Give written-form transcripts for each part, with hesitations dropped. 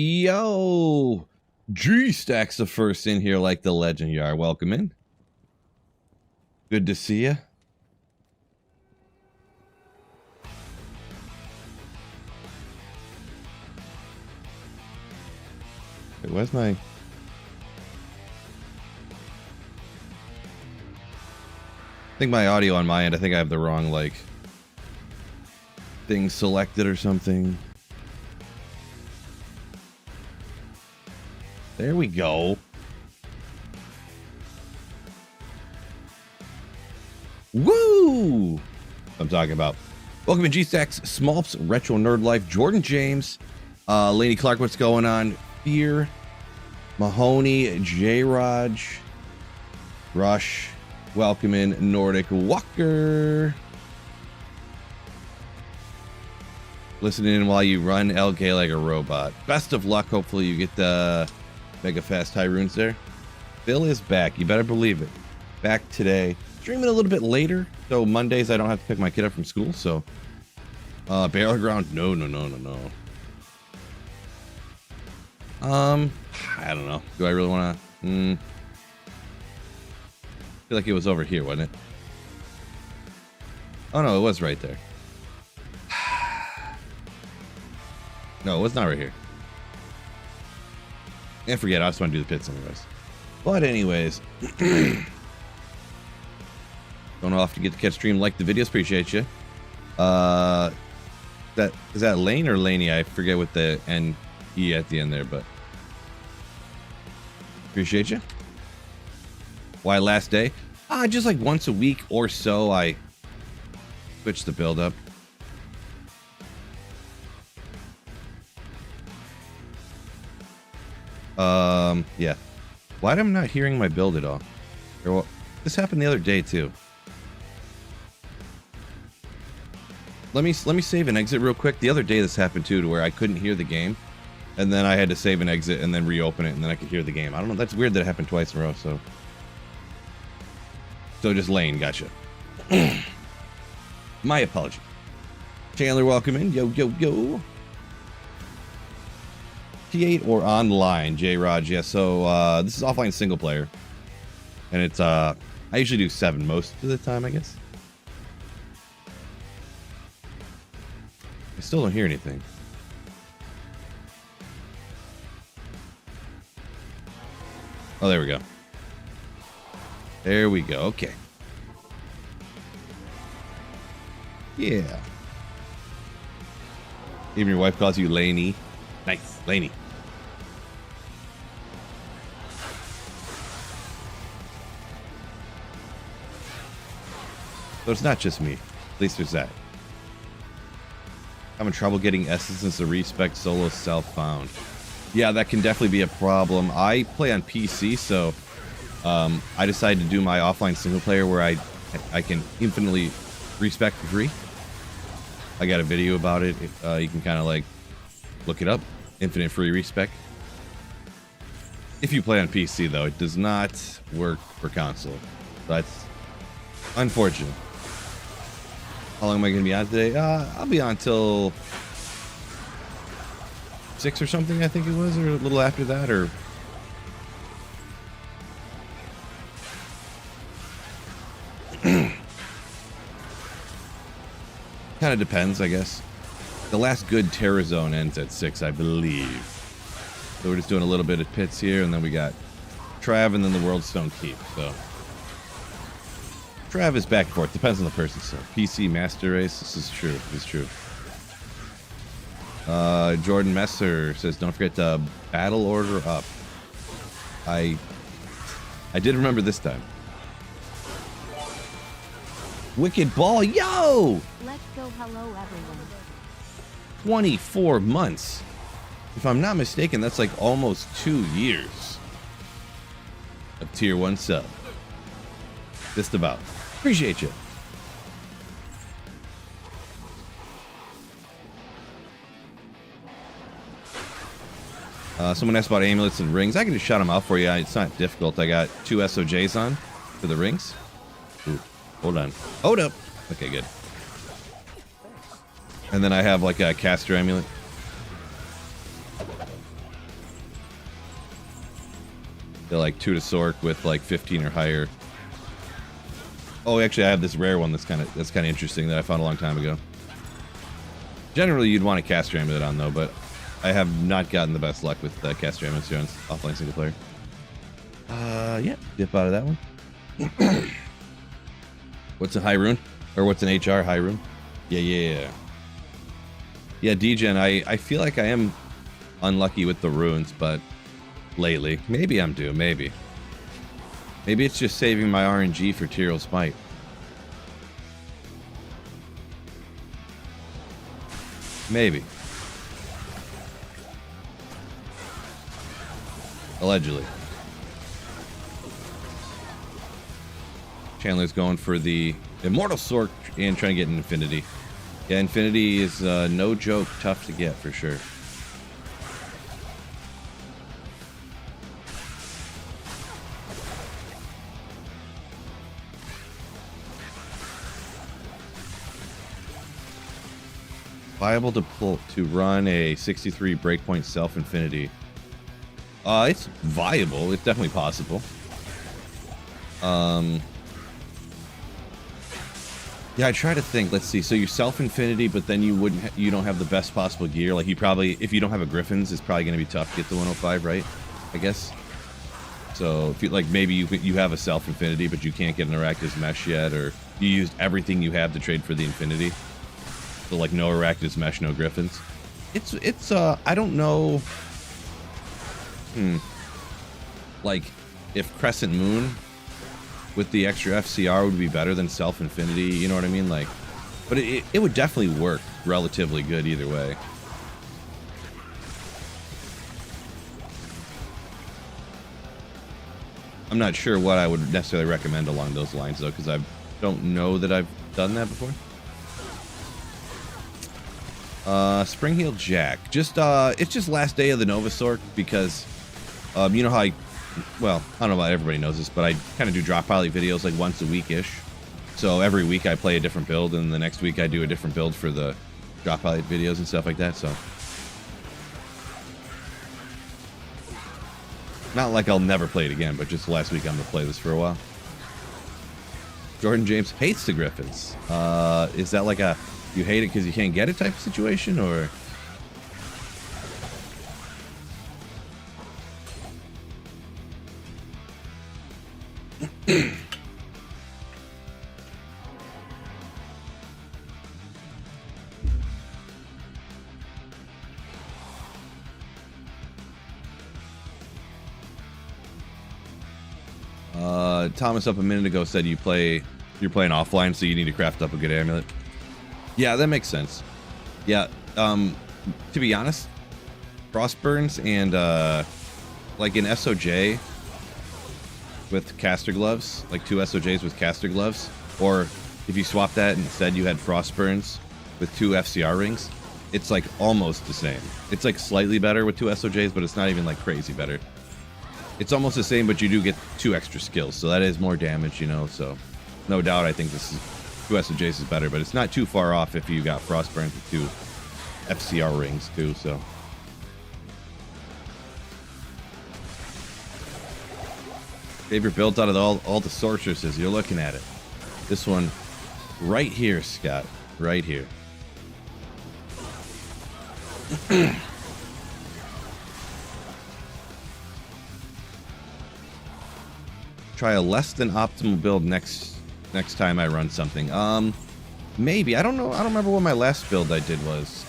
Yo, G-Stack's the first in here like the legend you are. Welcome in. Good to see you. Wait, where's my... I think my audio on my end, I think I have the wrong, like, thing selected or something. There we go. Woo! I'm talking about. Welcome to G-Stack's Smolps Retro Nerd Life. Jordan James, Laney Clark, what's going on? Fear, Mahoney, J-Raj, Rush, welcome in Nordic Walker. Listening in while you run LK like a robot. Best of luck. Hopefully you get the mega fast high runes there. Phil is back. You better believe it. Back today. Streaming a little bit later. So Mondays I don't have to pick my kid up from school. So barrel ground. No. I don't know. Do I really want to? Feel like it was over here, wasn't it? Oh no, it was right there. No, it was not right here. And forget, I just want to do the pits anyways. But anyways, don't often get to catch stream. Like the videos, appreciate you. That is that Lane or Laney? I forget what the N-E at the end there, but appreciate you. Why last day? Just like once a week or so, I switch the build up. Yeah. Why am I not hearing my build at all? This happened the other day too. Let me save and exit real quick. The other day this happened too, to where I couldn't hear the game, and then I had to save and exit and then reopen it, and then I could hear the game. I don't know. That's weird that it happened twice in a row. So just Lane, gotcha. My apology. Chandler, welcome in. Yo. T8 or online, J-Raj. Yeah, so this is offline single player. And it's, I usually do 7 most of the time, I guess. I still don't hear anything. Oh, there we go. There we go, okay. Yeah. Even your wife calls you Laney. Nice, Laney. So it's not just me. At least there's that. Having trouble getting S's since the respec solo self-found. Yeah, that can definitely be a problem. I play on PC, so I decided to do my offline single player where I can infinitely respec for free. I got a video about it. You can kind of like look it up. Infinite free respec. If you play on PC, though, it does not work for console. That's unfortunate. How long am I going to be on today? I'll be on till 6 or something, I think it was, or a little after that, or... kind of depends, I guess. The last good Terror Zone ends at 6, I believe. So we're just doing a little bit of pits here, and then we got Trav, and then the World Stone Keep, so... Trav is back and forth. Depends on the person, so... PC Master Race, this is true. It's true. Jordan Messer says, don't forget to battle order up. I did remember this time. Wicked Ball, yo! Let's go, hello everyone. 24 months. If I'm not mistaken, that's like almost 2 years of tier 1 sub. Just about. Appreciate you. Someone asked about amulets and rings. I can just shout them out for you. It's not difficult. I got 2 SOJs on for the rings. Ooh, hold on. Hold up. Okay, good. And then I have like a caster amulet. They're like 2 to Sorc with like 15 or higher. Oh, actually, I have this rare one that's kind of interesting that I found a long time ago. Generally, you'd want to cast Amulet on though, but I have not gotten the best luck with cast Amulet here on offline single player. Yeah, dip out of that one. What's a high rune? Or what's an HR high rune? Yeah. Yeah, DGen, I feel like I am unlucky with the runes, but lately. Maybe I'm due, maybe. Maybe it's just saving my RNG for Tyrael Smite. Maybe. Allegedly. Chandler's going for the Immortal Sorc and trying to get an Infinity. Yeah, Infinity is no joke, tough to get for sure. Viable to run a 63 breakpoint self Infinity. It's viable. It's definitely possible. Yeah, I try to think. Let's see. So you're self Infinity, but then you don't have the best possible gear. Like you probably, if you don't have a Griffin's, it's probably going to be tough to get the 105, right? I guess. So if you like, maybe you have a self Infinity, but you can't get an Arachnid's Mesh yet, or you used everything you have to trade for the Infinity. So like no Arachnid's Mesh, no Griffins. It's I don't know. Like if Crescent Moon with the extra FCR would be better than Self Infinity, you know what I mean? Like, but it would definitely work relatively good either way. I'm not sure what I would necessarily recommend along those lines though, because I don't know that I've done that before. Spring Heel Jack. It's just last day of the Nova Sorc because, you know how well, I don't know about everybody knows this, but I kind of do drop pilot videos like once a week-ish. So every week I play a different build, and the next week I do a different build for the drop pilot videos and stuff like that, so. Not like I'll never play it again, but just last week I'm going to play this for a while. Jordan James hates the Griffins. Is that like a you hate it because you can't get it type of situation, or? Thomas up a minute ago said you're playing offline, so you need to craft up a good amulet. Yeah, that makes sense. Yeah, to be honest, Frostburns and like an SOJ with caster gloves, like 2 SOJs with caster gloves, or if you swap that and instead you had Frostburns with 2 FCR rings, it's like almost the same. It's like slightly better with 2 SOJs, but it's not even like crazy better. It's almost the same, but you do get 2 extra skills, so that is more damage, you know, so no doubt I think this is 2 SOJs is better, but it's not too far off if you got Frostburn with 2 FCR rings too, so. Favorite build out of all the sorceresses, you're looking at it. This one right here, Scott, right here. Try a less than optimal build next time I run something. Maybe. I don't know. I don't remember what my last build I did was.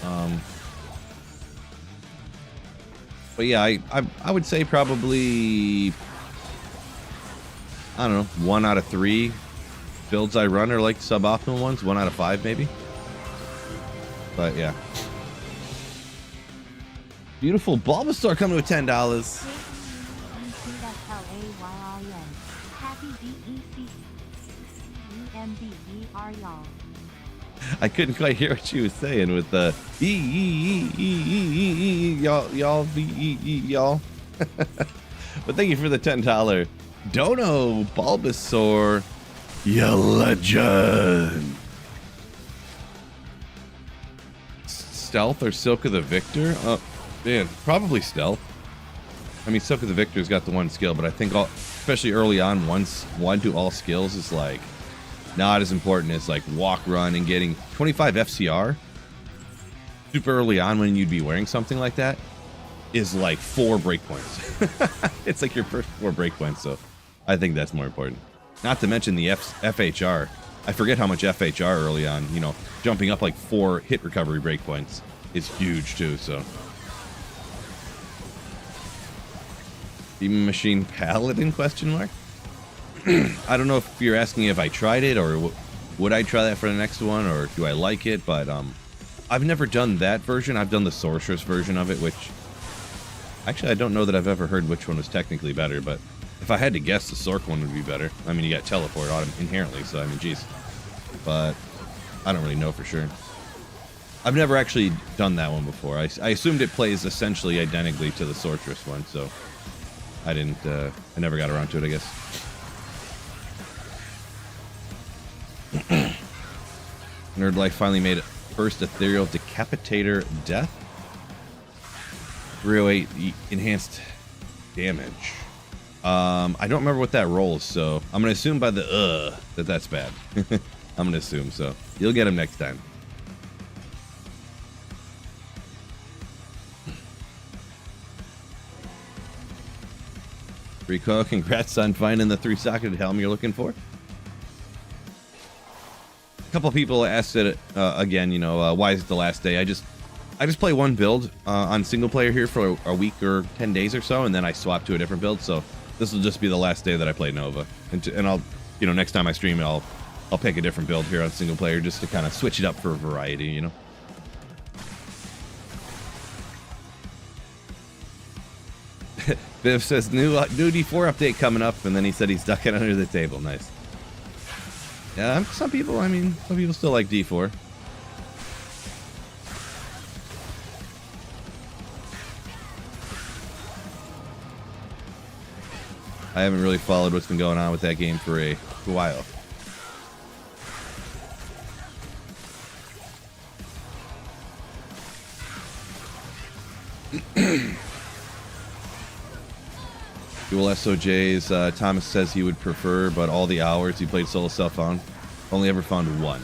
But yeah, I would say probably, I don't know, 1 out of 3 builds I run are like suboptimal ones. 1 out of 5 maybe. But yeah. Beautiful Bulbasaur coming with $10. I couldn't quite hear what she was saying with the y'all. But thank you for the $10 dono, Bulbasaur, ya legend. Stealth or Silk of the Victor? Oh man, probably Stealth. I mean, Soak of the Victor's got the one skill, but I think especially early on, once 1 to all skills is like not as important as like walk, run, and getting 25 FCR super early on when you'd be wearing something like that is like 4 breakpoints. It's like your first 4 breakpoints, so I think that's more important. Not to mention the FHR. I forget how much FHR early on, you know, jumping up like 4 hit recovery breakpoints is huge too, so. Demon Machine Paladin, question mark? I don't know if you're asking if I tried it, or would I try that for the next one, or do I like it, but I've never done that version. I've done the Sorceress version of it, which actually I don't know that I've ever heard which one was technically better, but if I had to guess, the Sorc one would be better. I mean, you got teleport inherently, so I mean, geez. But I don't really know for sure. I've never actually done that one before. I assumed it plays essentially identically to the Sorceress one, so I didn't, I never got around to it, I guess. Nerd Life finally made it first ethereal decapitator death. 308 enhanced damage. I don't remember what that rolls, so I'm gonna assume by the that's bad. I'm gonna assume so. You'll get him next time. Rico, congrats on finding the 3-socketed helm you're looking for. A couple people asked it again, you know, why is it the last day? I just play one build on single player here for a week or 10 days or so, and then I swap to a different build. So this will just be the last day that I play Nova, and I'll, you know, next time I stream, I'll pick a different build here on single player just to kind of switch it up for variety, you know. Viv says new D4 update coming up, and then he said he's ducking under the table. Nice. Yeah, some people still like D4. I haven't really followed what's been going on with that game for a while. Dual SOJs, Thomas says he would prefer, but all the hours he played solo self-found, only ever found one.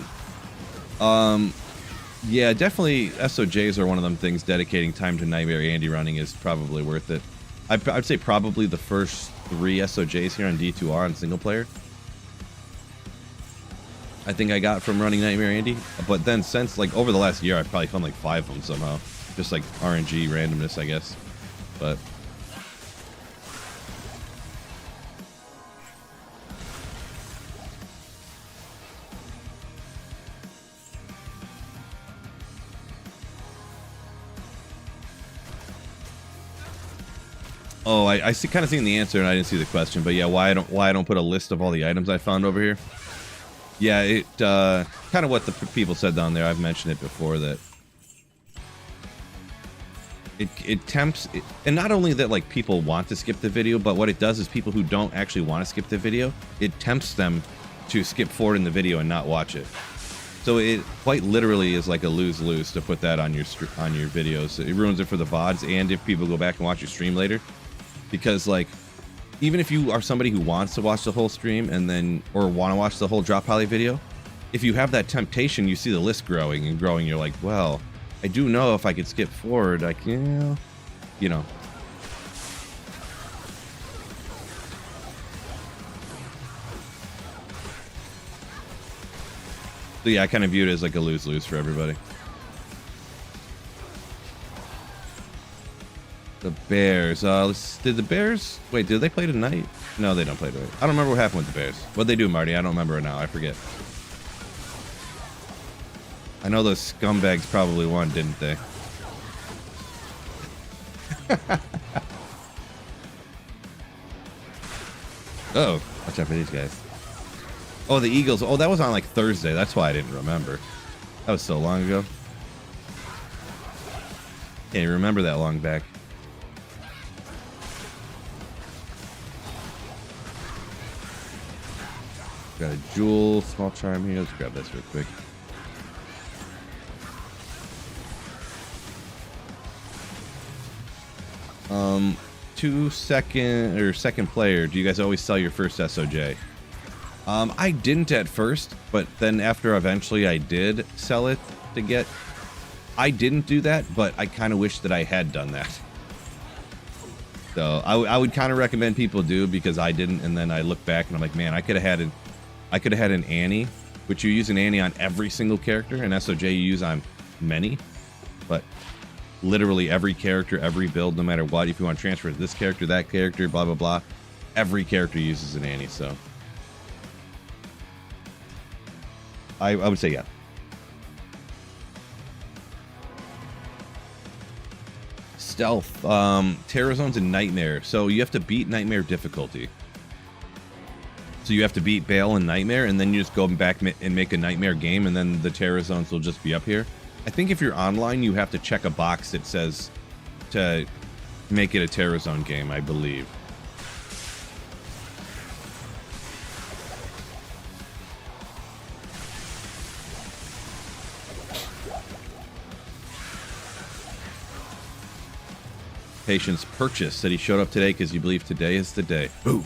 Yeah, definitely SOJs are one of them things. Dedicating time to Nightmare Andy running is probably worth it. I'd say probably the first 3 SOJs here on D2R on single player I think I got from running Nightmare Andy, but then since, like, over the last year, I've probably found like 5 of them somehow. Just like RNG randomness, I guess. But oh, I see, kind of seen the answer, and I didn't see the question. But yeah, why I don't put a list of all the items I found over here? Yeah, it kind of what the people said down there. I've mentioned it before that it tempts, and not only that, like, people want to skip the video, but what it does is people who don't actually want to skip the video, it tempts them to skip forward in the video and not watch it. So it quite literally is like a lose-lose to put that on your videos. It ruins it for the VODs, and if people go back and watch your stream later. Because, like, even if you are somebody who wants to watch the whole stream and then, or want to watch the whole drop poly video, if you have that temptation, you see the list growing and growing, you're like, well, I do know if I could skip forward, I can, you know. So yeah, I kind of view it as like a lose-lose for everybody. The Bears. Did the Bears... Wait, did they play tonight? No, they don't play tonight. I don't remember what happened with the Bears. What'd they do, Marty? I don't remember now. I forget. I know those scumbags probably won, didn't they? Uh-oh. Watch out for these guys. Oh, the Eagles. Oh, that was on like Thursday. That's why I didn't remember. That was so long ago. Can't even remember that long back. Got a jewel, small charm here. Let's grab this real quick. second player, do you guys always sell your first SOJ? I didn't at first, but then after eventually I did sell it to get... I didn't do that, but I kind of wish that I had done that. So I would kind of recommend people do, because I didn't, and then I look back and I'm like, man, I could have had an Annie, which you use an Annie on every single character, and SOJ you use on many, but literally every character, every build, no matter what, if you want to transfer to this character, that character, blah, blah, blah, every character uses an Annie, so I would say yeah. Stealth, Terror Zones and Nightmare. So you have to beat Nightmare difficulty. So you have to beat Bale and Nightmare, and then you just go back and make a Nightmare game, and then the Terror Zones will just be up here. I think if you're online, you have to check a box that says to make it a Terror Zone game, I believe. Patience Purchase said he showed up today because you believe today is the day. Boom.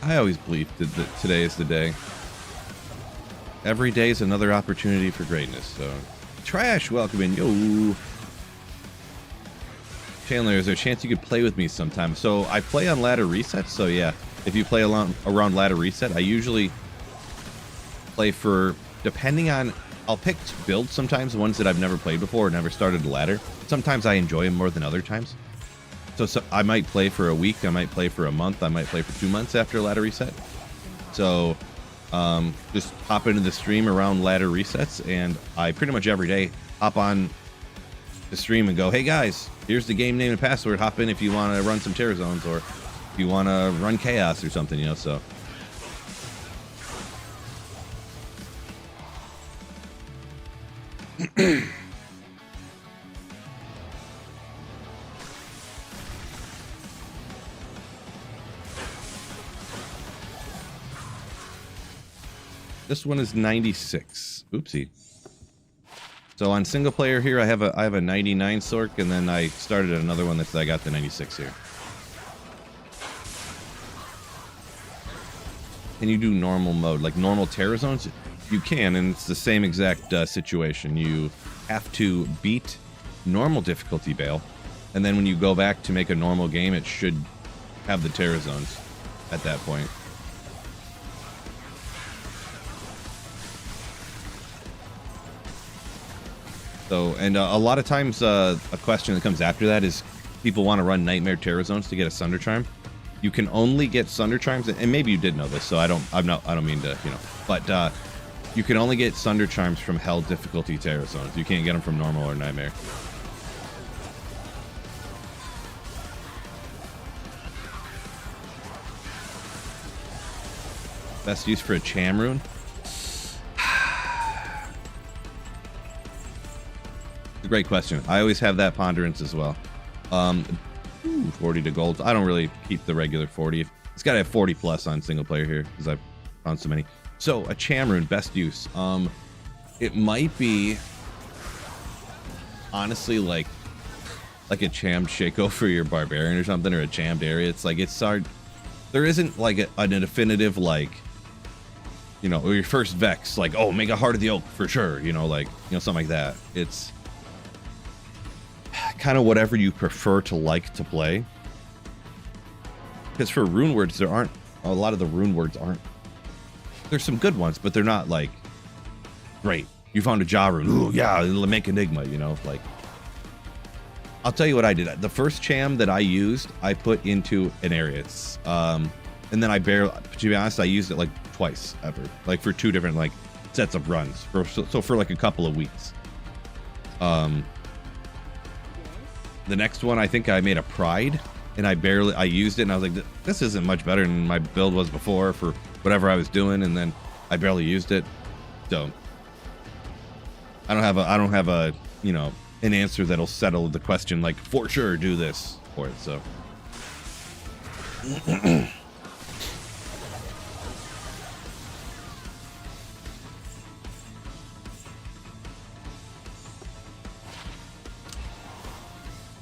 I always believed that today is the day. Every day is another opportunity for greatness. So, Trash, welcome in. Yo. Chandler, is there a chance you could play with me sometime? So I play on ladder reset. So yeah, if you play around ladder reset, I usually play for, depending on, I'll pick builds sometimes, ones that I've never played before or never started a ladder. Sometimes I enjoy them more than other times. So I might play for a week, I might play for a month, I might play for 2 months after ladder reset. So just hop into the stream around ladder resets, and I pretty much every day hop on the stream and go, hey guys, here's the game name and password, hop in if you want to run some Terror Zones, or if you want to run Chaos or something, you know, so. This one is 96. Oopsie. So on single player here, I have a 99 Sorc, and then I started another one that I got the 96 here. Can you do normal mode, like normal Terror Zones? You can, and it's the same exact situation. You have to beat normal difficulty Bale, and then when you go back to make a normal game, it should have the Terror Zones at that point. So, and a lot of times, a question that comes after that is people want to run Nightmare Terror Zones to get a Sunder Charm. You can only get Sunder Charms, and maybe you did know this, so I don't mean to, you know, but you can only get Sunder Charms from Hell difficulty Terror Zones. You can't get them from normal or Nightmare. Best use for a Cham Rune? Great question. I always have that ponderance as well. 40 to gold. I don't really keep the regular 40. It's got to have 40 plus on single player here because I've found so many. So a Cham Rune, best use. It might be honestly like a chammed Shaco for your barbarian or something, or a chammed area. It's like, it's hard. There isn't like a definitive, like, you know, or your first Vex, like, oh, make a Heart of the Oak for sure, you know, like, you know, something like that. It's kind of whatever you prefer to like to play. Because for rune words, there aren't a lot of the rune words aren't. There's some good ones, but they're not like great. You found a Ja rune. Ooh, yeah, it'll make Enigma, you know, like. I'll tell you what I did. The first Cham that I used, I put into an area. And then I barely, to be honest, I used it like twice ever, like for 2 different like sets of runs. So for like a couple of weeks. The next one, I think I made a Pride, and I used it, and I was like, this isn't much better than my build was before for whatever I was doing, and then I barely used it. So I don't have a you know, an answer that'll settle the question like for sure do this for it. So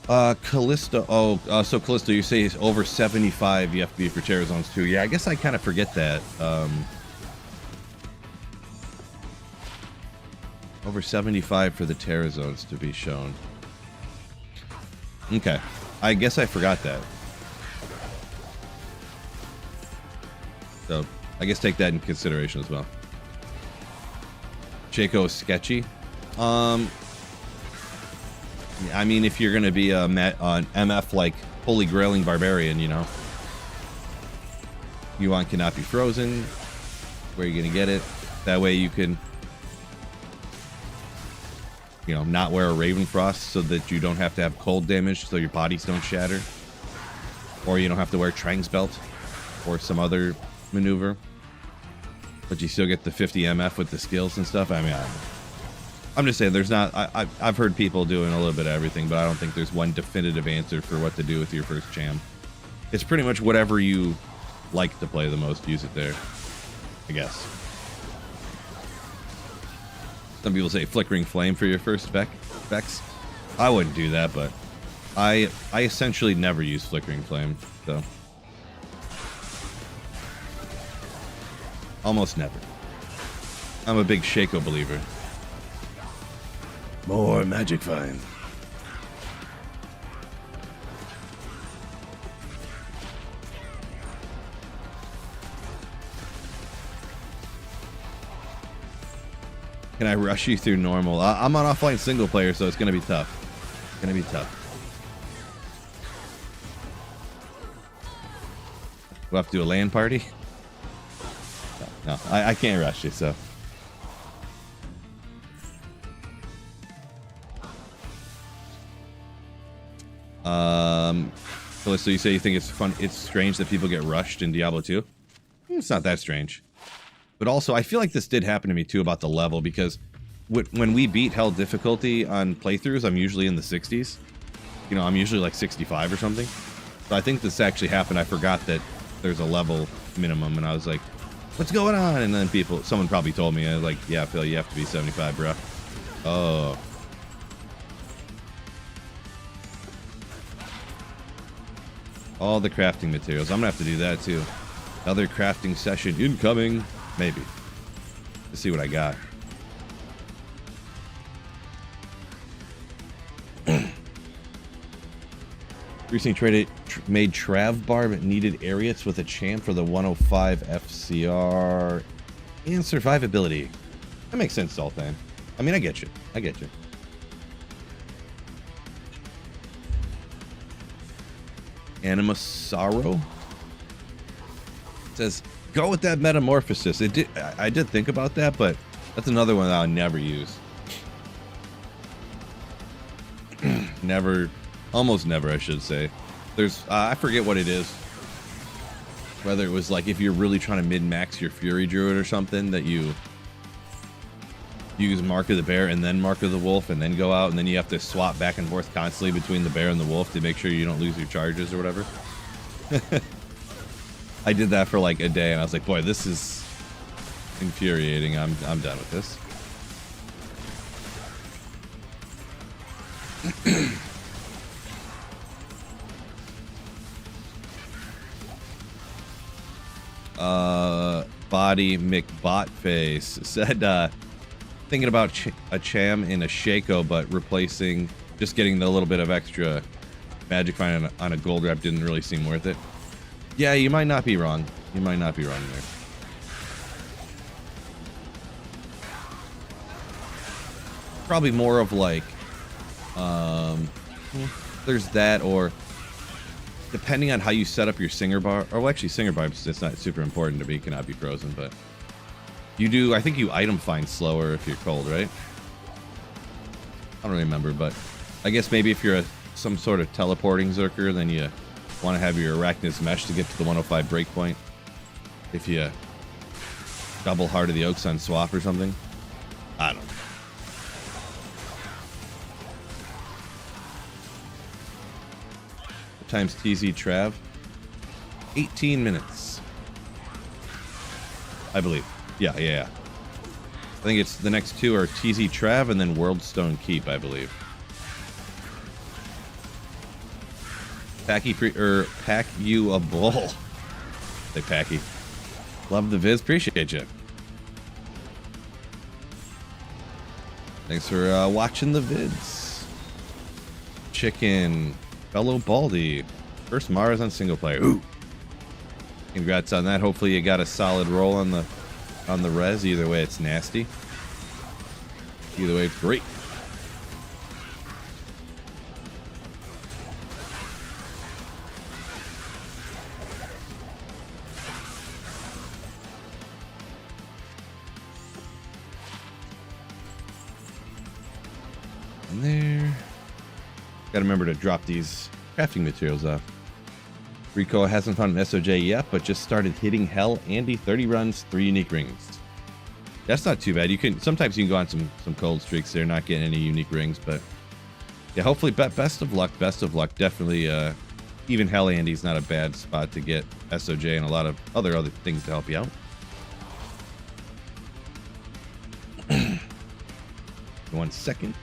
Callisto. Oh, so Callisto, you say it's over 75 you have to be for Terror Zones too. Yeah, I guess I kind of forget that. Over 75 for the Terror Zones to be shown. Okay. I guess I forgot that. So, I guess take that in consideration as well. Shaco is sketchy. I mean, if you're going to be an MF like Holy Grailing Barbarian, you know. You want cannot be frozen. Where are you going to get it? That way you can, you know, not wear a Raven Frost so that you don't have to have cold damage so your bodies don't shatter. Or you don't have to wear Trang's Belt or some other maneuver. But you still get the 50 MF with the skills and stuff. I mean, I'm just saying there's not... I've heard people doing a little bit of everything, but I don't think there's one definitive answer for what to do with your first cham. It's pretty much whatever you like to play the most, use it there, I guess. Some people say Flickering Flame for your first Vex. I wouldn't do that, but I essentially never use Flickering Flame, so... Almost never. I'm a big Shaco believer. More Magic Find. Can I rush you through normal? I'm on offline single player, so it's going to be tough. It's going to be tough. We'll have to do a LAN party? No, I can't rush you, so. So you say you think it's fun? It's strange that people get rushed in Diablo 2? It's not that strange. But also, I feel like this did happen to me too about the level, because when we beat Hell difficulty on playthroughs, I'm usually in the 60s. You know, I'm usually like 65 or something. So I think this actually happened. I forgot that there's a level minimum, and I was like, what's going on? And then someone probably told me, I was like, yeah, Phil, you have to be 75, bro. Oh. All the crafting materials. I'm gonna have to do that too. Another crafting session incoming. Maybe. Let's see what I got. Recently made Trav Barb needed Ariats with a champ for the 105 FCR and survivability. That makes sense, Zoltan. I mean, I get you. I get you. Anima Sorrow. It says, go with that Metamorphosis. I did think about that, but that's another one that I'll never use. Never. Almost never, I should say. There's, I forget what it is. Whether it was like if you're really trying to min-max your Fury Druid or something, that you use Mark of the Bear and then Mark of the Wolf and then go out, and then you have to swap back and forth constantly between the Bear and the Wolf to make sure you don't lose your charges or whatever. I did that for like a day, and I was like, boy, this is infuriating. I'm done with this. Body McBotface said, thinking about a Cham in a Shaco, but replacing, just getting the little bit of extra Magic Find on a gold wrap didn't really seem worth it. Yeah, you might not be wrong. You might not be wrong there. Probably more of like, there's that, or depending on how you set up your Singer Bar, or well, actually Singer Bar, it's not super important to be, cannot be frozen, but you do, I think you item find slower if you're cold, right? I don't remember, but I guess maybe if you're some sort of teleporting Zerker, then you want to have your Arachnid's Mesh to get to the 105 breakpoint. If you double Heart of the Oaks on swap or something. I don't know. Times TZ Trav. 18 minutes. I believe. Yeah. I think it's the next two are TZ Trav and then Worldstone Keep, I believe. Pack you a bowl. Say Packy. Love the viz. Appreciate you. Thanks for watching the vids. Chicken. Fellow Baldy. First Mars on single player. Ooh. Congrats on that. Hopefully you got a solid roll on the res. Either way, it's nasty. Either way, it's great. And there. Gotta remember to drop these crafting materials off. Rico hasn't found an SOJ yet, but just started hitting hell. Andy, 30 runs, 3 unique rings. That's not too bad. You can sometimes you can go on some cold streaks there, not getting any unique rings, but yeah, hopefully best of luck. Best of luck. Definitely even hell Andy's not a bad spot to get SOJ and a lot of other things to help you out. 1 second.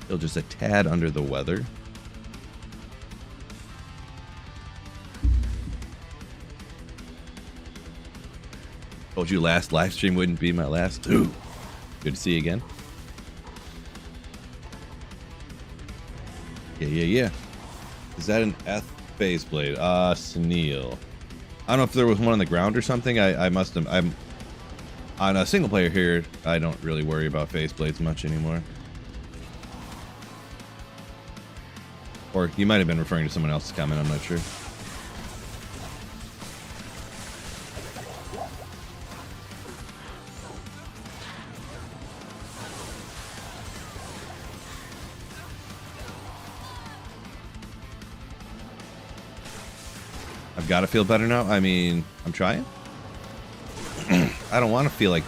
Still just a tad under the weather. Told you last live stream wouldn't be my last. Ooh. Good to see you again. Yeah. Is that an F phase blade? Sunil. I don't know if there was one on the ground or something. I must have. I'm on a single player here. I don't really worry about phase blades much anymore. Or you might have been referring to someone else's comment. I'm not sure. I've got to feel better now. I mean, I'm trying. I don't want to feel like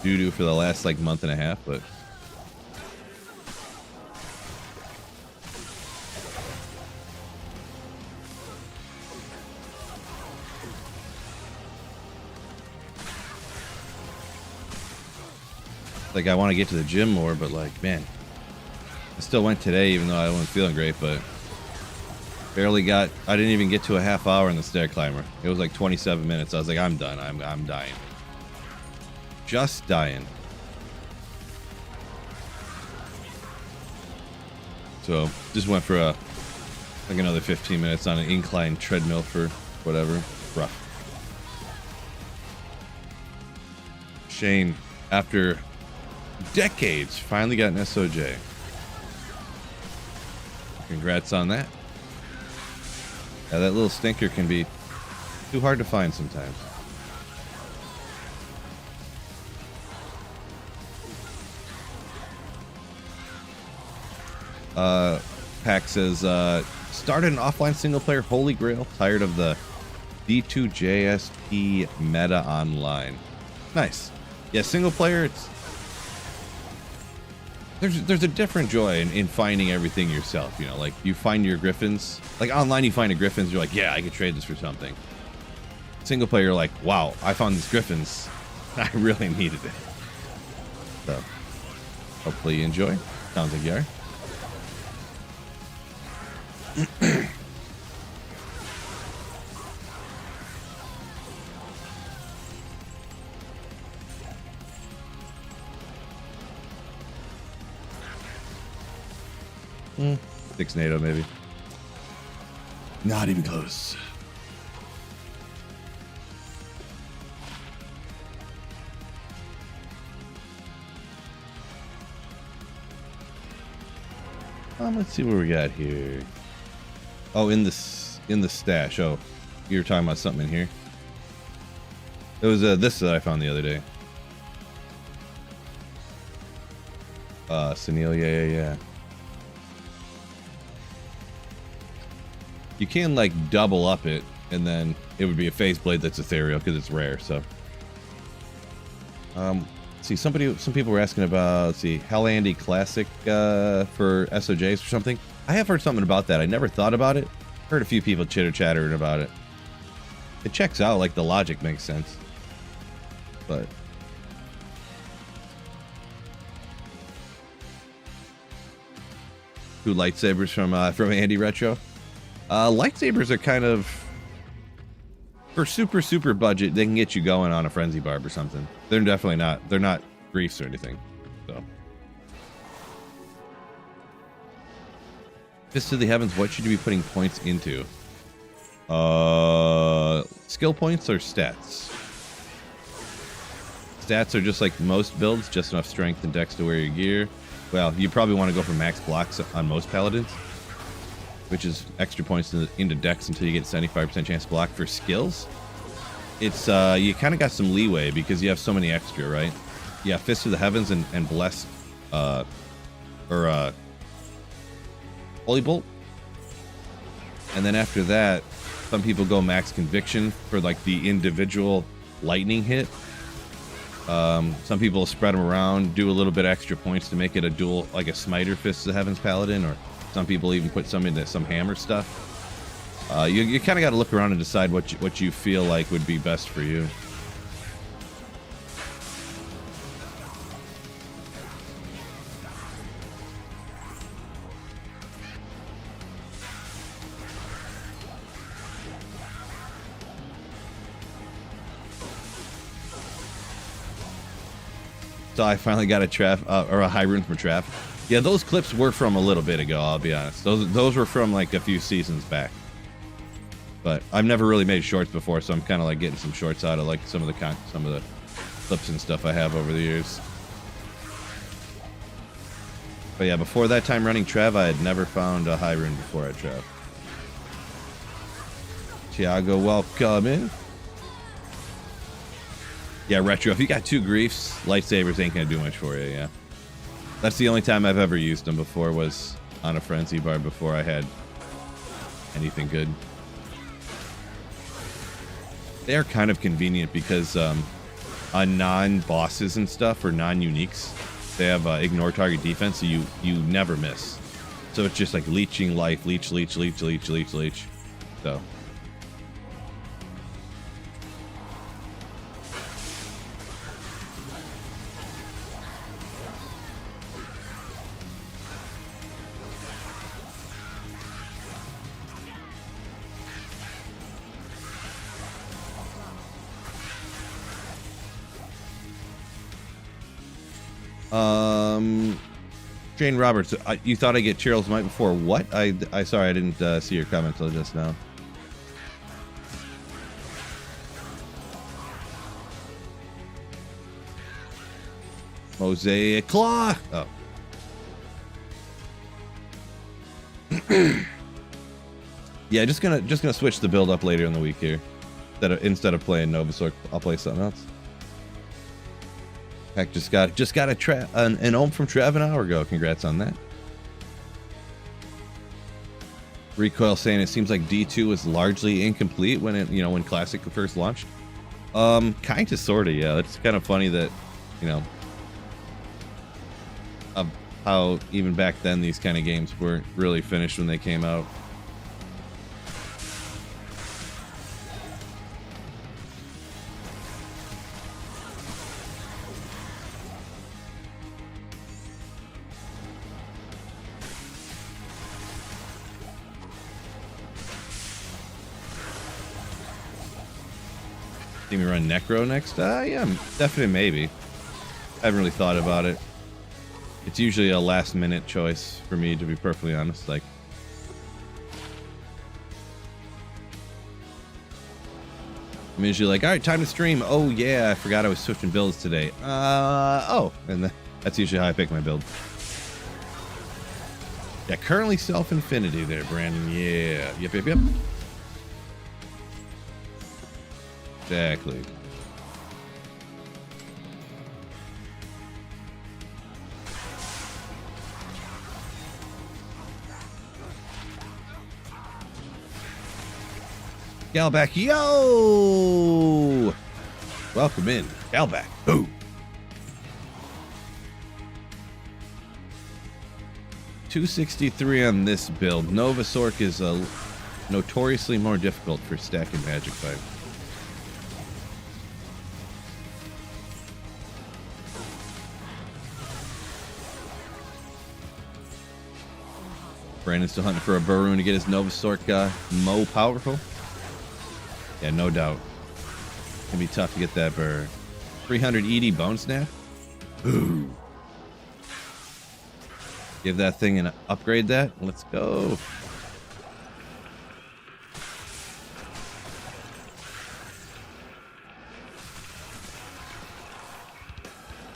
doo-doo for the last like month and a half, but like I want to get to the gym more, but like, man, I still went today even though I wasn't feeling great, but barely got, I didn't even get to a half hour in the stair climber. It was like 27 minutes. I was like, I'm done. I'm dying. Just dying. So just went for like another 15 minutes on an incline treadmill for whatever. Rough. Shane, after decades, finally got an SOJ. Congrats on that. Yeah, that little stinker can be too hard to find sometimes. Pack says, started an offline single player holy grail, tired of the D2JSP meta online. Nice. Yeah, single player, it's there's a different joy in finding everything yourself, you know, like you find your griffins, like online you find a griffins, you're like, yeah, I could trade this for something. Single player, like, wow, I found these griffins. I really needed it. So hopefully you enjoy. Sounds like you are. Six NATO maybe. Not even close. Let's see what we got here. Oh, in the stash. Oh, you were talking about something in here. It was this that I found the other day. Sunil, yeah. You can like double up it, and then it would be a phase blade that's ethereal because it's rare. So, let's see, some people were asking about, let's see, Hell Andy Classic for SOJs or something. I have heard something about that. I never thought about it. Heard a few people chitter-chattering about it. It checks out, like the logic makes sense, but Two lightsabers from Andy Retro. Lightsabers are kind of, for super budget, they can get you going on a frenzy barb or something. They're definitely not. They're not griefs or anything. So. Fist of the Heavens, what should you be putting points into? Skill points or stats? Stats are just like most builds, just enough strength and dex to wear your gear. Well, you probably want to go for max blocks on most paladins, which is extra points into dex until you get 75% chance to block. For skills, it's you kind of got some leeway because you have so many extra, right? Yeah, Fist of the Heavens and Blessed, Holy Bolt. And then after that, some people go max Conviction for like the individual lightning hit. Some people spread them around, do a little bit extra points to make it a dual, like a Smiter Fist of the Heavens Paladin, or some people even put some into some hammer stuff. You kind of got to look around and decide what you feel like would be best for you. So I finally got a Trav, or a high rune from Trav. Yeah, those clips were from a little bit ago, I'll be honest. Those were from like a few seasons back. But I've never really made shorts before, so I'm kind of like getting some shorts out of like some of the clips and stuff I have over the years. But yeah, before that time running Trav, I had never found a high rune before at Trav. Tiago, welcome in. Yeah, Retro, if you got 2 griefs, lightsabers ain't gonna do much for you, yeah. That's the only time I've ever used them before, was on a frenzy bar before I had anything good. They are kind of convenient because on non-bosses and stuff, or non-uniques, they have ignore target defense, so you never miss. So it's just like leeching life, leech. So. Jane Roberts, you thought I'd get Cheryl's Might before what? Sorry, I didn't see your comment till just now. Mosaic Claw! Oh. Yeah, just gonna switch the build up later in the week here. Instead of playing Nova Sorc, I'll play something else. Heck, just got an ohm from Trav an hour ago. Congrats on that. Recoil saying it seems like D2 was largely incomplete when Classic first launched. Kind of, sorta, yeah. It's kind of funny that, of how even back then these kind of games weren't really finished when they came out. See me run Necro next? Yeah, definitely maybe. I haven't really thought about it. It's usually a last minute choice for me, to be perfectly honest. Like, I'm usually like, all right, time to stream. Oh yeah, I forgot I was switching builds today. And that's usually how I pick my build. Yeah, currently self-infinity there, Brandon. Yeah, yep. Exactly. Galback, yo! Welcome in, Galback. Boom. 263 on this build. Nova Sorc is notoriously more difficult for stacking magic fight. Brandon's still hunting for a Burroon to get his Nova Sorc Mo powerful. Yeah, no doubt. It's gonna be tough to get that Burr. 300 ED Bone Snap. Ooh. Give that thing an upgrade that. Let's go.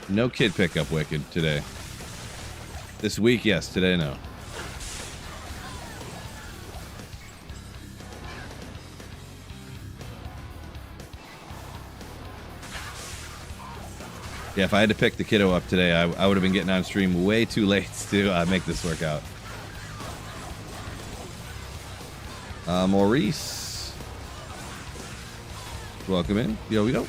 No kid pickup Wicked today. This week, yes. Today, no. Yeah, if I had to pick the kiddo up today, I would have been getting on stream way too late to make this work out. Maurice. Welcome in. Yo, we go.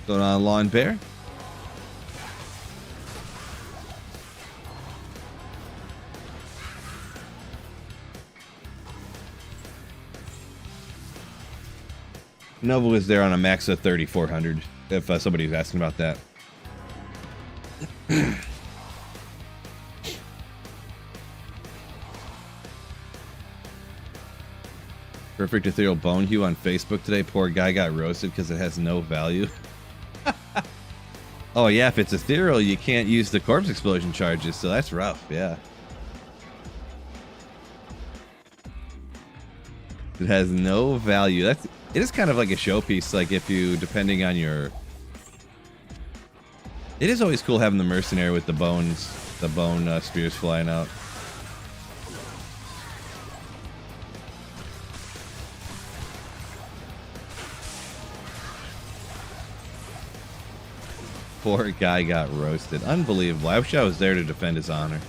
Going on, Lawn Bear. Nova was there on a max of 3,400, if somebody's asking about that. Perfect Ethereal Bone Hue on Facebook today. Poor guy got roasted because it has no value. Oh yeah, if it's ethereal, you can't use the corpse explosion charges, so that's rough, yeah. It has no value. It is kind of like a showpiece, like if you, depending on your... It is always cool having the mercenary with the bones, the bone spears flying out. Poor guy got roasted. Unbelievable. I wish I was there to defend his honor.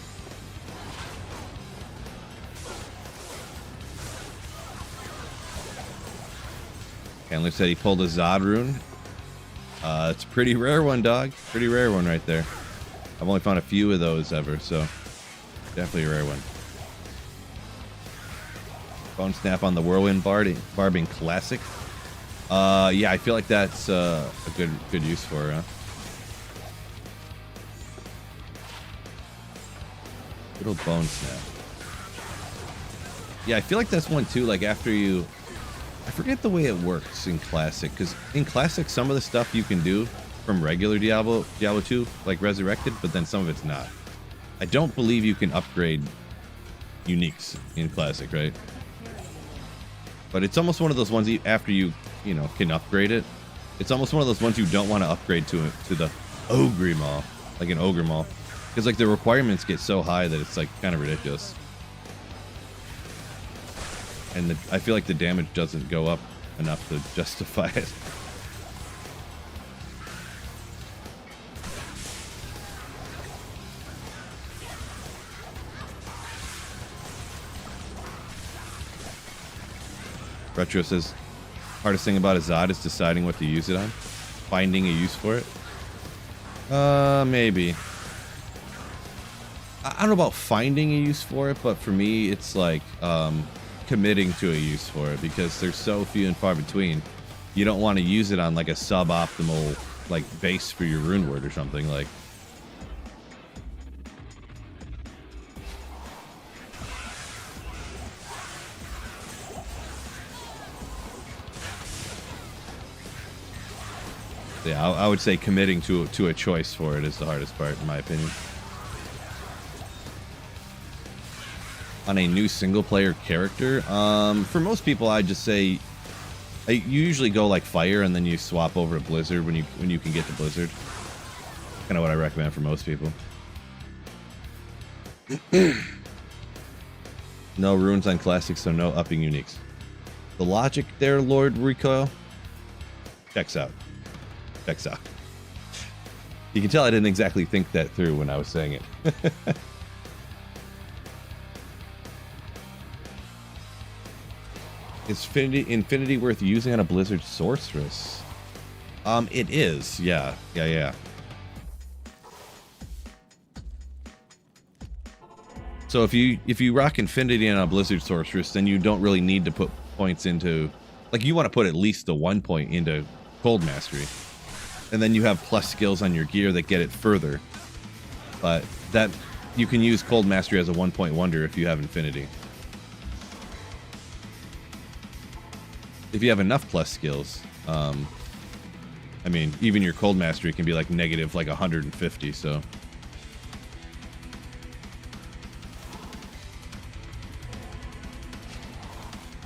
Candler said he pulled a Zod rune. It's a pretty rare one, dog. Pretty rare one right there. I've only found a few of those ever, so definitely a rare one. Bone Snap on the Whirlwind Barbing Classic. Yeah, I feel like that's a good use for it, huh? Little Bone Snap. Yeah, I feel like that's one too, like after you... I forget the way it works in Classic, because in Classic, some of the stuff you can do from regular Diablo 2, like Resurrected, but then some of it's not. I don't believe you can upgrade uniques in Classic, right? But it's almost one of those ones, after you know, can upgrade it, it's almost one of those ones you don't want to upgrade to the Ogre Maw, like an Ogre Maw. Because like the requirements get so high that it's like kind of ridiculous. And I feel like the damage doesn't go up enough to justify it. Retro says, hardest thing about a Zod is deciding what to use it on. Finding a use for it. Maybe. I don't know about finding a use for it, but for me, it's like, committing to a use for it, because there's so few and far between. You don't want to use it on like a suboptimal like base for your rune word or something. Like, yeah, I would say committing to a choice for it is the hardest part, in my opinion. On a new single player character, for most people, I'd just say you usually go like fire and then you swap over to Blizzard when you can get to Blizzard. Kind of what I recommend for most people. No runes on Classic, so no upping uniques. The logic there, Lord Recoil, checks out. Checks out. You can tell I didn't exactly think that through when I was saying it. Is Infinity worth using on a Blizzard Sorceress? It is. Yeah. So if you rock Infinity on a Blizzard Sorceress, then you don't really need to put points into... Like, you want to put at least the 1 point into Cold Mastery. And then you have plus skills on your gear that get it further. But that you can use Cold Mastery as a 1-point wonder if you have Infinity. If you have enough plus skills, I mean, even your Cold Mastery can be like negative like 150, so.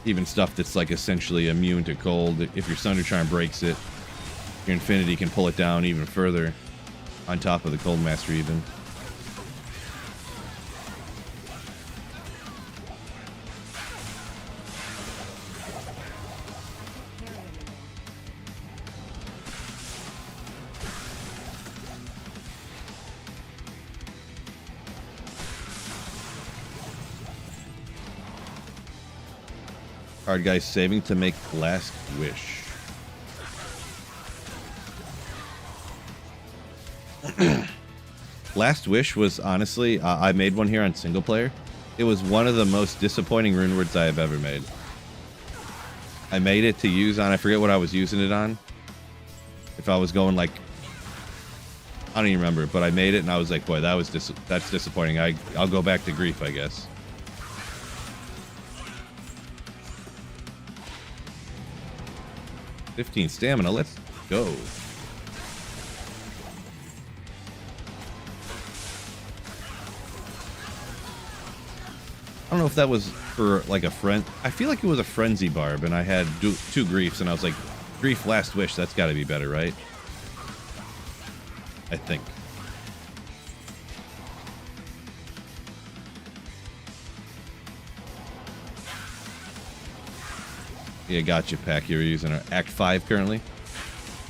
Even stuff that's like essentially immune to cold, if your Sunder Charm breaks it, your Infinity can pull it down even further on top of the Cold Mastery even. Card guy saving to make Last Wish. Last Wish was honestly, I made one here on single player. It was one of the most disappointing rune words I have ever made. I made it to use on, I forget what I was using it on. If I was going like, I don't even remember, but I made it and I was like, boy, that's disappointing. I'll go back to Grief, I guess. $15 stamina, let's go. I don't know if that was for like a friend. I feel like it was a Frenzy Barb and I had two Griefs and I was like, Grief Last Wish, that's gotta be better, right? I think. Yeah, gotcha, Pack. You're using our Act 5 currently.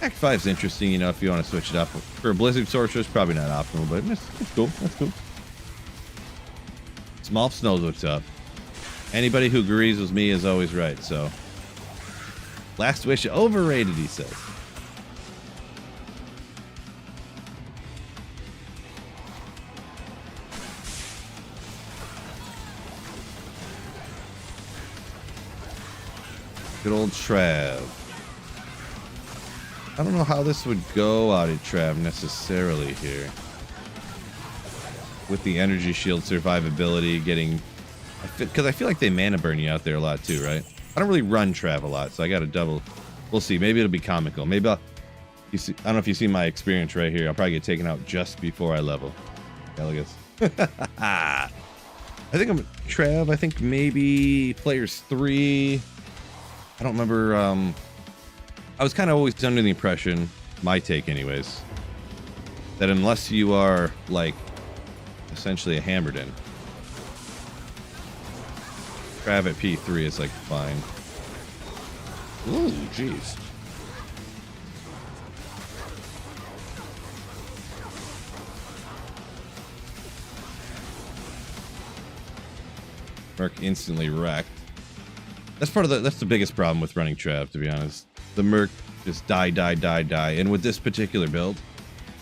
Act 5 is interesting, you know, if you want to switch it up. For a Blizzard Sorceress, probably not optimal, but it's cool. That's cool. Smolps knows what's up. Anybody who agrees with me is always right, so. Last Wish, overrated, he says. Good old Trav. I don't know how this would go out at Trav necessarily here. With the energy shield survivability getting... Because I feel like they mana burn you out there a lot too, right? I don't really run Trav a lot, so I got to double... We'll see. Maybe it'll be comical. Maybe I'll... You see, I don't know if you see my experience right here. I'll probably get taken out just before I level. Yeah, look at this. I think I'm... Trav, I think maybe players 3... I don't remember, I was kind of always under the impression, my take anyways, that unless you are, like, essentially a Hammerden, Trav at P3 is, like, fine. Ooh, jeez. Merc instantly wrecked. That's the biggest problem with running Trav, to be honest. The Merc just die. And with this particular build,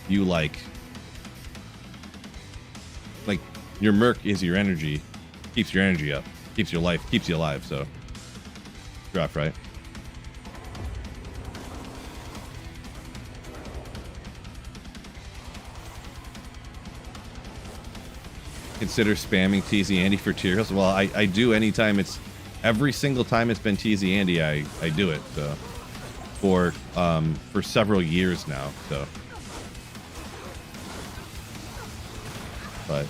you like your Merc is your energy, keeps your energy up, keeps your life, keeps you alive, so drop right. Consider spamming TZ Andy for tier heals. Well, I do anytime it's every single time it's been TZ Andy, I do it, so for several years now, so. But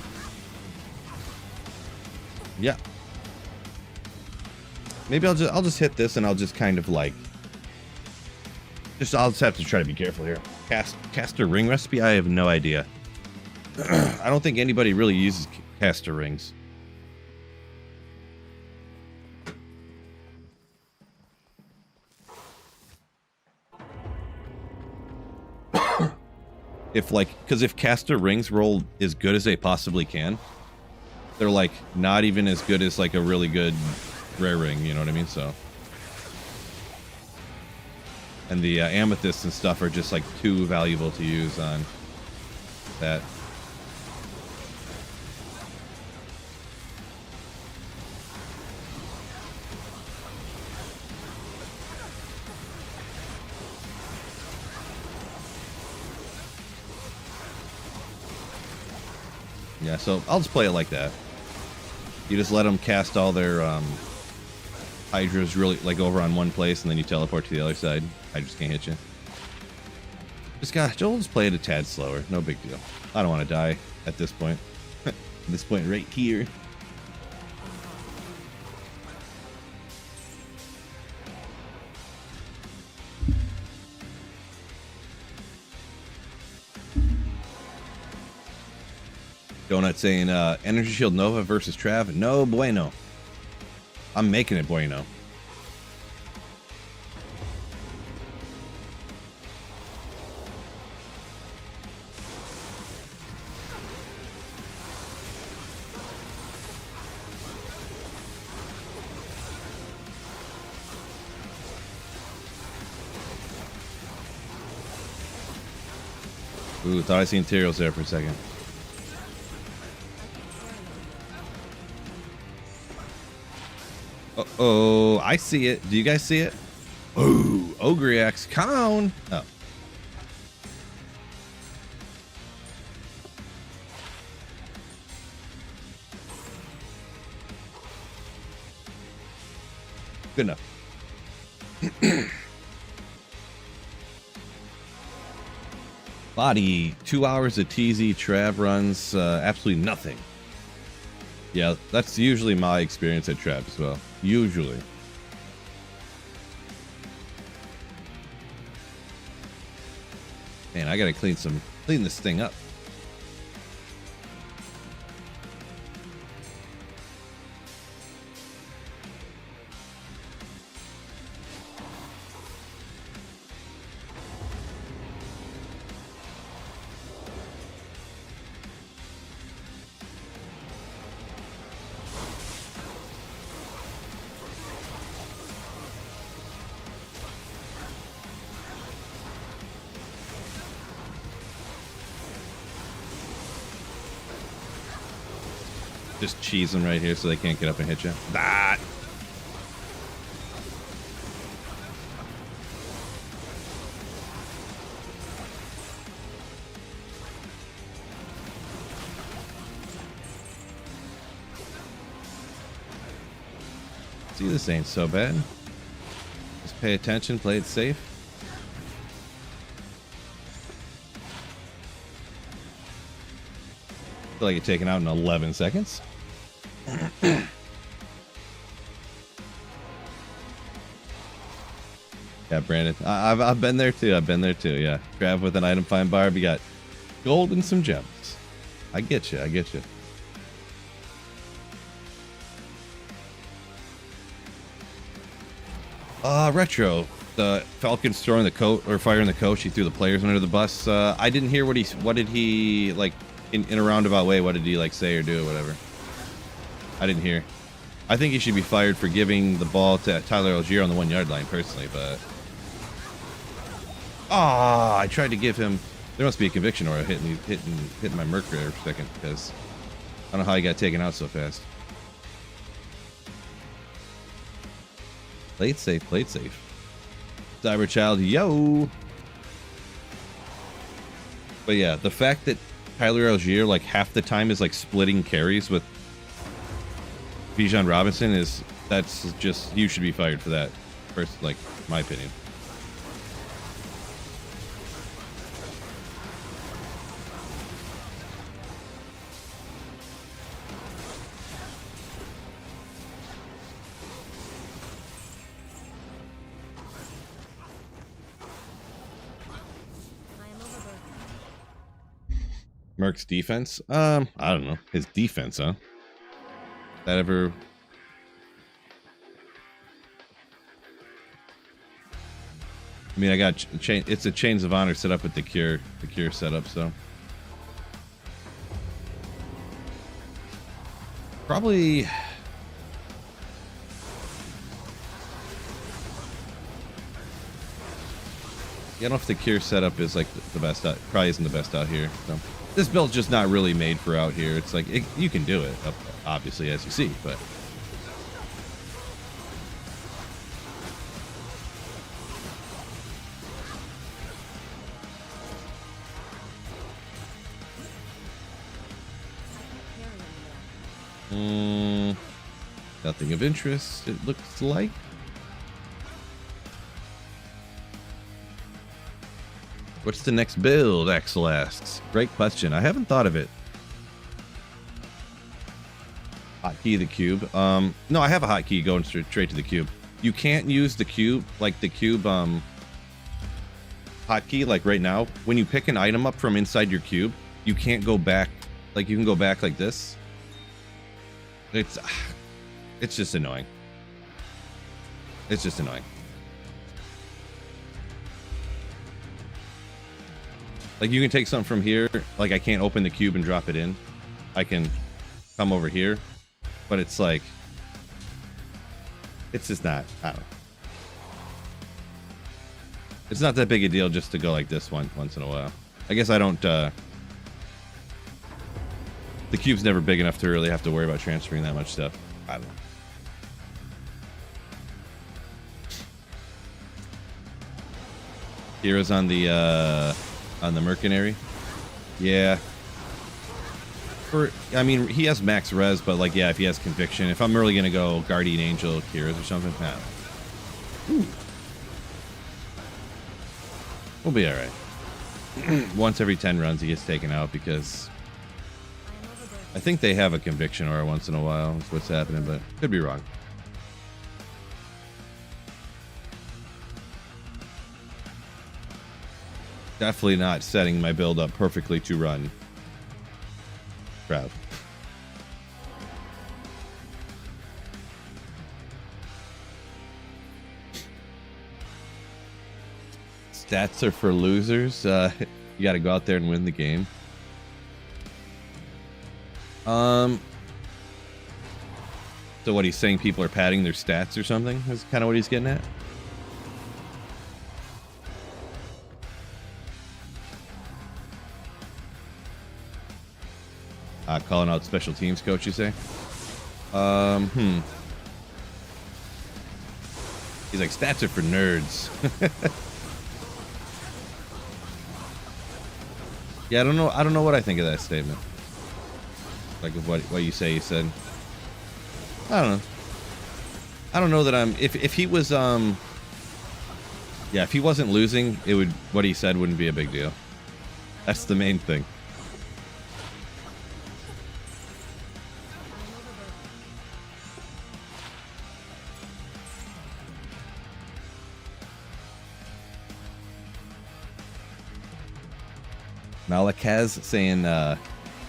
yeah, maybe I'll just hit this and I'll just kind of like I'll just have to try to be careful here. Caster ring recipe, I have no idea. I don't think anybody really uses caster rings. Because if caster rings roll as good as they possibly can, they're like not even as good as like a really good rare ring, you know what I mean? So, and the amethysts and stuff are just like too valuable to use on that. Yeah, so I'll just play it like that. You just let them cast all their Hydras really like over on one place, and then you teleport to the other side. Hydras can't hit you. We'll just play it a tad slower. No big deal. I don't want to die at this point. At this point right here. Donut saying, Energy Shield Nova versus Trav. No bueno. I'm making it bueno. Ooh, thought I seen Tyraels there for a second. Uh-oh, I see it. Do you guys see it? Ooh, Ogriax, come on. Oh. Good enough. Body, 2 hours of TZ. Trav runs absolutely nothing. Yeah, that's usually my experience at Trav as well. Usually. Man, I gotta clean this thing up. Just cheese them right here so they can't get up and hit you. That. See, this ain't so bad. Just pay attention, play it safe. Feel like you're taken out in 11 seconds. Yeah, Brandon. I've been there too. Yeah. Trav with an item find barb. You got gold and some gems. I get you. Retro. The Falcon's throwing the coat or firing the coach. He threw the players under the bus. I didn't hear what did he like in a roundabout way. What did he like say or do or whatever? I didn't hear. I think he should be fired for giving the ball to Tyler Algier on the 1 yard line personally, but I tried to give him. There must be a conviction or hitting my Mercury for a second because I don't know how he got taken out so fast. Play it safe. Cyberchild, yo. But yeah, the fact that Tyler Algier like half the time is like splitting carries with Bijan Robinson that's just, you should be fired for that. First, like, my opinion. Merc's defense? I don't know. His defense, huh? That ever... I mean, I got it's a Chains of Honor set up with the Cure setup, so probably I don't know if the Cure setup is like the best out, probably isn't the best out here. So this build's just not really made for out here. It's like you can do it, obviously, as you see, but Nothing of interest, it looks like. What's the next build, Axel asks. Great question. I haven't thought of it. Hotkey the cube. No, I have a hotkey going straight to the cube. You can't use the cube, like the cube hotkey, like right now. When you pick an item up from inside your cube, you can't go back. Like you can go back like this. It's just annoying. It's just annoying. Like you can take something from here. Like I can't open the cube and drop it in. I can come over here, but it's like, it's just not, I don't know. It's not that big a deal just to go like this once in a while. I guess I don't, the cube's never big enough to really have to worry about transferring that much stuff. I don't know. Heroes on the Mercenary. Yeah. I mean, he has max res, but like, yeah, if he has conviction, if I'm really gonna go Guardian Angel Heroes or something, I don't know. We'll be all right. Once every 10 runs, he gets taken out because I think they have a conviction aura once in a while. That's what's happening, but could be wrong. Definitely not setting my build up perfectly to run. Trav. Stats are for losers. You got to go out there and win the game. So what he's saying, people are padding their stats or something? Is kind of what he's getting at. Calling out special teams coach, you say? He's like, stats are for nerds. Yeah, I don't know what I think of that statement. Like of what you say, you said. I don't know. I don't know that I'm, if he was, yeah, if he wasn't losing, it would, what he said wouldn't be a big deal. That's the main thing. Malakaz saying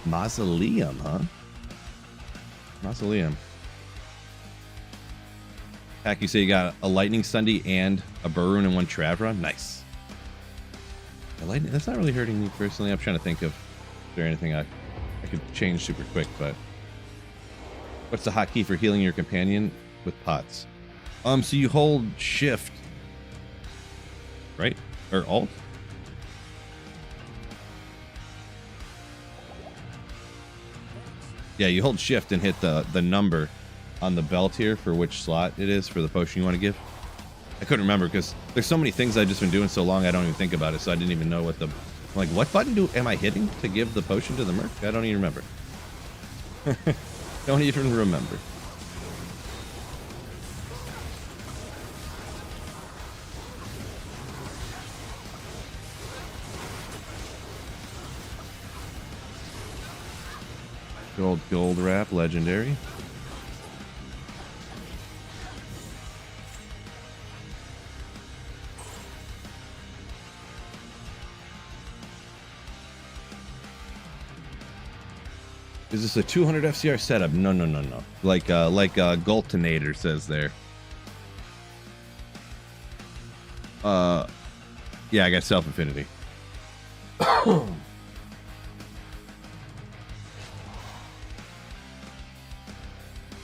mausoleum, huh? Mausoleum. Pack, you say you got a lightning Sunday and a Burroon and one Trav run? Nice. The lightning, that's not really hurting me personally. I'm trying to think of if there anything I could change super quick, but what's the hotkey for healing your companion with pots? So you hold shift, right? Or alt? Yeah, you hold shift and hit the number on the belt here for which slot it is for the potion you want to give. I couldn't remember because there's so many things I've just been doing so long I don't even think about it, so I didn't even know what the... I'm like, what button am I hitting to give the potion to the merc? I don't even remember. Don't even remember. Gold wrap, legendary. Is this a 200 FCR setup? No. Like Gultinator says there. Yeah, I got self-infinity.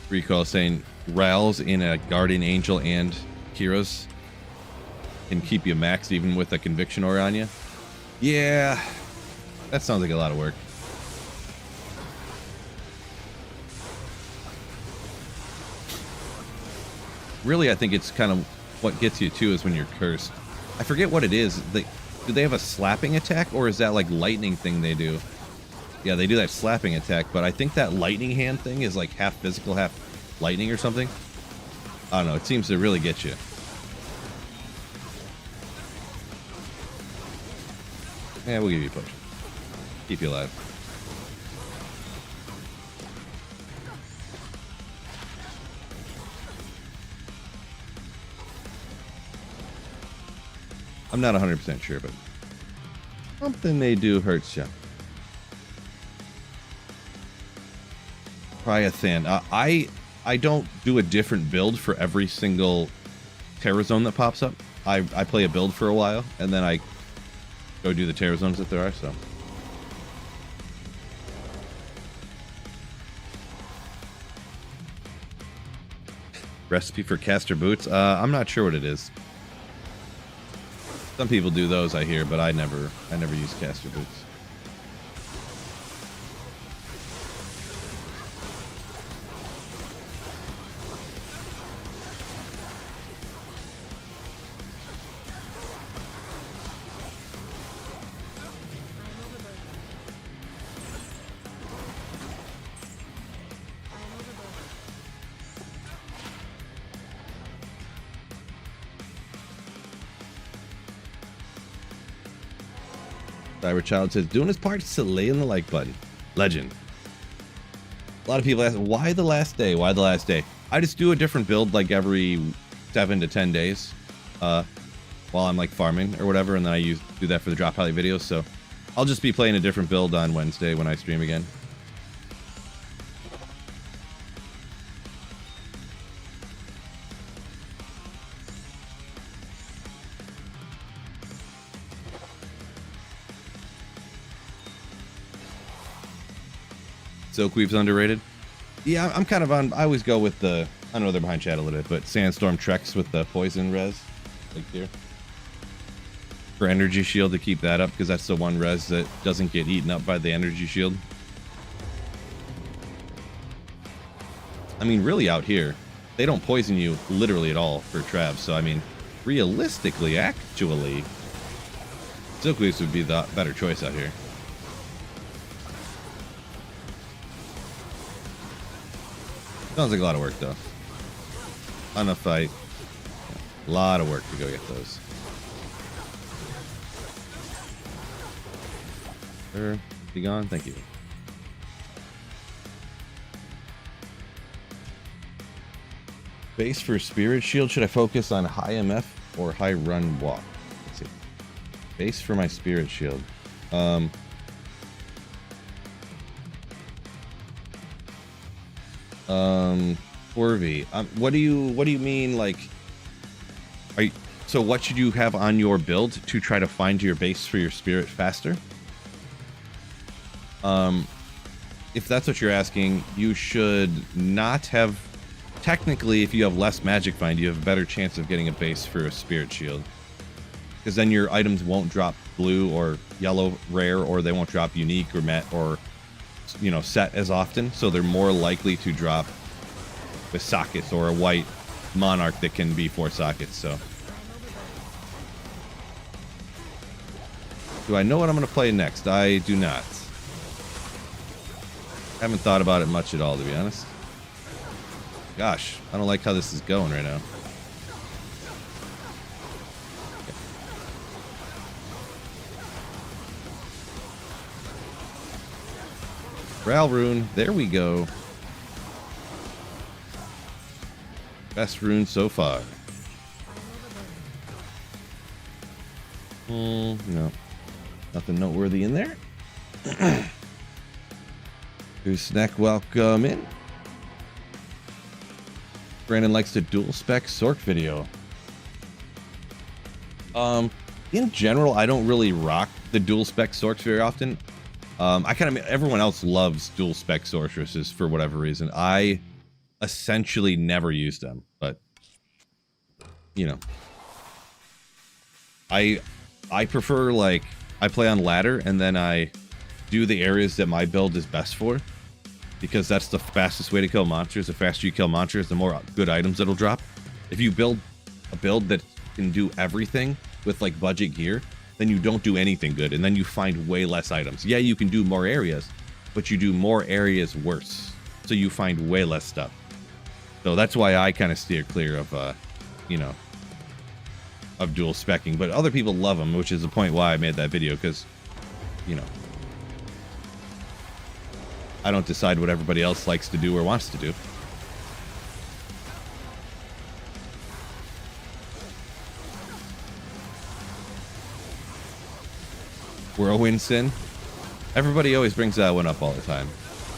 Recall saying Rals in a Guardian Angel and Heroes can keep you maxed even with a conviction aura on you. Yeah, that sounds like a lot of work. Really, I think it's kind of what gets you too is when you're cursed. I forget what it is. Do they have a slapping attack or is that like lightning thing they do? Yeah, they do that slapping attack, but I think that lightning hand thing is like half physical, half lightning or something. I don't know. It seems to really get you. Yeah, we'll give you a push. Keep you alive. I'm not 100% sure, but something they do hurts you. Pryathan. I don't do a different build for every single Terror Zone that pops up. I play a build for a while, and then I go do the Terror Zones that there are, so. Recipe for caster boots? I'm not sure what it is. Some people do those, I hear, but I never use caster boots. Cyberchild says, doing his part to lay in the like button. Legend. A lot of people ask, why the last day? Why the last day? I just do a different build like every 7 to 10 days while I'm like farming or whatever, and then I do that for the drop highlight videos. So I'll just be playing a different build on Wednesday when I stream again. Silkweave's underrated. Yeah, I'm kind of on. I always go with the. I know they're behind chat a little bit, but Sandstorm Treks with the poison res, like here. For energy shield to keep that up, because that's the one res that doesn't get eaten up by the energy shield. I mean, really out here, they don't poison you literally at all for Trav. So I mean, realistically, actually, Silkweaves would be the better choice out here. Sounds like a lot of work, though. On a fight. A lot of work to go get those. Sir, be gone. Thank you. Base for Spirit Shield. Should I focus on high MF or high run walk? Let's see. Base for my Spirit Shield. Corvy, what do you mean, like, so what should you have on your build to try to find your base for your spirit faster? If that's what you're asking, you should not have, technically, if you have less magic find, you have a better chance of getting a base for a spirit shield, because then your items won't drop blue or yellow rare, or they won't drop unique or met or, you know, set as often, so they're more likely to drop with sockets or a white monarch that can be 4 sockets. So do I know what I'm going to play next? I do not. Haven't thought about it much at all, to be honest. Gosh, I don't like how this is going right now. Ral rune, there we go. Best rune so far. No. Nothing noteworthy in there. Gooseneck, welcome in. Brandon likes the dual spec Sorc video. In general, I don't really rock the dual spec Sorcs very often. Everyone else loves dual spec sorceresses for whatever reason. I essentially never use them, but you know, I prefer, like, I play on ladder and then I do the areas that my build is best for, because that's the fastest way to kill monsters. The faster you kill monsters, the more good items it'll drop. If you build a build that can do everything with like budget gear, then you don't do anything good, and then you find way less items. Yeah, you can do more areas, but you do more areas worse. So you find way less stuff. So that's why I kind of steer clear of, you know, of dual specking. But other people love them, which is the point why I made that video, because, you know, I don't decide what everybody else likes to do or wants to do. Whirlwind Sin. Everybody always brings that one up all the time.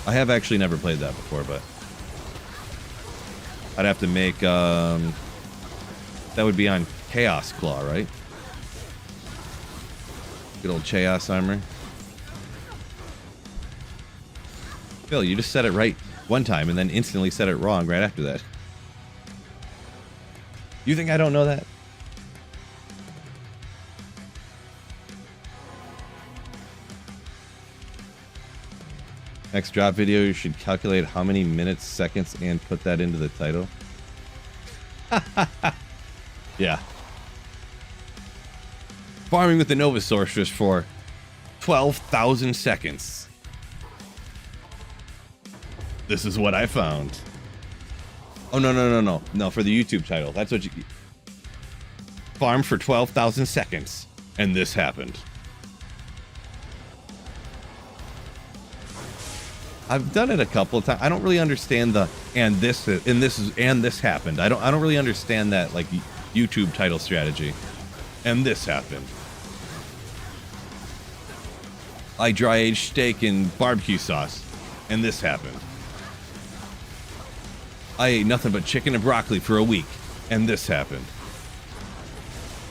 I have actually never played that before, but I'd have to make, that would be on Chaos Claw, right? Good old Chaos Armor. Phil, you just said it right one time and then instantly said it wrong right after that. You think I don't know that? Next drop video, you should calculate how many minutes, seconds, and put that into the title. Yeah. Farming with the Nova Sorceress for 12,000 seconds. This is what I found. Oh, no, for the YouTube title. That's what you... Farm for 12,000 seconds, and this happened. I've done it a couple of times. I don't really understand the and this happened. I don't really understand that, like, YouTube title strategy. And this happened. I dry aged steak in barbecue sauce, and this happened. I ate nothing but chicken and broccoli for a week, and this happened.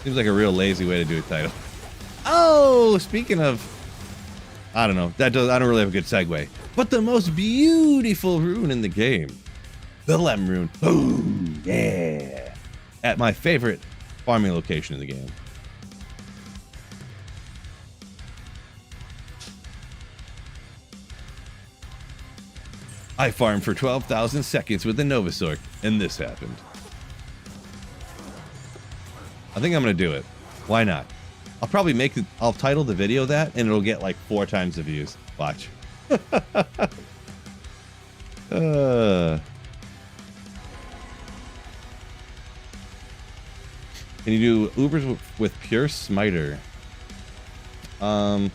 Seems like a real lazy way to do a title. Oh, speaking of, I don't know. I don't really have a good segue. But the most beautiful rune in the game, the Lem rune. Oh, yeah. At my favorite farming location in the game. I farmed for 12,000 seconds with the Nova Sorc, and this happened. I think I'm going to do it. Why not? I'll probably I'll title the video that, and it'll get like 4 times the views. Watch. Can you do Ubers with pure smiter? Yeah,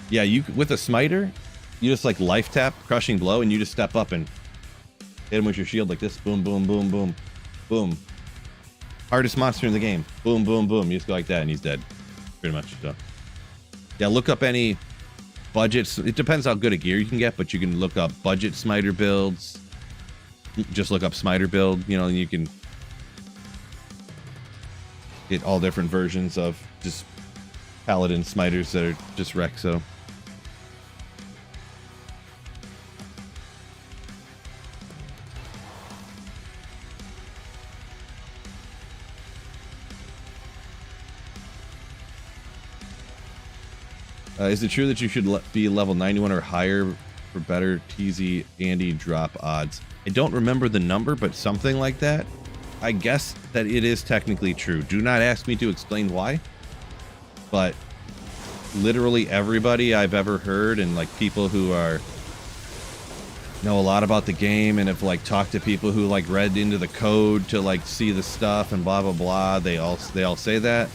you with a smiter, you just like life tap, crushing blow, and you just step up and hit him with your shield like this. Boom, boom, boom, boom, boom. Hardest monster in the game. Boom, boom, boom. You just go like that, and he's dead, pretty much. So, yeah, look up any budgets. It depends how good a gear you can get, but you can look up budget smiter builds. Just look up smiter build, you know, and you can get all different versions of just paladin smiters that are just Rexo. Is it true that you should be level 91 or higher for better TZ Andy drop odds? I don't remember the number, but something like that. I guess that it is technically true. Do not ask me to explain why. But literally everybody I've ever heard, and like people who know a lot about the game and have like talked to people who like read into the code to like see the stuff and blah blah blah, they all say that.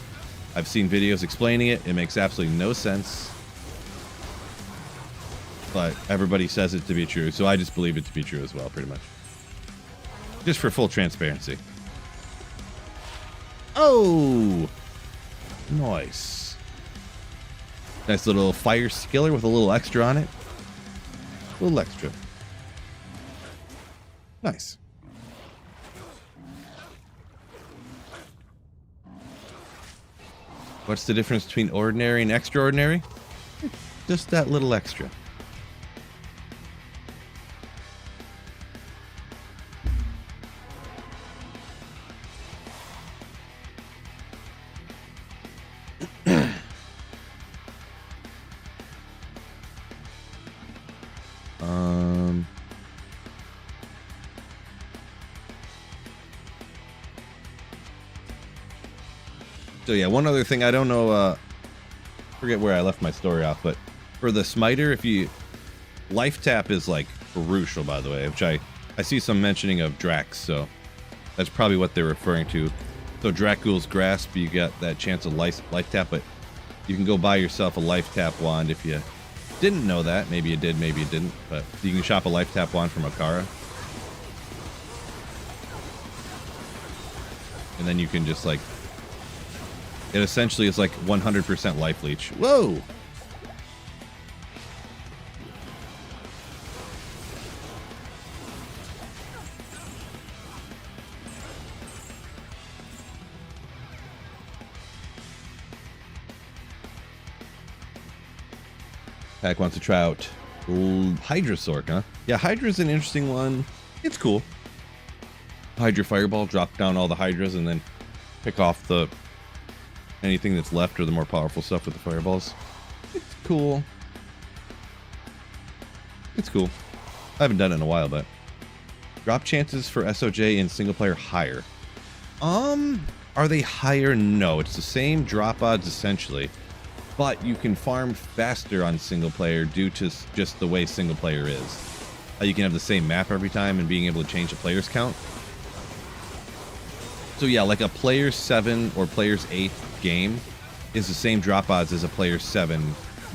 I've seen videos explaining it. It makes absolutely no sense. But everybody says it to be true, so I just believe it to be true as well, pretty much. Just for full transparency. Oh! Nice. Nice little fire skiller with a little extra on it. A little extra. Nice. What's the difference between ordinary and extraordinary? Just that little extra. So yeah, one other thing, I don't know, forget where I left my story off, but For the smiter, if you life tap is like crucial, by the way, which I see some mentioning of Drax, so that's probably what they're referring to. So Dracula's Grasp, you got that chance of life tap, but you can go buy yourself a life tap wand if you didn't know that. Maybe you did, maybe you didn't, but you can shop a life tap wand from Akara. And then you can just like, it essentially is like 100% life leech. Whoa! Pack wants to try out Hydra Sorc, huh? Yeah, Hydra's an interesting one. It's cool. Hydra Fireball, drop down all the Hydras and then pick off the anything that's left or the more powerful stuff with the fireballs. It's cool. It's cool. I haven't done it in a while, but drop chances for SOJ in single player higher. Are they higher? No, it's the same drop odds essentially, but you can farm faster on single player due to just the way single player is. You can have the same map every time and being able to change the players count. So yeah, like a player's 7 or player's 8 game is the same drop odds as a player's 7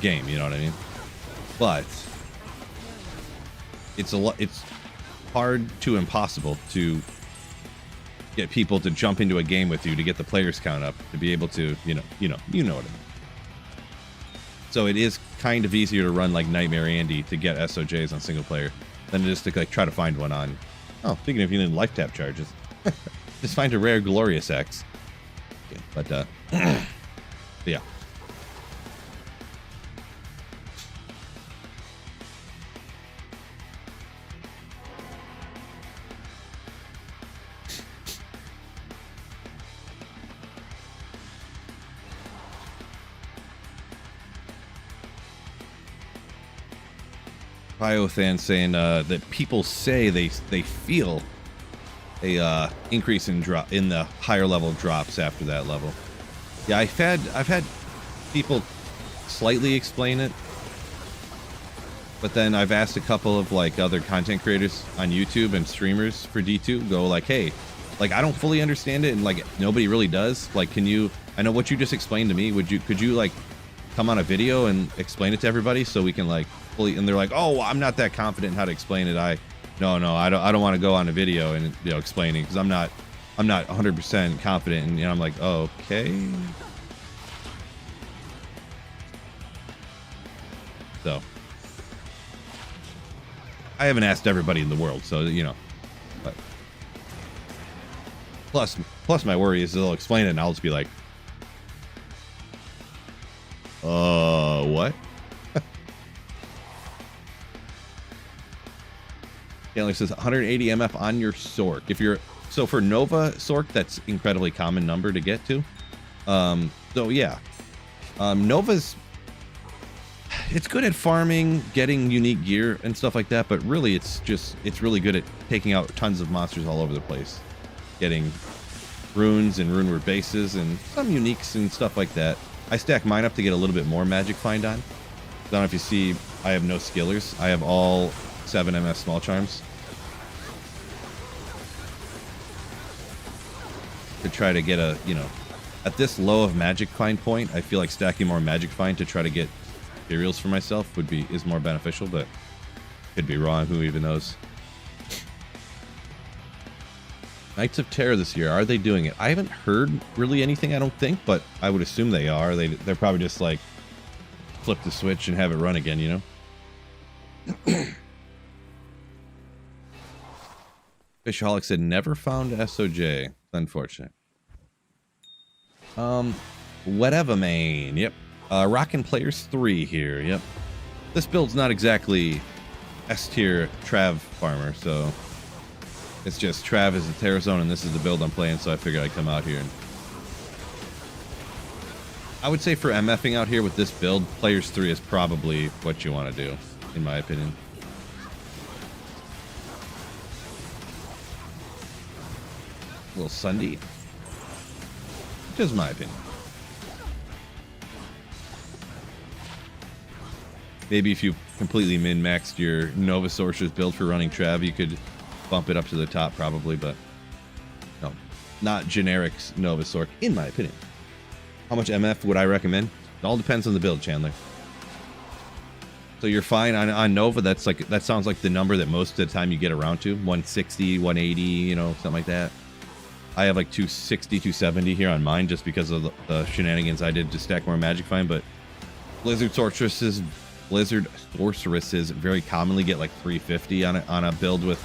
game, you know what I mean? But it's hard to impossible to get people to jump into a game with you to get the players count up, to be able to, you know what I mean. So it is kind of easier to run like Nightmare Andy to get SOJs on single player than it is to like try to find one on, oh, speaking of, you need life tap charges. Just find a rare Glorious X. Yeah, but yeah. Biothan saying that people say they feel a increase in the higher level drops after that level. Yeah, I've had people slightly explain it, but then I've asked a couple of like other content creators on YouTube and streamers for D2 go like, hey, like I don't fully understand it and like nobody really does. Like, can you? I know what you just explained to me. Could you like come on a video and explain it to everybody so we can like fully? And they're like, oh, I'm not that confident in how to explain it. No, I don't want to go on a video and explaining because I'm not 100% confident. And I'm like, oh, okay. So I haven't asked everybody in the world, so but plus my worry is they'll explain it and I'll just be like, what? Taylor says 180 MF on your Sorc. So for Nova Sorc, that's incredibly common number to get to. So yeah, Nova's, it's good at farming, getting unique gear and stuff like that, but really it's really good at taking out tons of monsters all over the place, getting runes and rune word bases and some uniques and stuff like that. I stack mine up to get a little bit more magic find on. I don't know if you see, I have no skillers. I have all 7 MS small charms to try to get a, at this low of magic find point, I feel like stacking more magic find to try to get materials for myself is more beneficial, but could be wrong. Who even knows? Knights of Terror this year, are they doing it? I haven't heard really anything, I don't think, but I would assume they are. They're probably just like flip the switch and have it run again, Fishaholic said never found SOJ. It's unfortunate. Whatever, man. Yep. Rockin' Players 3 here. Yep. This build's not exactly S tier Trav farmer, so it's just Trav is the Terror Zone and this is the build I'm playing, so I figured I'd come out here. And I would say for MFing out here with this build, Players 3 is probably what you want to do, in my opinion. A little Sunday. Just my opinion. Maybe if you completely min-maxed your Nova Sorcerer's build for running Trav, you could bump it up to the top probably, but no, not generic Nova Sorc, in my opinion. How much MF would I recommend? It all depends on the build, Chandler. So you're fine on Nova. That sounds like the number that most of the time you get around to, 160, 180, you know, something like that. I have like 260, 270 here on mine just because of the shenanigans I did to stack more Magic Find, but Blizzard Sorceresses very commonly get like 350 on a build with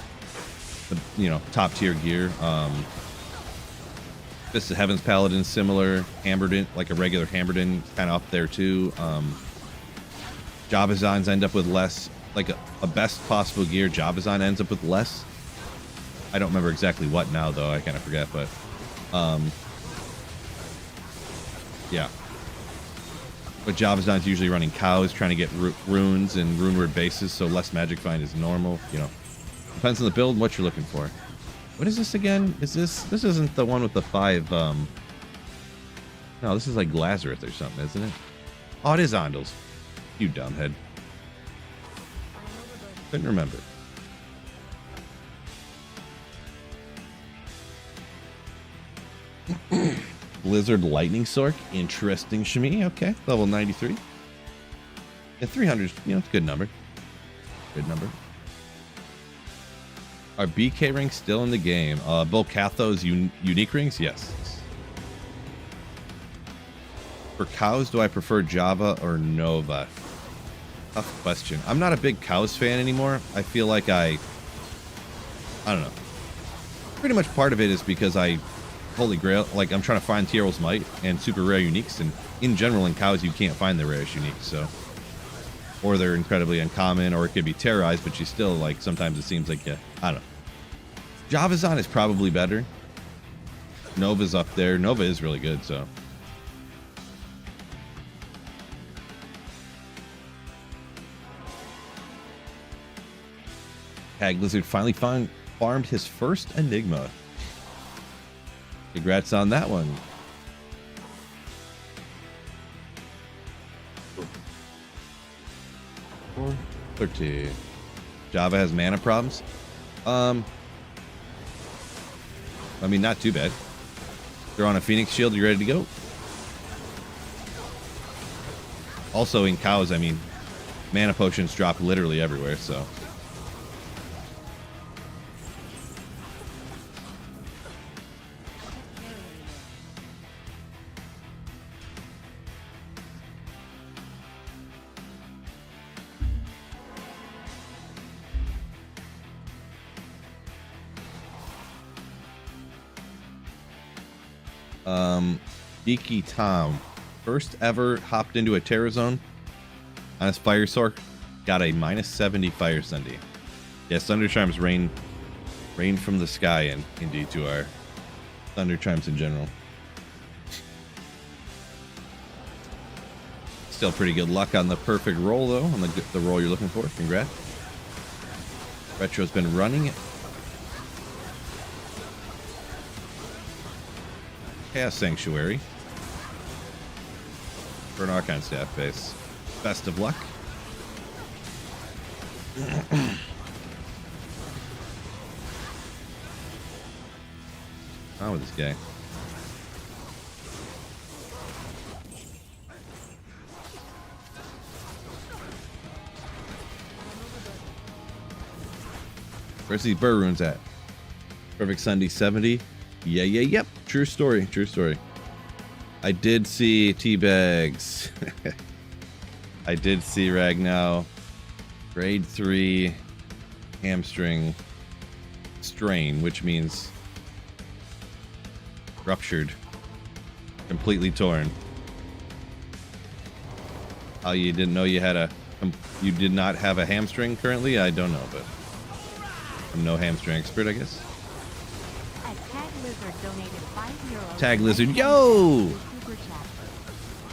the, you know, top tier gear. Fist of Heaven's Paladin, similar. Hamberdin, like a regular Hamberdin, kind of up there too. Jabazons end up with less, like a best possible gear. Jabazon ends up with less. I don't remember exactly what now though. I kind of forget, but yeah. But Jabazon's usually running cows, trying to get runes and rune word bases, so less Magic Find is normal. You know, depends on the build and what you're looking for. What is this again? Is this isn't the one with the 5? No, this is like Lazarus or something, isn't it? Oh, it is Ondals. You dumbhead. Couldn't remember. Blizzard Lightning Sorc. Interesting, Shmi. Okay, level 93. Yeah, 300, you know, it's a good number. Good number. Are BK rings still in the game? Volcatho's unique rings? Yes. For cows, do I prefer Java or Nova? Tough question. I'm not a big cows fan anymore. I feel like I don't know. Pretty much part of it is because Holy Grail, like I'm trying to find Tieral's Might and super rare uniques, and in general in cows you can't find the rarest uniques, so. Or they're incredibly uncommon, or it could be terrorized, but you still, like, sometimes it seems like, yeah, I don't know. Javazon is probably better. Nova's up there. Nova is really good, so. Hag Lizard finally farmed his first Enigma. Congrats on that one. 430. Java has mana problems. I mean, not too bad. They're on a Phoenix Shield. You ready to go? Also, in cows, I mean, mana potions drop literally everywhere, so. Geeky Tom, first ever hopped into a Terror Zone on his Fire Sorc, got a -70 Fire Sunday. Yes, Thunder Chimes rain from the sky, and indeed to our Thunder Chimes in general. Still pretty good luck on the perfect roll though, on the roll you're looking for. Congrats. Retro's been running it. Chaos Sanctuary. For an Archon Staff base. Best of luck. What's wrong with this guy? Where's these burr runes at? Perfect Sunday 70. Yep. True story. I did see Teabags. I did see Ragnow. Grade 3 hamstring strain, which means ruptured. Completely torn. Oh, you didn't know you had you did not have a hamstring currently? I don't know, but I'm no hamstring expert, I guess. Tag Lizard donated €5. Tag Lizard, yo! Super chat.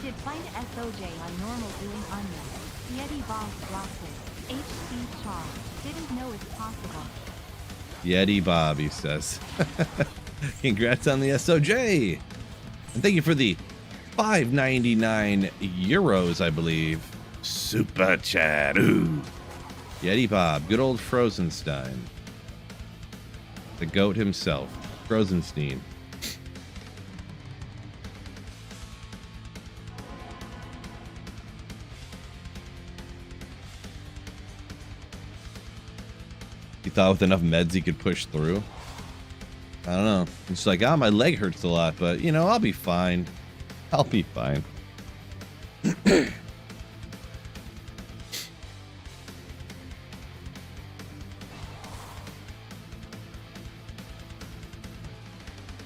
Did find SOJ on normal doing onion. Yeti Boss Blossom. HC Shaw. Didn't know it's possible. Yeti Bob, he says. Congrats on the SOJ! And thank you for the €5.99, I believe. Super chat. Ooh. Yeti Bob. Good old Frozenstein. The goat himself. Frozenstein. He thought with enough meds he could push through. I don't know. It's like, ah, my leg hurts a lot, but you know, I'll be fine. I'll be fine.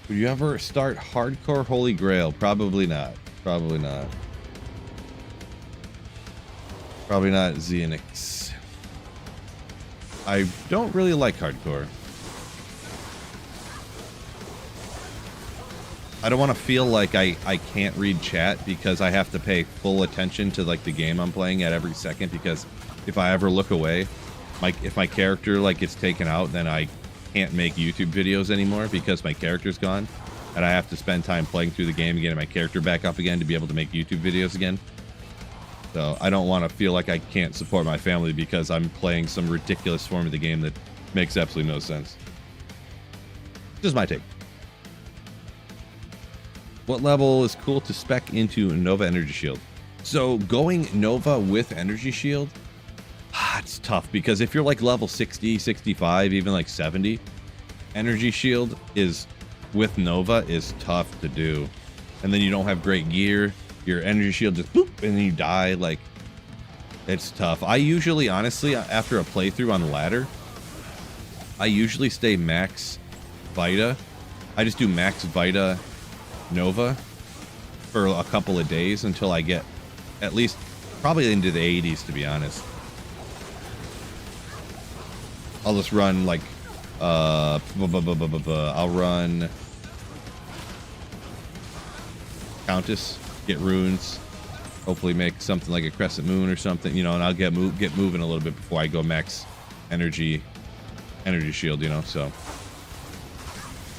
Would you ever start hardcore Holy Grail? Probably not. Probably not. Probably not Xenix. I don't really like hardcore. I don't want to feel like I can't read chat because I have to pay full attention to like the game I'm playing at every second, because if I ever look away, if my character like gets taken out, then I can't make YouTube videos anymore because my character's gone, and I have to spend time playing through the game and getting my character back up again to be able to make YouTube videos again. So I don't want to feel like I can't support my family because I'm playing some ridiculous form of the game that makes absolutely no sense. Just my take. What level is cool to spec into Nova Energy Shield? So going Nova with Energy Shield, it's tough because if you're like level 60, 65, even like 70, Energy Shield is with Nova is tough to do. And then you don't have great gear. Your Energy Shield just boop, and then you die. Like, it's tough. I usually, honestly, after a playthrough on the ladder, I usually stay max Vita. I just do max Vita Nova for a couple of days until I get at least probably into the 80s, to be honest. I'll just run like I'll run Countess, get runes, hopefully make something like a crescent moon or something, you know, and I'll get moving a little bit before I go max energy shield, you know. So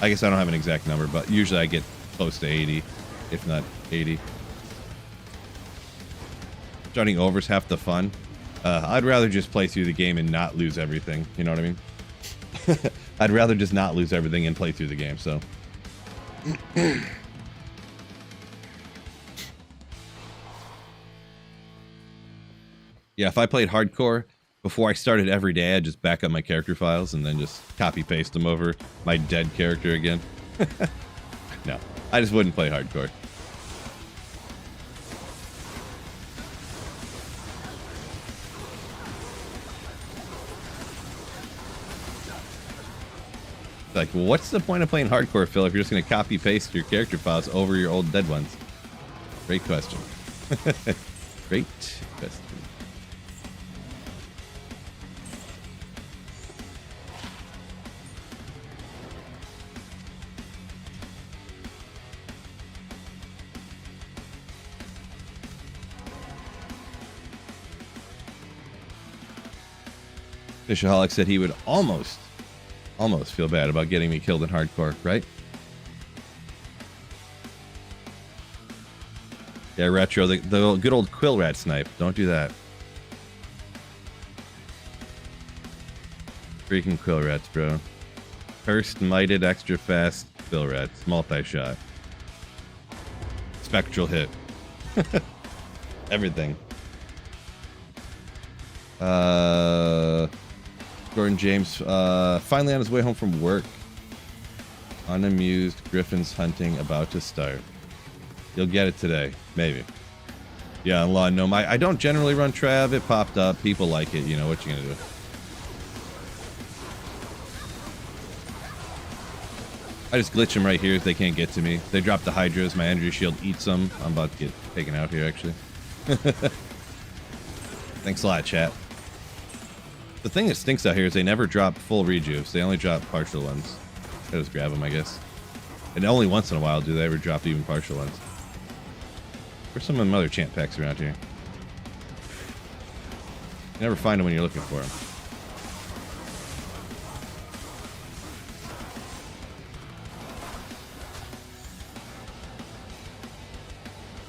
I guess I don't have an exact number, but usually I get close to 80, if not 80. Starting over is half the fun. I'd rather just play through the game and not lose everything. You know what I mean? I'd rather just not lose everything and play through the game. So. Yeah, if I played hardcore before I started every day, I'd just back up my character files and then just copy paste them over my dead character again. No, I just wouldn't play hardcore. Like, well, what's the point of playing hardcore, Phil, if you're just going to copy paste your character files over your old dead ones? Great question. Great question. Fishaholic said he would almost feel bad about getting me killed in hardcore, right? Yeah, Retro, the good old quill rat snipe. Don't do that. Freaking quill rats, bro. Cursed, mighted, extra fast quill rats. Multi-shot. Spectral hit. Everything. Gordon James, finally on his way home from work. Unamused, Griffin's hunting about to start. You'll get it today, maybe. Yeah, Law, no, I don't generally run Trav. It popped up. People like it. You know what you gonna do. I just glitch them right here if they can't get to me. They drop the Hydras. My energy shield eats them. I'm about to get taken out here, actually. Thanks a lot, chat. The thing that stinks out here is they never drop full rejuves. They only drop partial ones. I just grab them, I guess. And only once in a while do they ever drop even partial ones. Where's some of them other champ packs around here? You never find them when you're looking for them.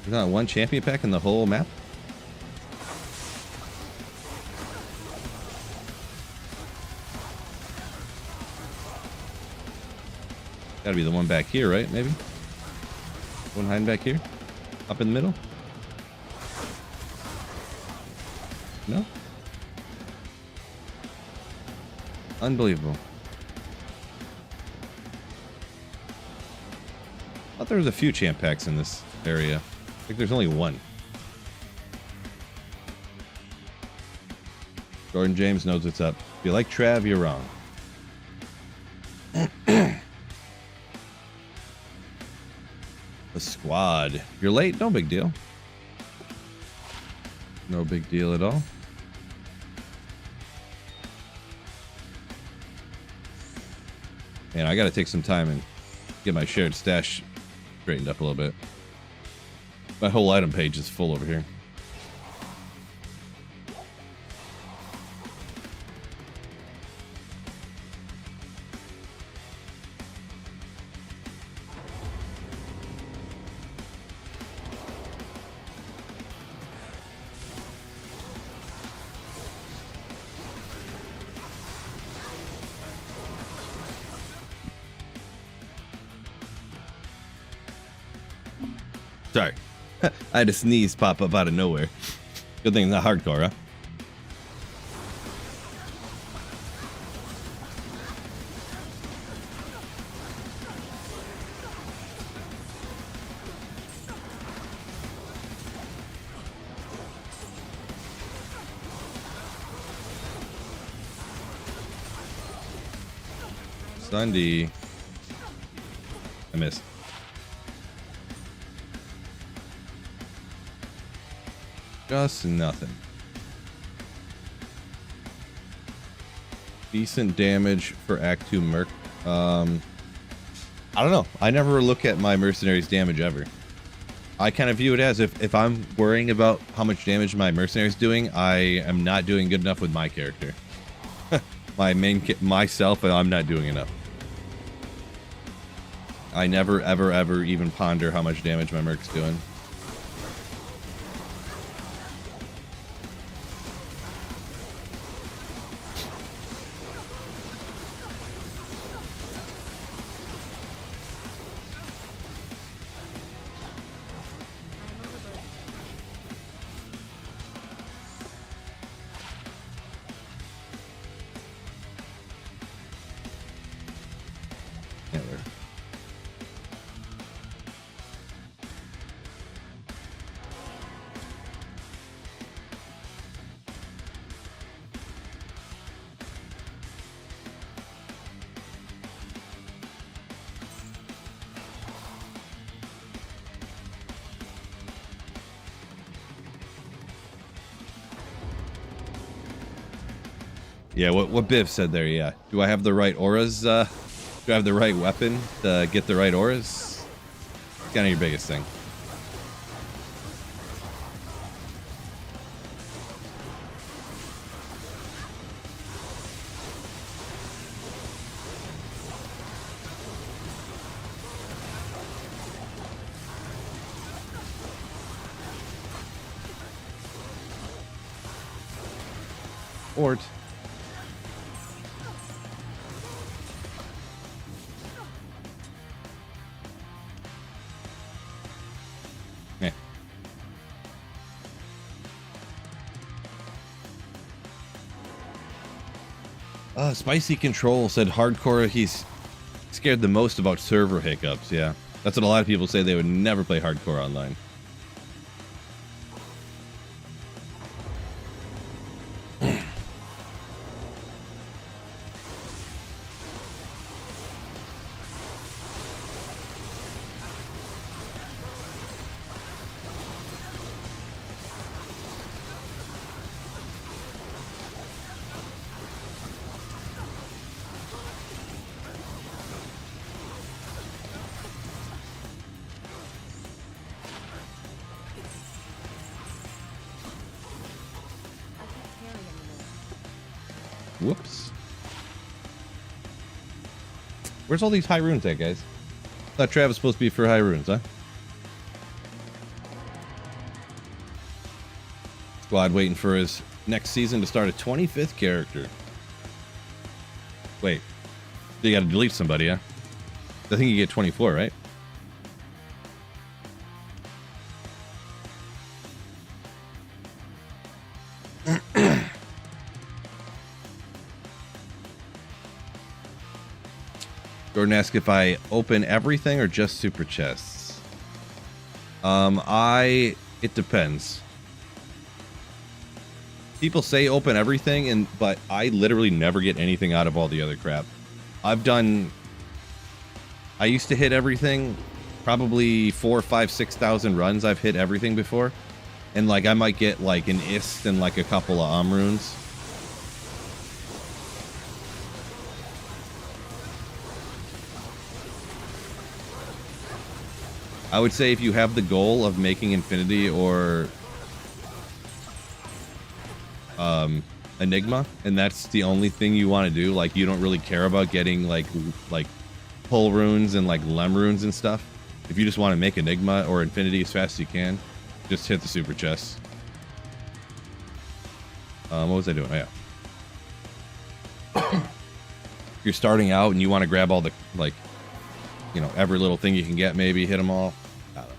There's not one champion pack in the whole map? Gotta be the one back here, right? Maybe? One hiding back here? Up in the middle? No? Unbelievable. I thought there was a few champ packs in this area. I think there's only one. Jordan James knows what's up. If you like Trav, you're wrong. The squad. You're late? No big deal. No big deal at all. Man, I gotta take some time and get my shared stash straightened up a little bit. My whole item page is full over here. Sorry. I had a sneeze pop up out of nowhere. Good thing it's not hardcore, huh? Sunday. I missed. Just nothing. Decent damage for Act 2 Merc. I don't know. I never look at my mercenaries' damage ever. I kind of view it as if I'm worrying about how much damage my mercenary's doing, I am not doing good enough with my character. Myself, I'm not doing enough. I never, ever even ponder how much damage my Merc's doing. Yeah, what Biv said there, yeah. Do I have the right auras? Do I have the right weapon to get the right auras? It's kind of your biggest thing. Ort. Spicy Control said hardcore, he's scared the most about server hiccups. Yeah, that's what a lot of people say. They would never play hardcore online. Whoops. Where's all these high runes at, guys? I thought Trav was supposed to be for high runes, huh? Squad waiting for his next season to start a 25th character. Wait. You gotta delete somebody, huh? I think you get 24, right? Jordan asked if I open everything or just super chests. It depends. People say open everything, but I literally never get anything out of all the other crap. I used to hit everything, probably 4,000, 5,000, 6,000 runs. I've hit everything before, and like I might get like an ist and like a couple of runes. I would say if you have the goal of making Infinity or Enigma, and that's the only thing you want to do, like you don't really care about getting like pull runes and like lem runes and stuff. If you just want to make Enigma or Infinity as fast as you can, just hit the super chest. What was I doing? Oh, yeah. If you're starting out and you want to grab all the, like, you know, every little thing you can get, maybe hit them all. I don't know.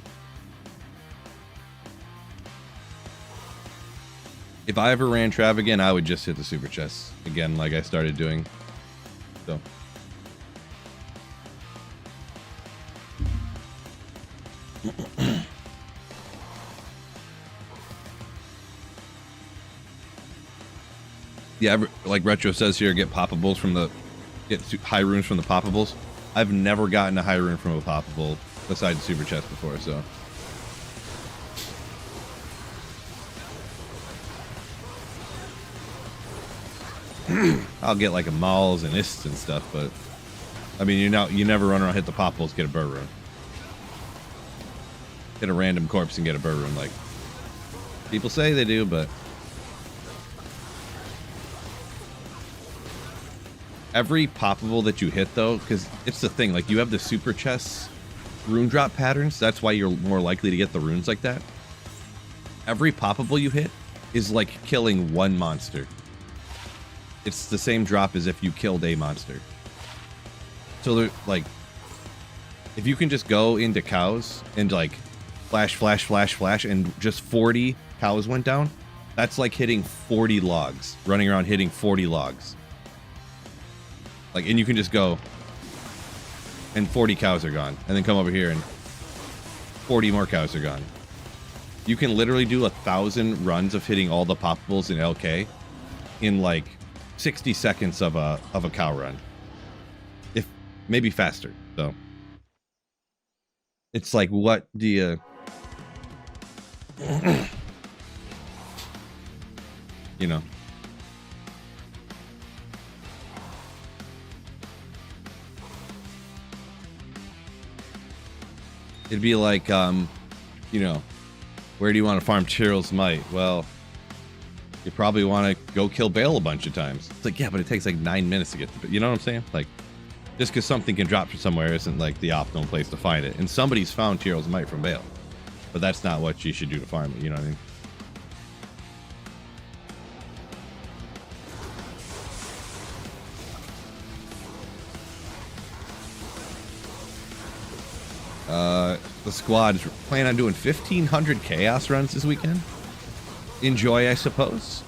If I ever ran Trav again, I would just hit the super chest again, like I started doing. So. Yeah, like Retro says here, get poppables from the, get high runes from the poppables. I've never gotten a high rune from a poppable besides super chest before, so. I'll get like a Mauls and Ists and stuff, but I mean, you never run around hit the poppables, get a burr rune. Hit a random corpse and get a burr rune, like people say they do, but every poppable that you hit, though, because it's the thing, like you have the super chests rune drop patterns, that's why you're more likely to get the runes like that. Every poppable you hit is like killing one monster. It's the same drop as if you killed a monster. So they're like, if you can just go into cows and like flash, flash, flash, flash, and just 40 cows went down, that's like hitting 40 logs, running around hitting 40 logs. Like, and you can just go and 40 cows are gone, and then come over here and 40 more cows are gone. You can literally do 1,000 runs of hitting all the poppables in LK in like 60 seconds of a cow run, if maybe faster. So it's like, what do you you know? It'd be like, you know, where do you want to farm Tyrell's Might? Well, you probably want to go kill Bale a bunch of times. It's like, yeah, but it takes like 9 minutes to get to, you know what I'm saying? Like, just because something can drop from somewhere isn't like the optimal place to find it. And somebody's found Tyrell's Might from Bale, but that's not what you should do to farm it, you know what I mean? The squad is planning on doing 1,500 chaos runs this weekend. Enjoy, I suppose.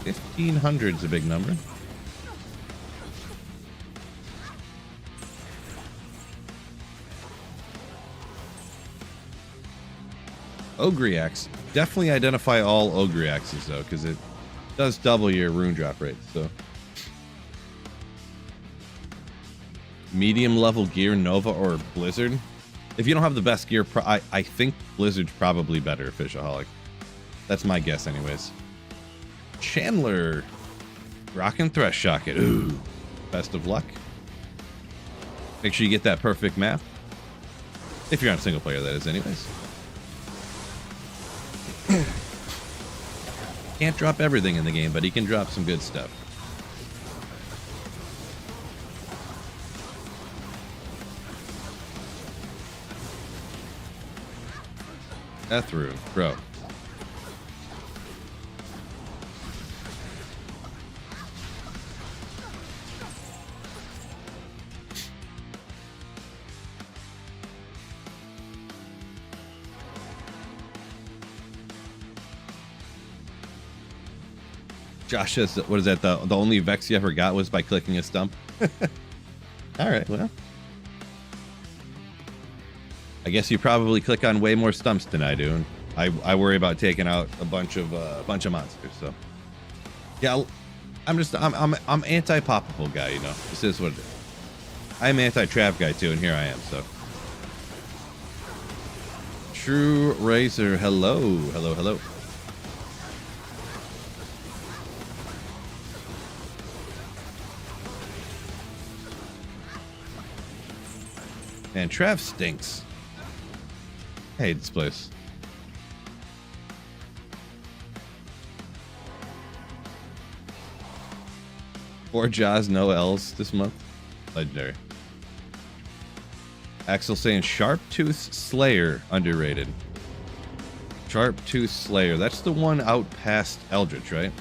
1,500 is a big number. Ogre Axe. Definitely identify all Ogre Axes though, because it does double your rune drop rate, so. Medium level gear, Nova or Blizzard. If you don't have the best gear, I think Blizzard's probably better, Fishaholic. That's my guess anyways. Chandler. Rockin' Thresh Shocket. Ooh. Best of luck. Make sure you get that perfect map. If you're on single player, that is anyways. Can't drop everything in the game, but he can drop some good stuff. Death Rune, bro. Josh says, what is that? The only Vex you ever got was by clicking a stump. All right, well. I guess you probably click on way more stumps than I do. And I worry about taking out a bunch of monsters. So yeah, I'm anti-poppable guy. You know, this is what it is. I'm anti-Trav guy too, and here I am. So True Razor, hello, hello, hello. And Trav stinks. I hate this place. Four Jaws, no L's this month. Legendary. Axel saying Sharp Tooth Slayer underrated. Sharp Tooth Slayer. That's the one out past Eldritch, right?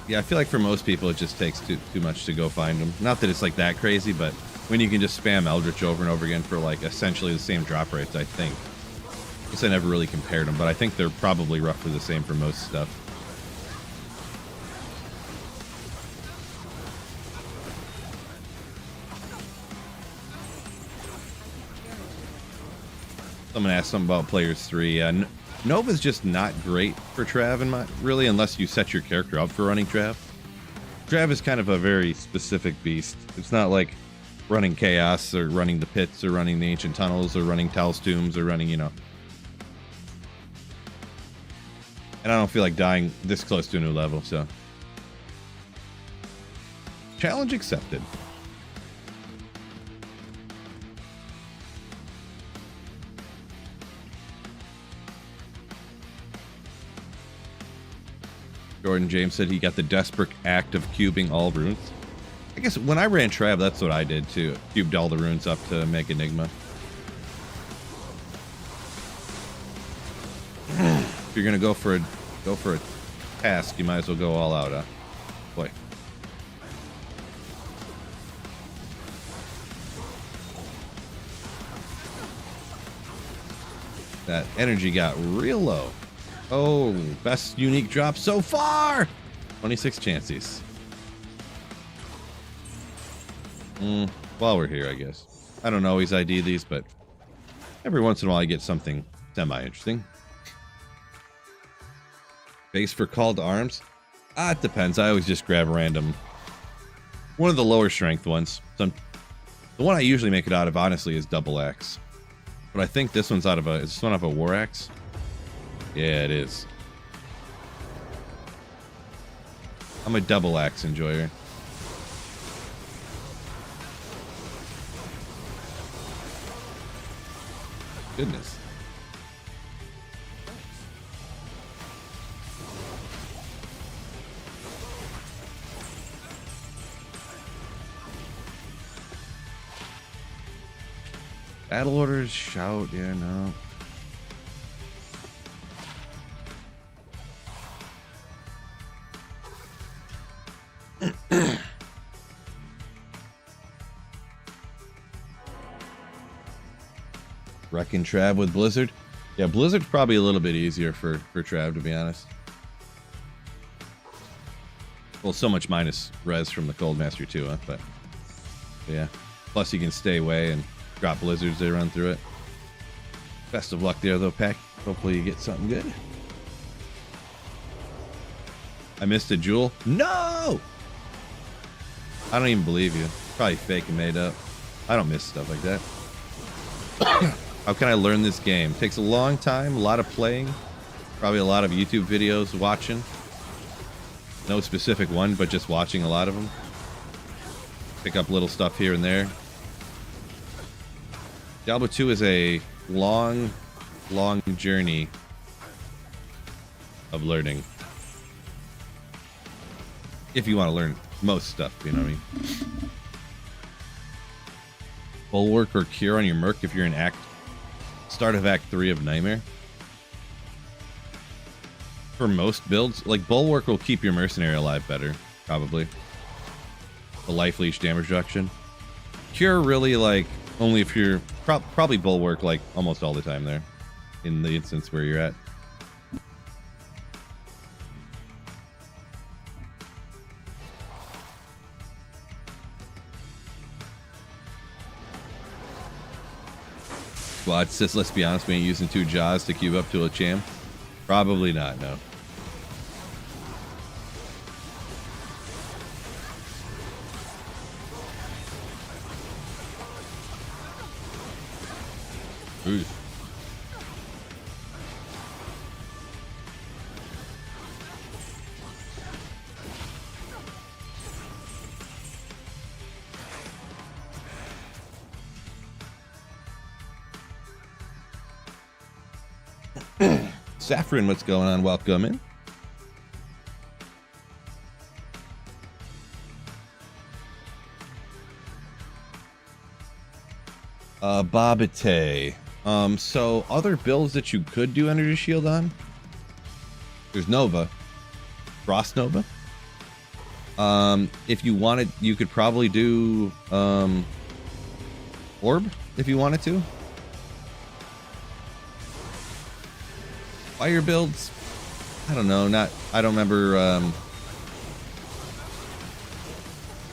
Yeah, I feel like for most people it just takes too much to go find them. Not that it's like that crazy, but when you can just spam Eldritch over and over again for like essentially the same drop rates, I think. I guess I never really compared them, but I think they're probably roughly the same for most stuff. Someone asked something about Players 3. Nova's just not great for Trav, really, unless you set your character up for running Trav. Trav is kind of a very specific beast. It's not like running Chaos or running the Pits or running the Ancient Tunnels or running Tal's Tombs or running, you know. And I don't feel like dying this close to a new level, so. Challenge accepted. Jordan James said he got the desperate act of cubing all runes. I guess when I ran Trav, that's what I did too. Cubed all the runes up to make Enigma. If you're gonna go for a task, you might as well go all out, huh? Boy. That energy got real low. Oh, best unique drop so far! 26 chances. While we're here, I guess. I don't always ID these, but every once in a while I get something semi-interesting. Base for Call to Arms? It depends. I always just grab a random. One of the lower strength ones. The one I usually make it out of, honestly, is Double Axe. But I think this one's is this one out of a War Axe? Yeah, it is. I'm a Double Axe enjoyer. Goodness. Battle orders, shout, yeah, no. Wrecking Trav with Blizzard. Yeah, Blizzard's probably a little bit easier for Trav, to be honest. Well, so much minus res from the Cold Master too, huh? But yeah. Plus you can stay away and drop blizzards they run through it. Best of luck there though, Pack. Hopefully you get something good. I missed a jewel. No! I don't even believe you. Probably fake and made up. I don't miss stuff like that. How can I learn this game? Takes a long time, a lot of playing, probably a lot of YouTube videos watching. No specific one, but just watching a lot of them. Pick up little stuff here and there. Diablo 2 is a long journey of learning. If you want to learn most stuff, you know what I mean? Bulwark or Cure on your Merc if you're in start of Act 3 of Nightmare. For most builds, like Bulwark will keep your Mercenary alive better, probably. The life leech damage reduction. Cure really, like, Only if you're probably bulwark like almost all the time there, in the instance where you're at. Squad says, let's be honest, we ain't using 2 jaws to cube up to a champ. Probably not, no. Ooh. Saffron, what's going on? Welcome in. Babate. So other builds that you could do Energy Shield on. There's Nova. Frost Nova. If you wanted, you could probably do Orb if you wanted to. Fire builds, I don't know. I don't remember.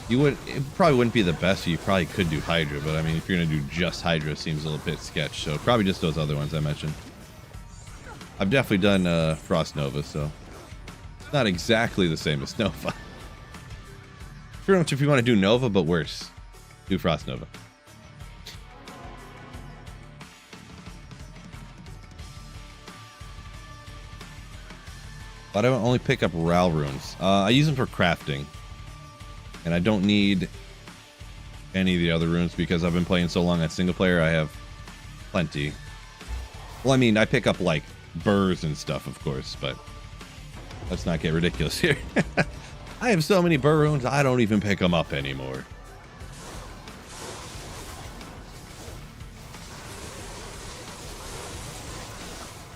It probably wouldn't be the best. You probably could do Hydra, but I mean, if you're gonna do just Hydra, it seems a little bit sketch. So probably just those other ones I mentioned. I've definitely done Frost Nova, so it's not exactly the same as Nova. Pretty much, if you want to do Nova but worse, do Frost Nova. But I only pick up Ral runes. I use them for crafting. And I don't need any of the other runes because I've been playing so long on single player, I have plenty. Well, I mean, I pick up, like, burrs and stuff, of course, but let's not get ridiculous here. I have so many burr runes, I don't even pick them up anymore.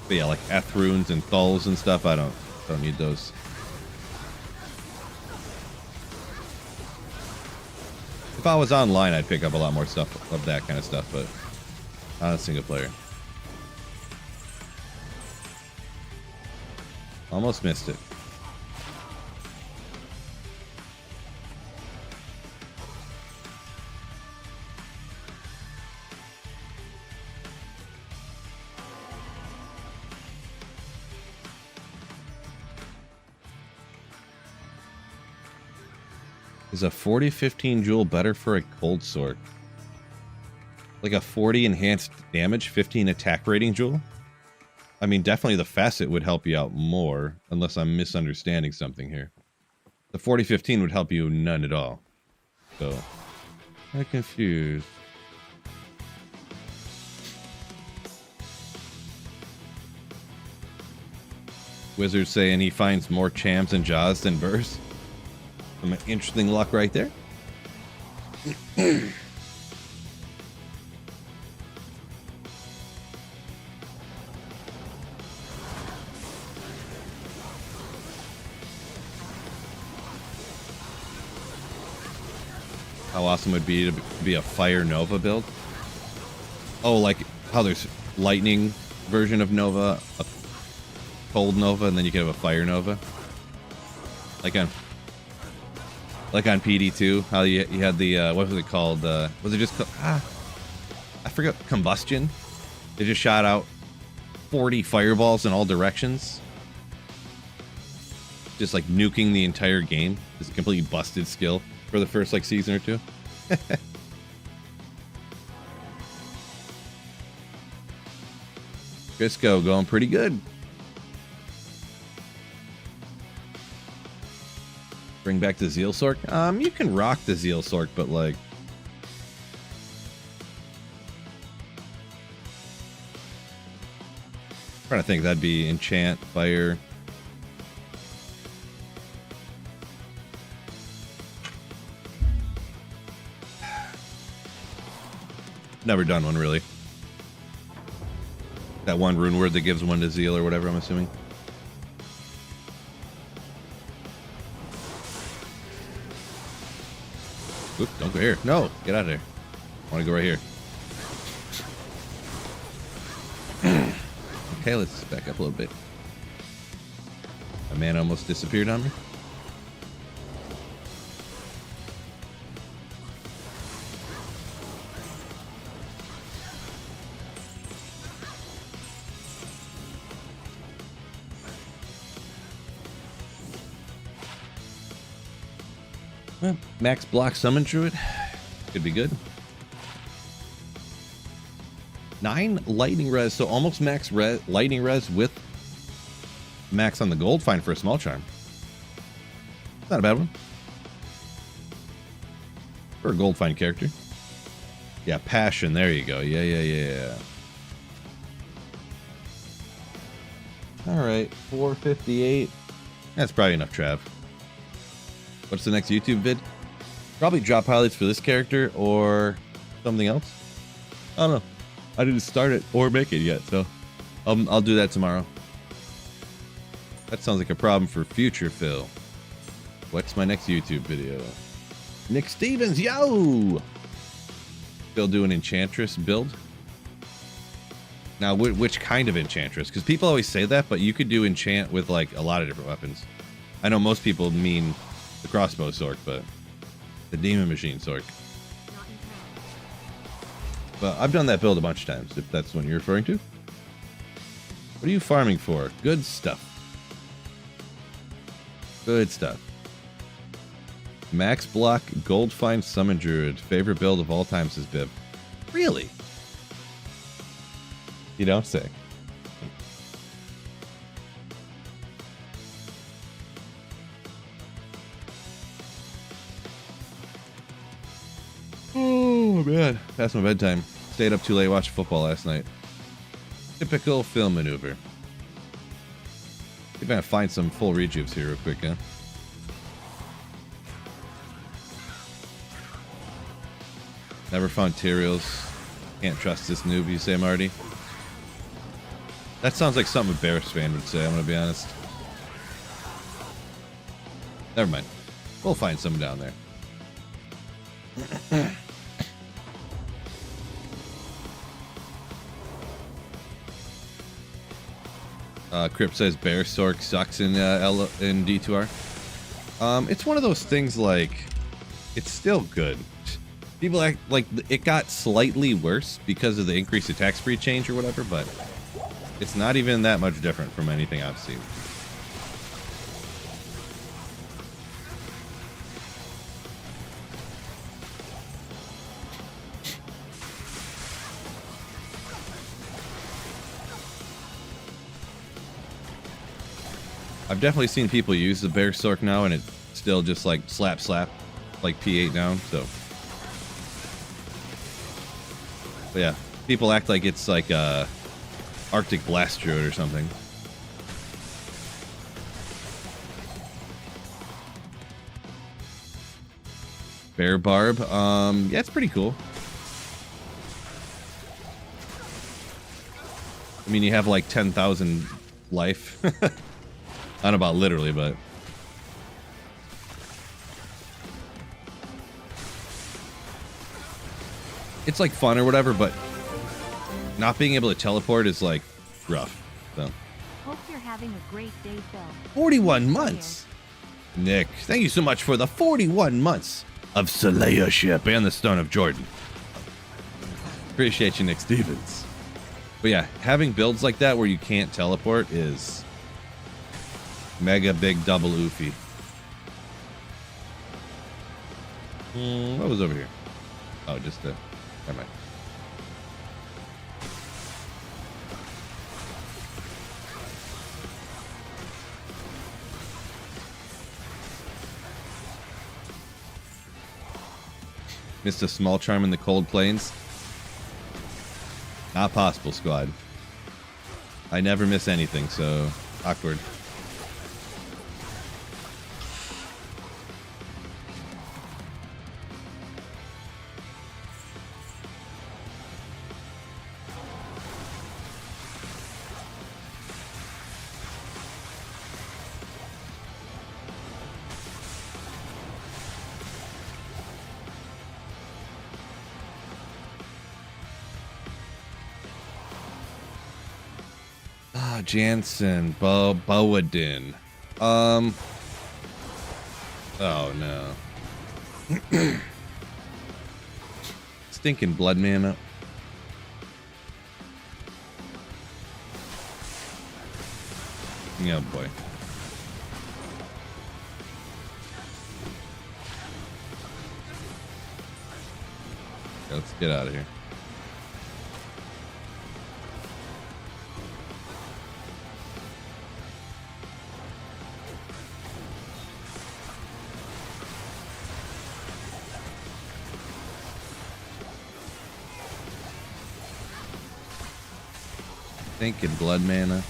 But yeah, like Eth runes and Thulls and stuff, I don't need those. If I was online, I'd pick up a lot more stuff of that kind of stuff, but not a single player. Almost missed it. Is a 40-15 jewel better for a cold Sorc? Like a 40 enhanced damage, 15 attack rating jewel? I mean, definitely the facet would help you out more, unless I'm misunderstanding something here. The 40-15 would help you none at all. So, I'm confused. Wizard saying he finds more champs and jaws than burrs. Some interesting luck right there. How awesome would it be to be a Fire Nova build? Oh, like how there's Lightning version of Nova, a Cold Nova, and then you can have a Fire Nova. Like on PD2, how you had the, what was it called? Was it just, I forgot, Combustion? They just shot out 40 fireballs in all directions. Just like nuking the entire game. Just a completely busted skill for the first like season or two. Crisco going pretty good. Bring back the Zeal Sorc? You can rock the Zeal Sorc, but like... I'm trying to think, that'd be Enchant, Fire... Never done one, really. That one rune word that gives one to Zeal or whatever, I'm assuming. Oop, don't go here. No, get out of there. I want to go right here. Okay, let's back up a little bit. My man almost disappeared on me. Well, max block summon druid. Could be good. 9 lightning res, so almost max lightning res with max on the gold. Fine for a small charm. Not a bad one. For a gold fine character. Yeah, passion. There you go. Yeah. Alright, 458. That's probably enough, Trav. What's the next YouTube vid? Probably drop highlights for this character or something else. I don't know. I didn't start it or make it yet, so I'll do that tomorrow. That sounds like a problem for future Phil. What's my next YouTube video? Nick Stevens, yo! Still doing Enchantress build? Now, which kind of Enchantress? Because people always say that, but you could do enchant with like a lot of different weapons. I know most people mean the crossbow Sorc, but the demon machine Sorc. But I've done that build a bunch of times, if that's what you're referring to. What are you farming for? Good stuff. Good stuff. Max block, gold fine summon druid. Favorite build of all time, says Bib. Really? You don't say. Oh man, past my bedtime. Stayed up too late watching football last night. Typical film maneuver. See if I can find some full rejuves here real quick, huh? Never found Tyraels. Can't trust this noob, you say, Marty? That sounds like something a Bears fan would say, I'm gonna be honest. Never mind. We'll find some down there. Crypt says Bear Sorc sucks in D2R. It's one of those things like, it's still good. People act like it got slightly worse because of the increased attack speed change or whatever, but it's not even that much different from anything I've seen. I've definitely seen people use the Bear Sorc now, and it's still just like slap, like P8 down. So, but yeah, people act like it's like a Arctic Blast Druid or something. Bear Barb, yeah, it's pretty cool. I mean, you have like 10,000 life. I don't know about literally, but it's like fun or whatever, but not being able to teleport is like rough. So Hope you're having a great day, Phil. 41 months. Nick, thank you so much for the 41 months of Slayership and the Stone of Jordan. Appreciate you, Nick Stevens. But yeah, having builds like that where you can't teleport is mega big double oofy. What was over here? Oh, just never mind. Missed a small charm in the cold plains. Not possible, squad. I never miss anything, so awkward. Jansen, Boadin. Oh no. Stinking blood mana. Oh boy. Let's get out of here. Thinking blood mana.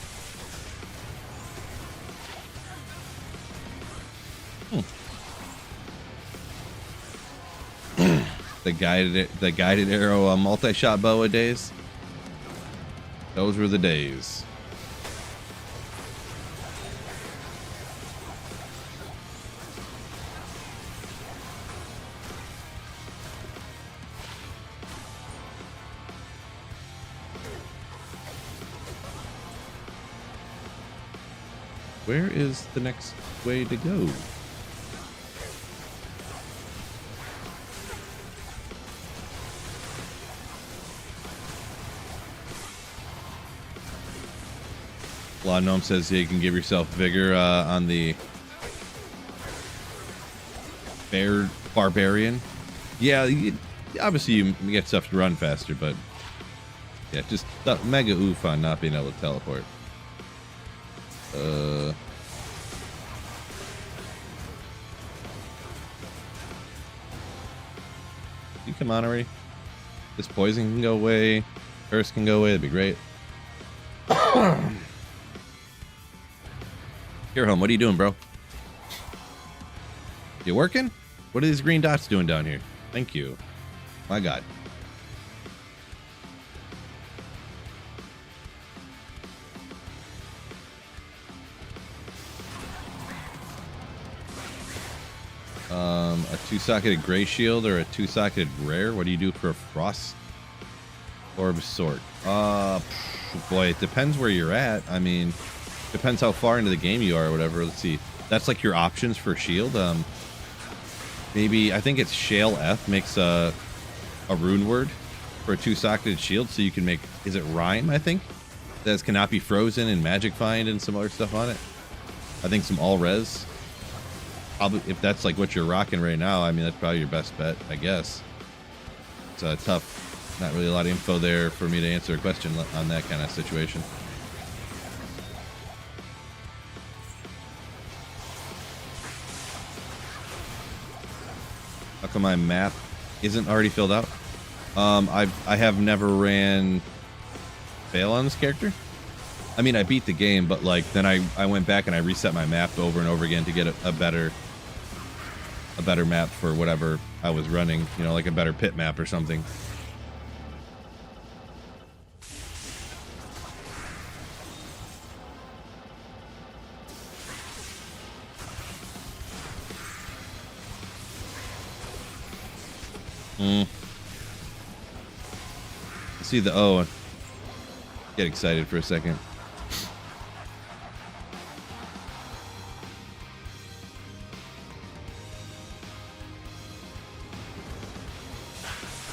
The guided arrow multi-shot boa days. Those were the days. Where is the next way to go? Law Gnome says you can give yourself vigor on the barbarian. Yeah, obviously you get stuff to run faster, but yeah, just mega oof on not being able to teleport. You come on already. This poison can go away. Curse can go away. That'd be great. Here, home. What are you doing, bro? You working? What are these green dots doing down here? Thank you. My God. A two-socketed gray shield or a two-socketed rare? What do you do for a frost orb Sorc? Boy, it depends where you're at. I mean, depends how far into the game you are or whatever. Let's see. That's like your options for shield. Maybe I think it's Shale F makes a rune word for a two-socketed shield, so you can make, is it Rhyme? I think that cannot be frozen and Magic Find and some other stuff on it. I think some all res. Probably, if that's like what you're rocking right now, I mean that's probably your best bet, I guess. It's tough. Not really a lot of info there for me to answer a question on that kind of situation. How come my map isn't already filled out? I have never ran fail on this character. I mean, I beat the game, but like then I went back and I reset my map over and over again to get a better map for whatever I was running. You know, like a better pit map or something. See the O. Get excited for a second.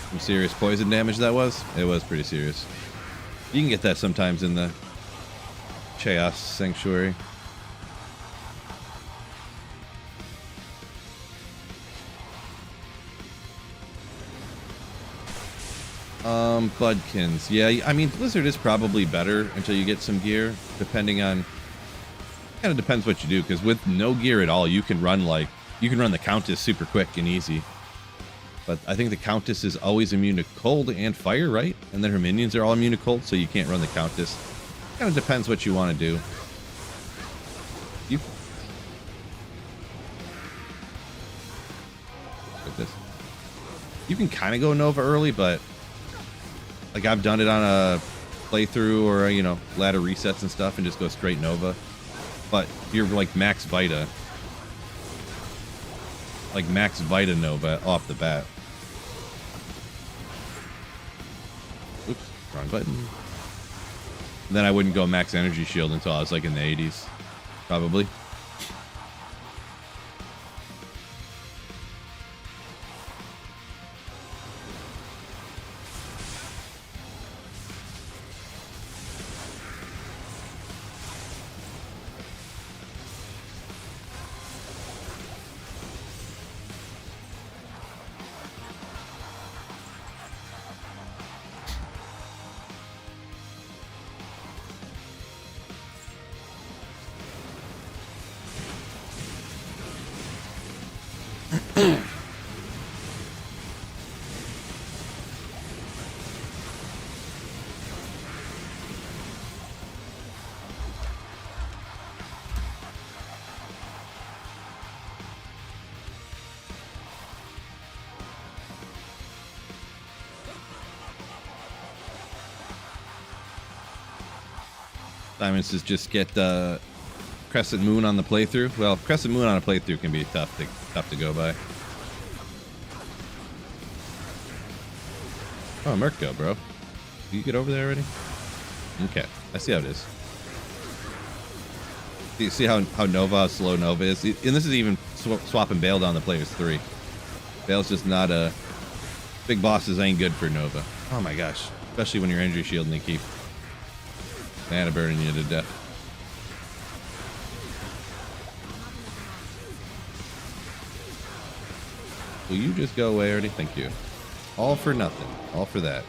Some serious poison damage that was. It was pretty serious. You can get that sometimes in the Chaos Sanctuary. Budkins. Yeah, I mean, Blizzard is probably better until you get some gear, depending on... Kind of depends what you do, because with no gear at all, you can run the Countess super quick and easy. But I think the Countess is always immune to cold and fire, right? And then her minions are all immune to cold, so you can't run the Countess. Kind of depends what you want to do. Like this. You can kind of go Nova early, but like I've done it on a playthrough or, you know, ladder resets and stuff and just go straight Nova. But you're like max Vita. Like max Vita Nova off the bat. Oops, wrong button. Then I wouldn't go max energy shield until I was like in the 80s, probably. Simon says just get Crescent Moon on the playthrough. Well, Crescent Moon on a playthrough can be tough to go by. Oh, Mirko, bro. Did you get over there already? Okay, I see how it is. You see how Nova, how slow Nova is? And this is even swapping Bale down to players 3. Bale's just not a... Big bosses ain't good for Nova. Oh my gosh. Especially when you're energy shield and they keep mana burning you to death. Will you just go away already? Thank you. All for nothing. All for that.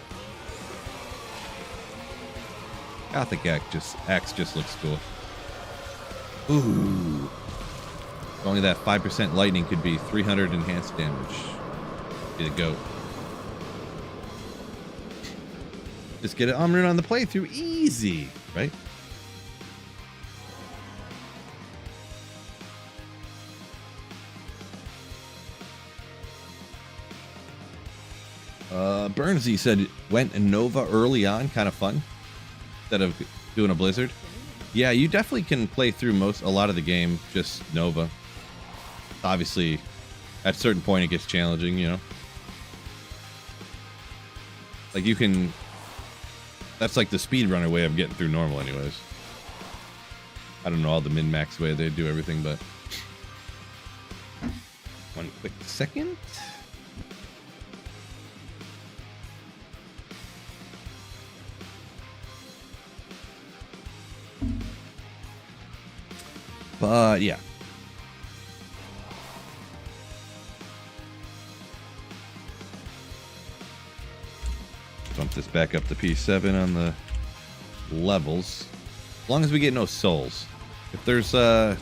Gothic axe just looks cool. Ooh. Only that 5% lightning could be 300 enhanced damage. Be the goat. Just get an Omrune on the playthrough. Easy, right? Burnsy said went Nova early on, kind of fun. Instead of doing a Blizzard. Yeah, you definitely can play through a lot of the game just Nova. Obviously, at a certain point it gets challenging, you know. Like you can... That's like the speedrunner way of getting through normal anyways. I don't know all the min-max way they do everything, but... One quick second. But yeah. Bump this back up to P7 on the levels. As long as we get no souls. If there's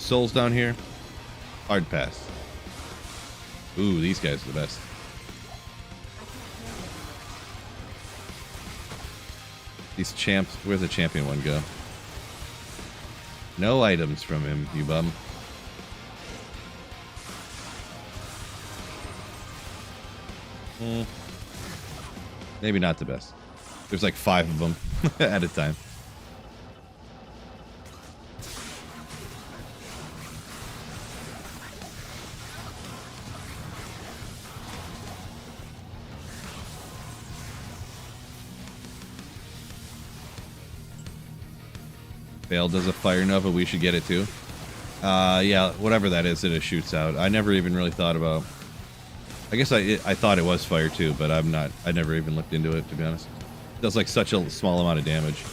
souls down here, hard pass. Ooh, these guys are the best. These champs, where's the champion one go? No items from him, you bum. Maybe not the best. There's like 5 of them at a time. Bale does a fire nova, we should get it too. Yeah, whatever that is that it shoots out. I never even really thought about... I guess I thought it was fire too, but I never even looked into it, to be honest. It does like such a small amount of damage.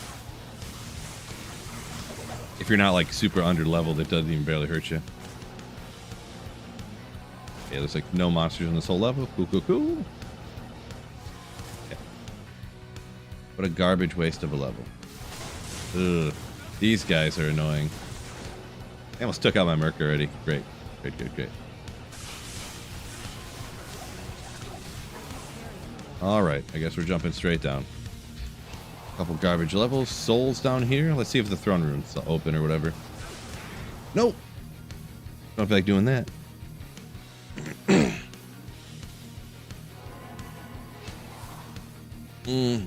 If you're not like super under leveled, it doesn't even barely hurt you. Okay, there's like no monsters in this whole level. Cool, cool, cool. Okay. What a garbage waste of a level. Ugh. These guys are annoying. I almost took out my Merc already. Great. Great, great, great. Alright, I guess we're jumping straight down. Couple garbage levels. Souls down here. Let's see if the throne room's open or whatever. Nope. Don't feel like doing that.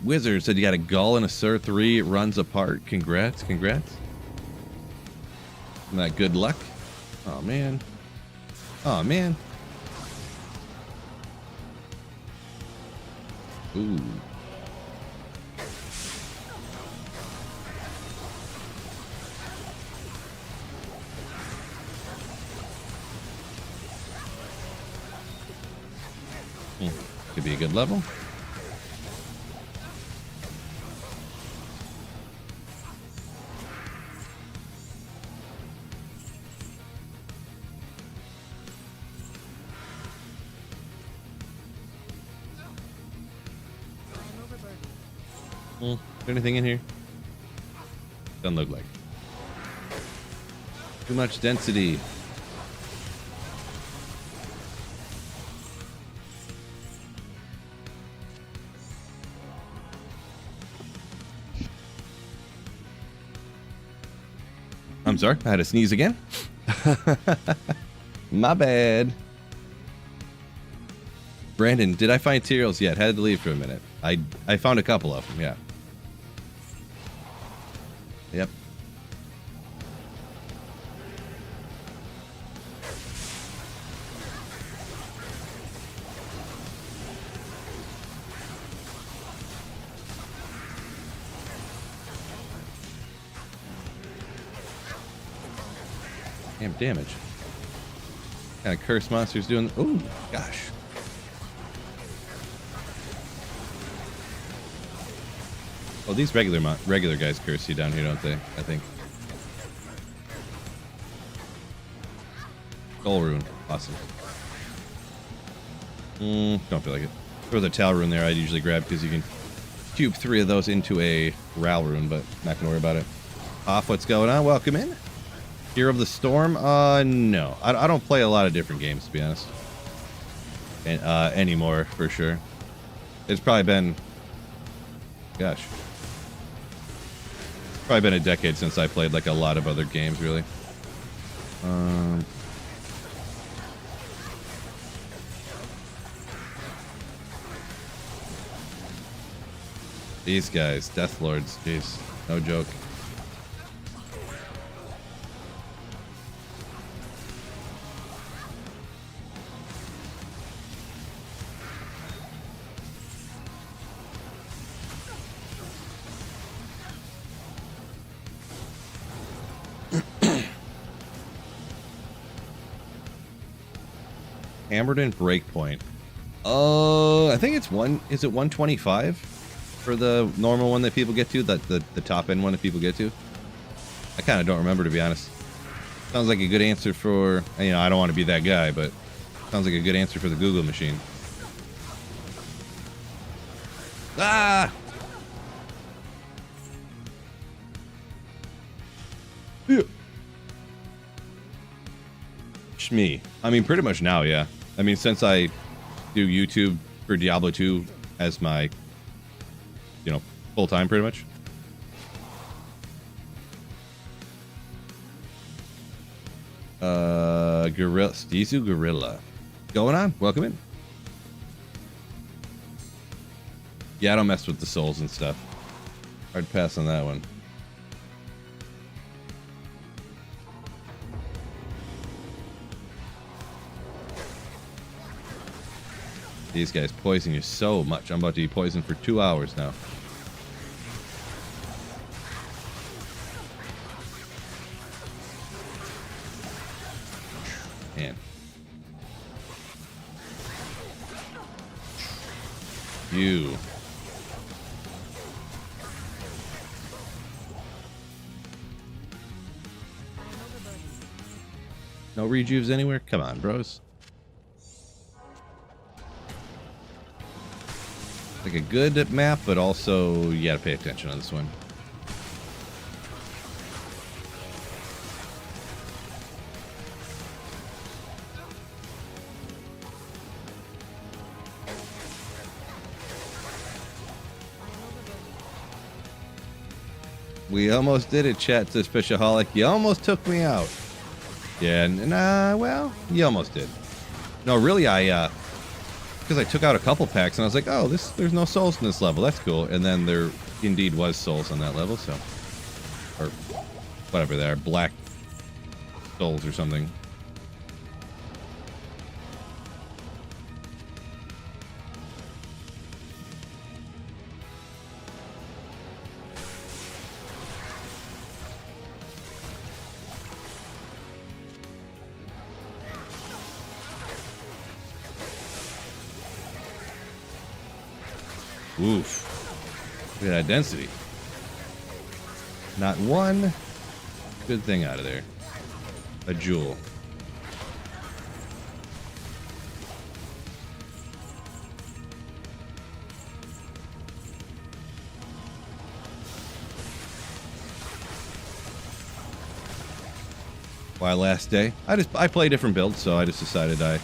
Wizard said you got a Gull and a Sur 3. It runs apart. Congrats, congrats. Isn't that good luck? Oh, man. Oh, man. Ooh. Could be a good level. Anything in here? Doesn't look like. Too much density. I'm sorry, I had to sneeze again. My bad. Brandon, did I find materials yet? Had to leave for a minute. I found a couple of them, yeah. Yep. Damn damage. What kind of curse monsters doing? Oh gosh. Oh, these regular guys curse you down here, don't they? I think. Skull rune, awesome. Don't feel like it. Or the Tal rune there, I'd usually grab because you can cube 3 of those into a Ral rune, but not gonna worry about it. Off, what's going on? Welcome in. Hero of the Storm? No. I don't play a lot of different games, to be honest. And, anymore, for sure. It's probably been... Gosh. Probably been a decade since I played, like, a lot of other games, really. These guys, Death Lords, jeez. No joke. Hammerton Breakpoint. I think it's is it 125 for the normal one that people get to, the top end one that people get to? I kind of don't remember, to be honest. Sounds like a good answer for, you know, I don't want to be that guy, but sounds like a good answer for the Google machine. Ah! Yeah. Me. I mean, pretty much now, yeah. I mean, since I do YouTube for Diablo 2 as my, you know, full time, pretty much. Gorilla, Stizu Gorilla. Going on? Welcome in. Yeah, I don't mess with the souls and stuff. Hard pass on that one. These guys poison you so much. I'm about to be poisoned for 2 hours now. Man. You. No rejuves anywhere? Come on, bros. Like a good map, but also you gotta pay attention on this one. We almost did it, chat, says Fishaholic. You almost took me out. Yeah, well, you almost did. No, really, because I took out a couple packs and I was like, oh, there's no souls in this level. That's cool. And then there indeed was souls on that level, so. Or whatever they are, black souls or something. Oof. Look at that density. Not one good thing out of there. A jewel. Why last day? I play different builds, so I just decided I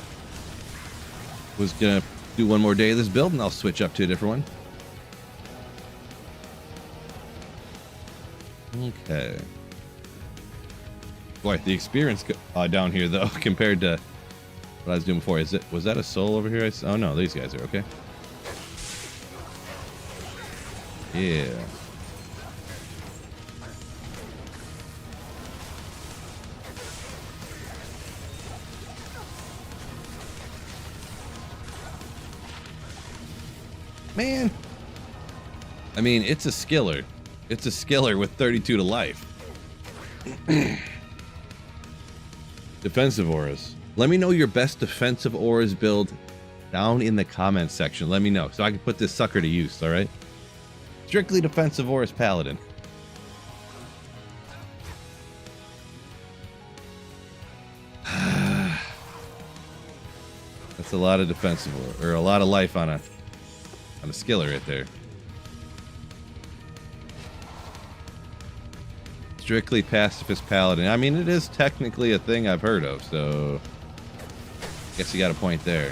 was gonna do one more day of this build, and I'll switch up to a different one. Okay. Boy, the experience down here though, compared to what I was doing before. Was that a soul over here? Oh no, these guys are okay. Yeah. Man, I mean, it's a skiller. It's a skiller with 32 to life. Defensive auras. Let me know your best defensive auras build down in the comments section. Let me know so I can put this sucker to use, all right? Strictly defensive auras paladin. That's a lot of defensive aura, or a lot of life on a skiller right there. Strictly pacifist paladin. I mean, it is technically a thing I've heard of, so guess you got a point there.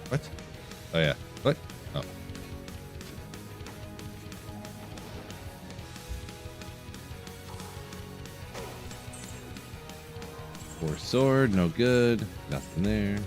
What? Oh yeah. What? Oh. Force sword, no good. Nothing there.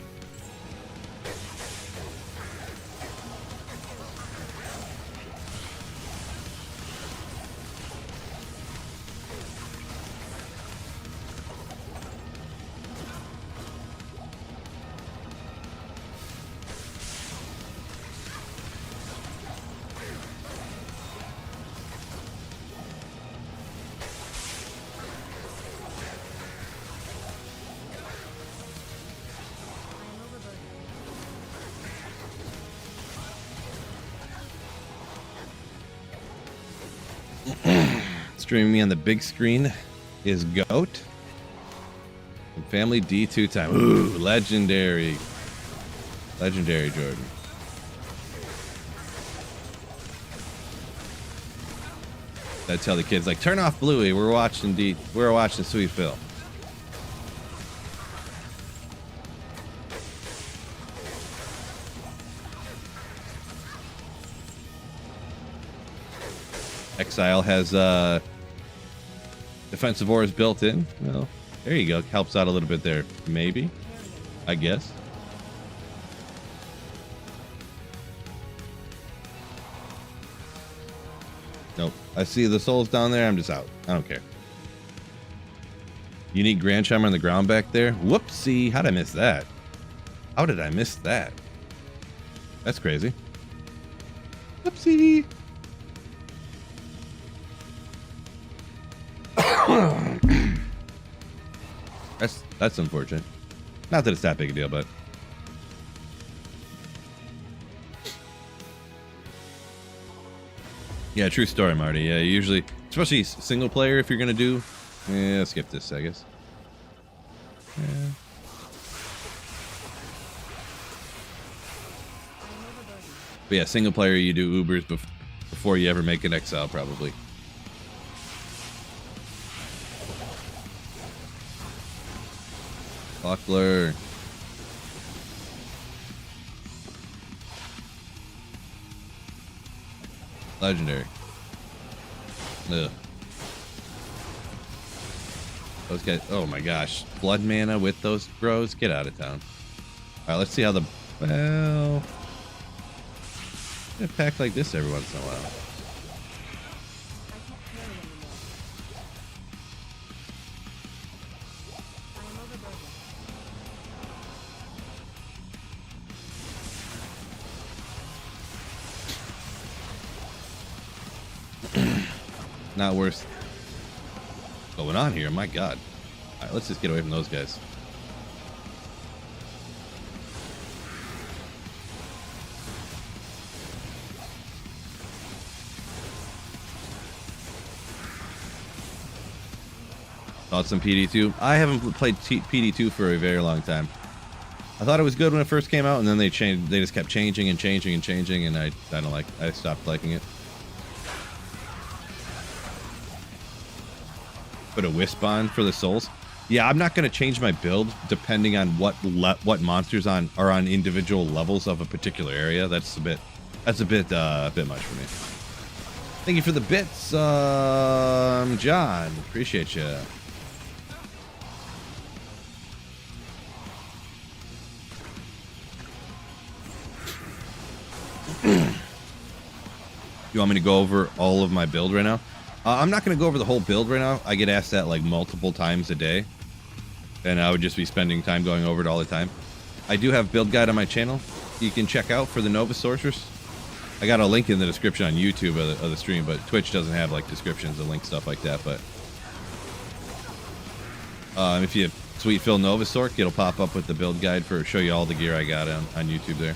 Streaming me on the big screen is Goat. And Family D2 time. Ooh, legendary. Legendary Jordan. I tell the kids, like, turn off Bluey. We're watching Sweet Phil. Exile has defensive auras built in. Well, there you go. Helps out a little bit there. Maybe. I guess. Nope. I see the souls down there. I'm just out. I don't care. Unique Grand Chimer on the ground back there. Whoopsie. How did I miss that? How did I miss that? That's crazy. Whoopsie. That's unfortunate. Not that it's that big a deal, but yeah, true story, Marty. Yeah, usually, especially single player, if you're gonna do, yeah, skip this, I guess. Yeah. But yeah, single player, you do Ubers before you ever make an exile, probably. Buckler. Legendary. Ugh. Those guys. Oh my gosh. Blood mana with those bros. Get out of town. Alright, let's see how the. Well. A pack like this every once in a while. Not worth going on here. My God. All right, let's just get away from those guys. Thoughts on PD2? I haven't played PD2 for a very long time. I thought it was good when it first came out, and then they changed. They just kept changing and changing and changing, and I don't like. I stopped liking it. Put a wisp on for the souls. Yeah, I'm not going to change my build depending on what monsters are on individual levels of a particular area. That's a bit much for me. Thank you for the bits, John. Appreciate you. You want me to go over all of my build right now? I'm not going to go over the whole build right now. I get asked that like multiple times a day, and I would just be spending time going over it all the time. I do have build guide on my channel you can check out for the Nova Sorceress. I got a link in the description on YouTube of the stream, but Twitch doesn't have like descriptions and link stuff like that. But if you sweet fill Nova Sorc, it'll pop up with the build guide for show you all the gear I got on YouTube there.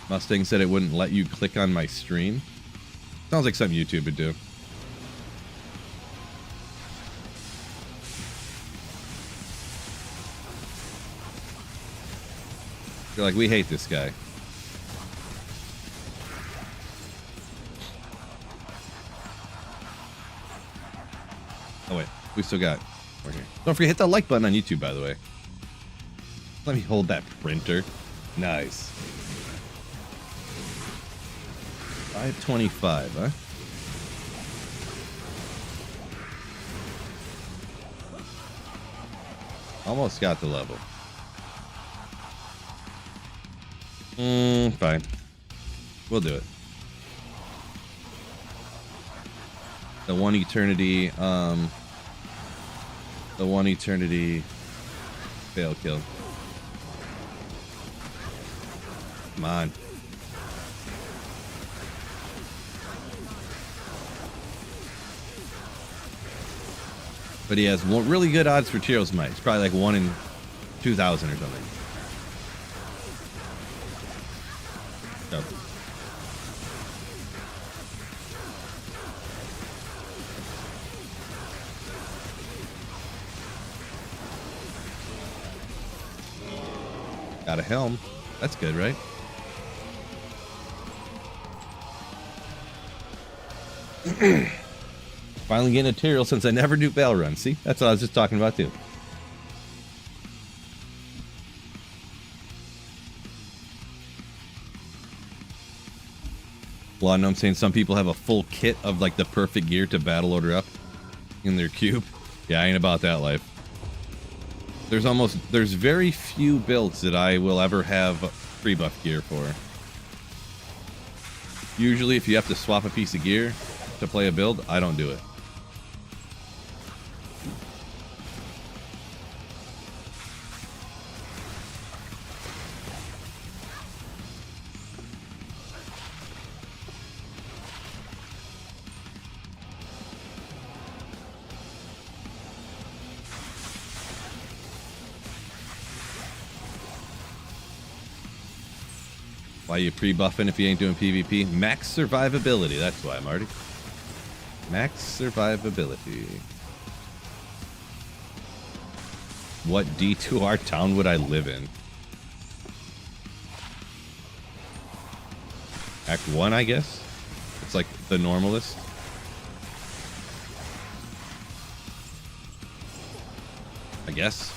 Mustang said it wouldn't let you click on my stream. Sounds like something YouTube would do. They're like, we hate this guy. Oh wait, we still got more here. Don't forget, hit that like button on YouTube, by the way. Let me hold that printer. Nice. 525, huh? Almost got the level. Fine. We'll do it. The one eternity fail kill. Come on. But he has really good odds for Tyro's Might. It's probably like 1 in 2,000 or something. So. Got a helm. That's good, right? Finally getting a Tyro since I never do Battle Run. See? That's what I was just talking about too. Well, I know I'm saying some people have a full kit of like the perfect gear to battle order up in their cube. Yeah, I ain't about that life. There's very few builds that I will ever have free buff gear for. Usually if you have to swap a piece of gear to play a build, I don't do it. Why you pre-buffing if you ain't doing PvP? Max survivability, that's why, Marty. Max survivability. What D2R town would I live in? Act 1, I guess? It's like the normalist. I guess.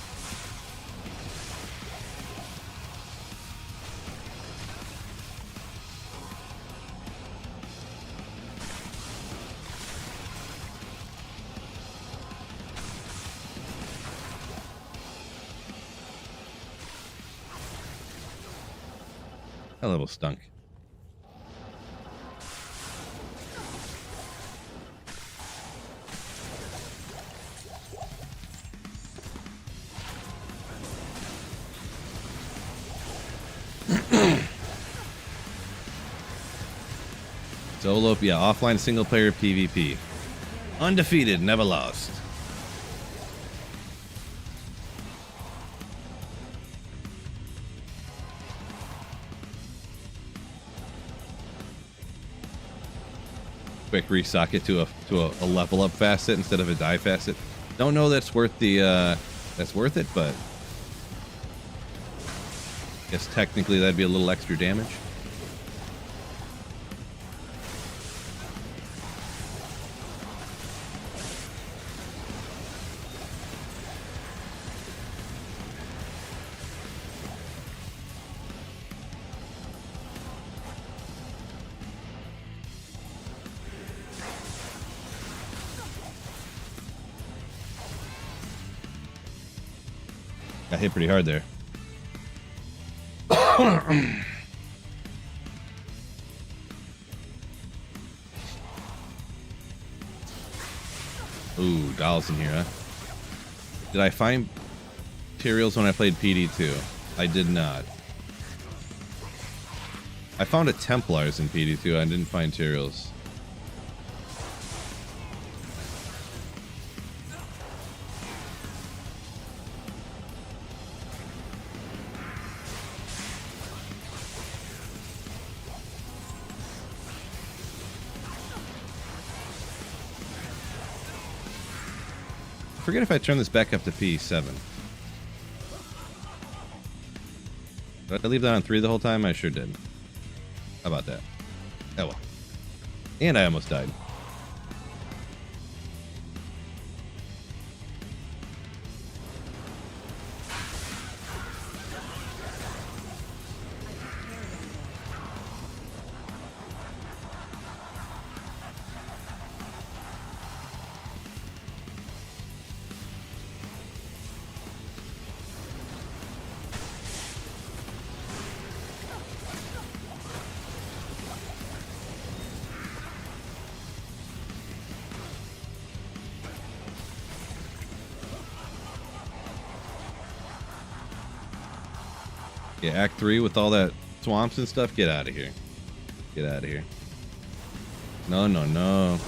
That level stunk. Solo, yeah, offline single player PvP. Undefeated, never lost. Quick resocket to a level up facet instead of a die facet. Don't know that's worth the it, but I guess technically that'd be a little extra damage. Got hit pretty hard there. Ooh, dolls in here, huh? Did I find materials when I played PD2? I did not. I found a Templars in PD2. I didn't find materials. I forget if I turn this back up to P7. Did I leave that on 3 the whole time? I sure did. How about that? Oh well. And I almost died. Yeah, Act 3 with all that swamps and stuff. Get out of here. Get out of here. No, no, no.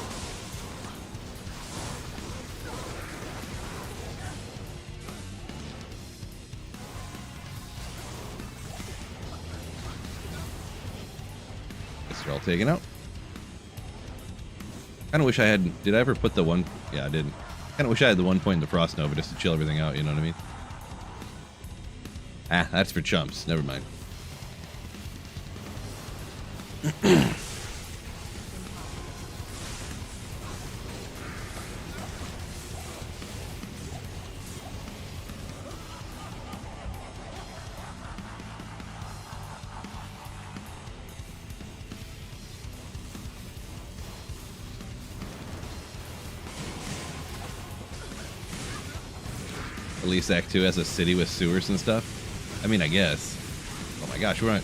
Guess they're all taken out. Kinda wish I had... Did I ever put the one... Yeah, I didn't. Kinda wish I had the 1 point in the Frost Nova just to chill everything out, you know what I mean? Ah, that's for chumps. Never mind. At least Act 2 has a city with sewers and stuff. I mean, I guess. Oh my gosh, we're on...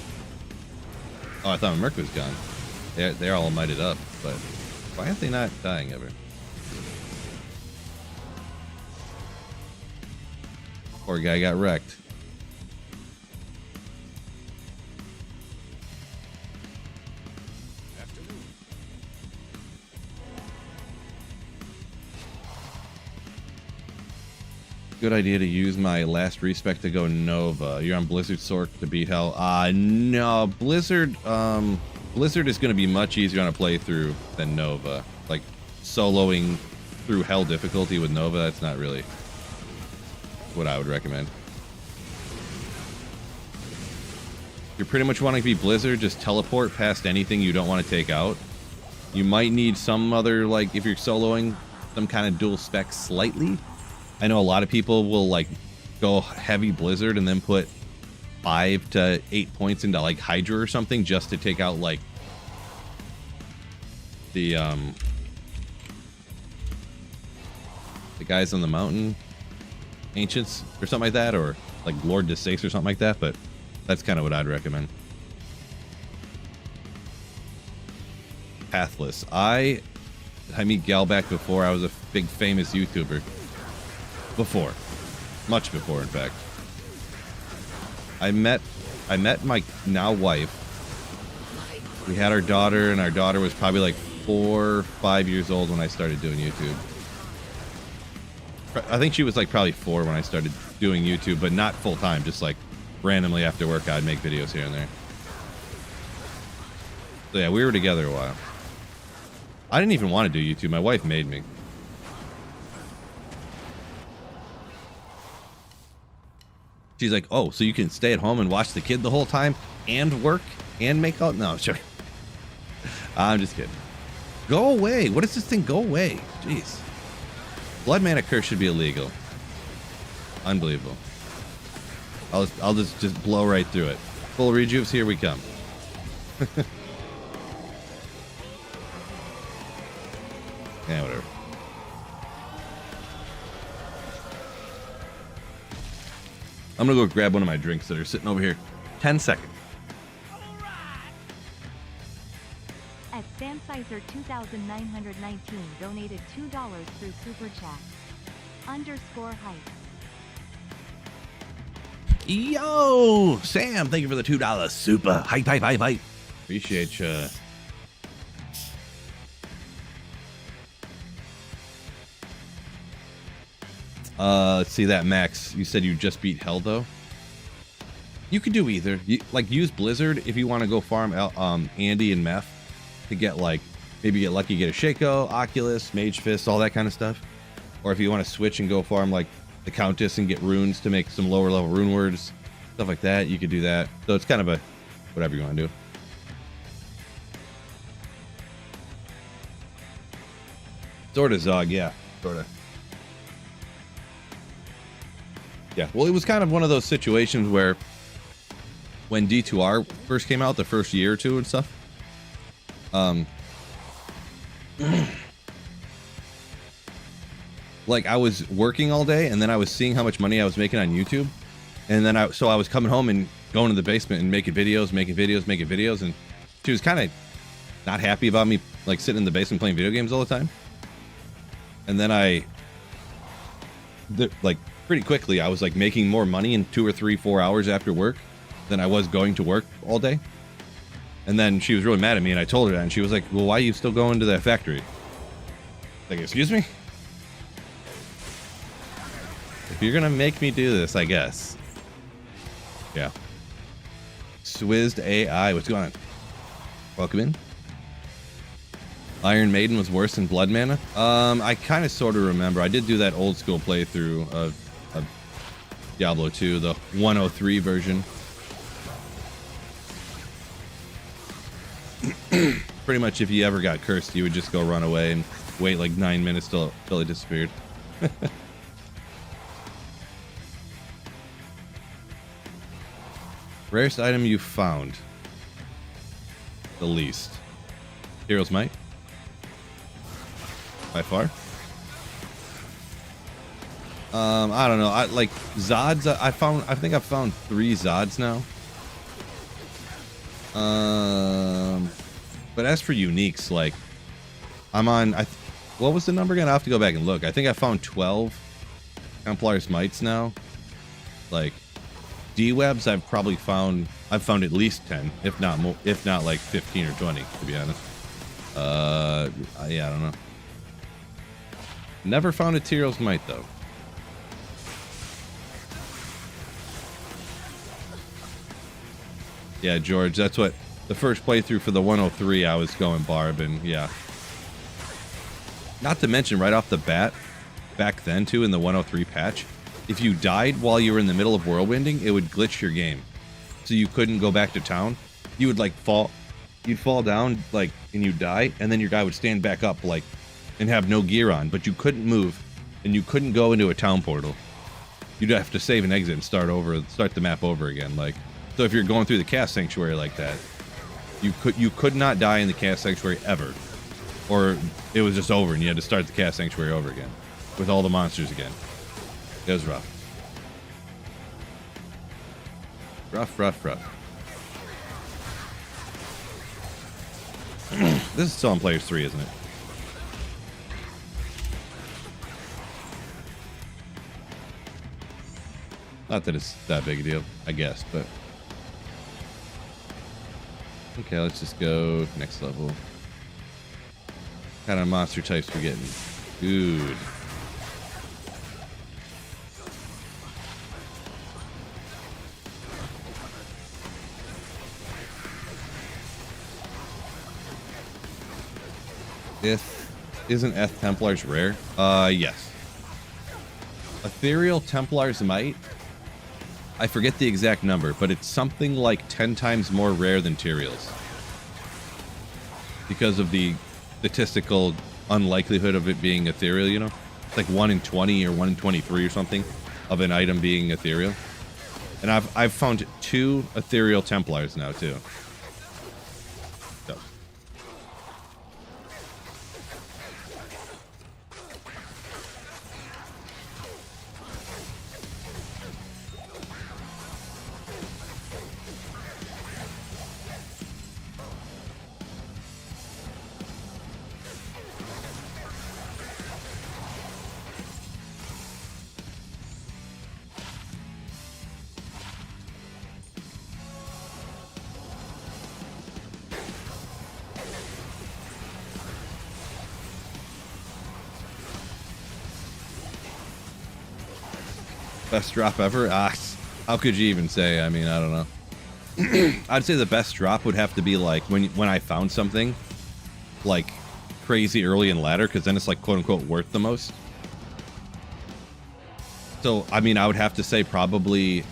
Oh, I thought Merc was gone. They're all mighted up, but why aren't they not dying ever? Poor guy got wrecked. Good idea to use my last respec to go Nova. You're on Blizzard Sorc to beat Hell. No, Blizzard is going to be much easier on a playthrough than Nova. Like, soloing through Hell difficulty with Nova, that's not really what I would recommend. You're pretty much wanting to be Blizzard, just teleport past anything you don't want to take out. You might need some other, like, if you're soloing, some kind of dual spec slightly. I know a lot of people will like go heavy Blizzard and then put 5 to 8 points into like Hydra or something just to take out like the guys on the mountain, Ancients or something like that, or like Lord Desace or something like that, but that's kind of what I'd recommend. Pathless. I meet Galback before. I was a big famous YouTuber. Before. Much before, in fact. I met my now wife. We had our daughter, and our daughter was probably like 4 or 5 years old when I started doing YouTube. I think she was like probably 4 when I started doing YouTube, but not full time, just like randomly after work I'd make videos here and there. So yeah, we were together a while. I didn't even want to do YouTube. My wife made me. She's like, oh, so you can stay at home and watch the kid the whole time and work and make out? No, sure. I'm just kidding. Go away. What is this thing? Go away. Jeez. Blood Mana Curse should be illegal. Unbelievable. I'll just blow right through it. Full rejuves, here we come. Yeah, whatever. I'm gonna go grab one of my drinks that are sitting over here. 10 seconds. At Samsizer 2919 donated $2 through Super Chat. _hype. Yo, Sam, thank you for the $2 super hype. Appreciate you. Let's see that, Max. You said you just beat Hell, though. You could do either. Like, use Blizzard if you want to go farm Andy and Meth to get, like, maybe get lucky, get a Shaco, Oculus, Mage Fist, all that kind of stuff. Or if you want to switch and go farm, like, the Countess and get runes to make some lower level rune words, stuff like that, you could do that. So it's kind of a whatever you want to do. Sorta Zog, yeah, sorta. Yeah, well, it was kind of one of those situations where when D2R first came out, the first year or two and stuff, like I was working all day and then I was seeing how much money I was making on YouTube. And then I was coming home and going to the basement and making videos. And she was kind of not happy about me like sitting in the basement playing video games all the time. And then like pretty quickly, I was like making more money in 2 or 3, 4 hours after work than I was going to work all day. And then she was really mad at me and I told her that and she was like, well, why are you still going to that factory? Like, excuse me? If you're gonna make me do this, I guess. Yeah. Swizzed AI, what's going on? Welcome in. Iron Maiden was worse than Blood Mana? I kind of sort of remember. I did do that old school playthrough of Diablo 2, the 103 version. Pretty much if you ever got cursed, you would just go run away and wait like 9 minutes till it disappeared. Rarest item you found? The least. Hero's Might? By far. I don't know. I like Zods. I think I've found 3 Zods now. But as for uniques, like I'm on. What was the number again? I will have to go back and look. I think I found 12 Templar's Mites now. Like D-Webs, I've found at least 10, if not more, if not like 15 or 20, to be honest. Yeah, I don't know. Never found a Tyrael's Might though. Yeah, George, that's what the first playthrough for the 103 I was going Barb, and yeah. Not to mention right off the bat, back then too in the 103 patch, if you died while you were in the middle of whirlwinding, it would glitch your game. So you couldn't go back to town. You would like you'd fall down like and you'd die, and then your guy would stand back up like and have no gear on, but you couldn't move and you couldn't go into a town portal. You'd have to save and exit and start the map over again. Like, so if you're going through the Cast Sanctuary like that, you could not die in the Cast Sanctuary ever, or it was just over and you had to start the Cast Sanctuary over again with all the monsters again. It was rough. Rough. This is still on Players 3, isn't it? Not that it's that big a deal, I guess, but... Okay, let's just go next level. What kind of monster types we getting? Good. Isn't Eth Templars rare? Yes. Ethereal Templars might. I forget the exact number, but it's something like 10 times more rare than Tyraels. Because of the statistical unlikelihood of it being ethereal, you know? It's like 1 in 20 or 1 in 23 or something of an item being ethereal. And I've found 2 ethereal Templars now too. So. Best drop ever? How could you even say? I mean, I don't know. I'd say the best drop would have to be like when I found something like crazy early in ladder, because then it's like quote unquote worth the most. So I mean, I would have to say probably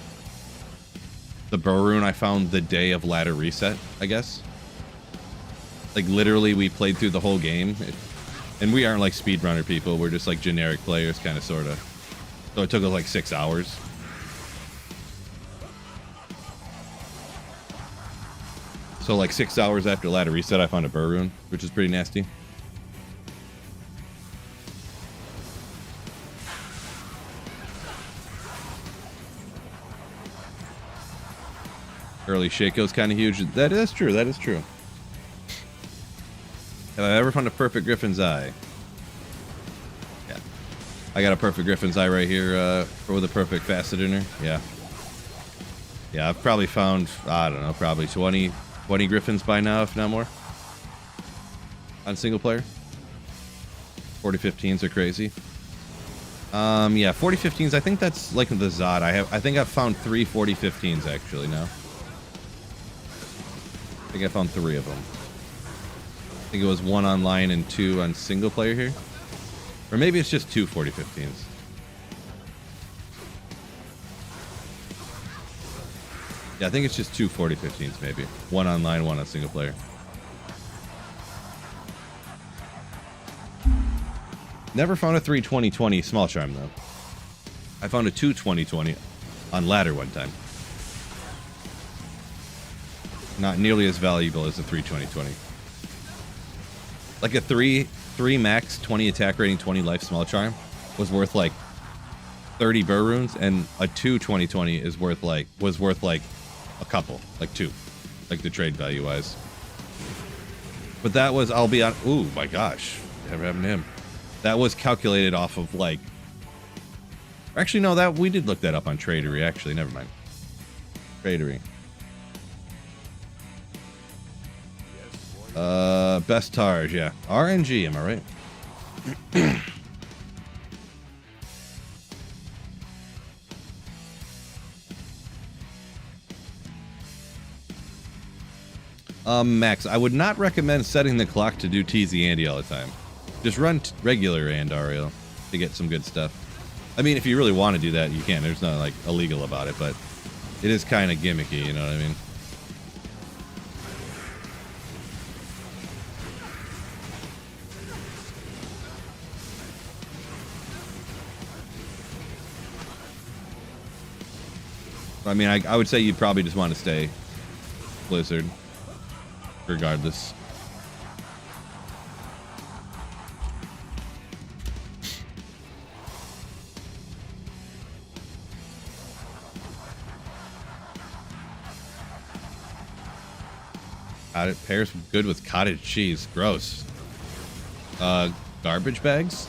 the Burroon I found the day of ladder reset, I guess. Like literally we played through the whole game, and we aren't like speedrunner people, we're just like generic players, kind of, sort of. So it took us like 6 hours. So like 6 hours after ladder reset, I found a Burroon, which is pretty nasty. Early Shaco's kind of huge. That is true. That is true. Have I ever found a perfect Griffin's Eye? Yeah. I got a perfect Griffin's Eye right here with a perfect facet in her. Yeah. Yeah, I've probably found, I don't know, probably 20 Griffins by now, if not more. On single player. 4015s are crazy. Yeah, 4015s, I think that's like the Zod. I think I've found 3 4015s actually now. I think I found 3 of them. I think it was 1 online and 2 on single player here. Or maybe it's just 2 4015s. Yeah, I think it's just 2 4015s maybe. 1 online, 1 on single player. Never found a 3 2020 small charm though. I found a 2 2020 on ladder one time. Not nearly as valuable as a 3 2020. Like a 3 max, 20 attack rating, 20 life small charm was worth like 30 Burroons, and a 2 2020 was worth like a couple, like 2, like the trade value wise. But that was, I'll be on. Ooh my gosh, whatever happened to him? That was calculated off of like. Actually, no, that we did look that up on Tradery. Actually, never mind. Tradery. Best Targe, yeah. RNG, am I right? Max, I would not recommend setting the clock to do TZ Andy all the time. Just run regular Andariel to get some good stuff. I mean, if you really want to do that, you can. There's nothing like illegal about it, but it is kind of gimmicky, you know what I mean? I mean, I would say you'd probably just want to stay Blizzard, regardless. It pairs good with cottage cheese. Gross. Garbage bags?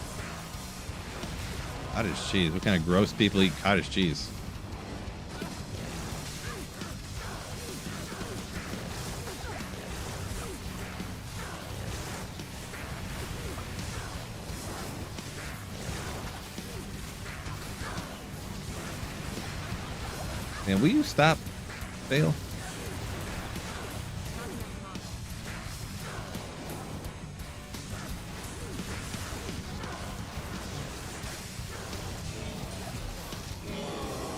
Cottage cheese. What kind of gross people eat cottage cheese? And will you stop, fail?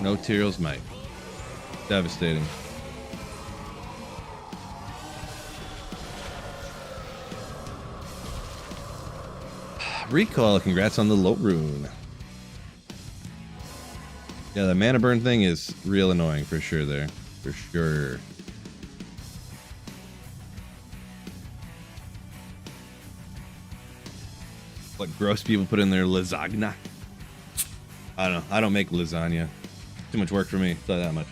No Tyrell's might. Devastating. Recall, congrats on the low rune. Yeah, the mana burn thing is real annoying for sure there. For sure. What gross people put in their lasagna? I don't know. I don't make lasagna. Too much work for me. Tell you that much.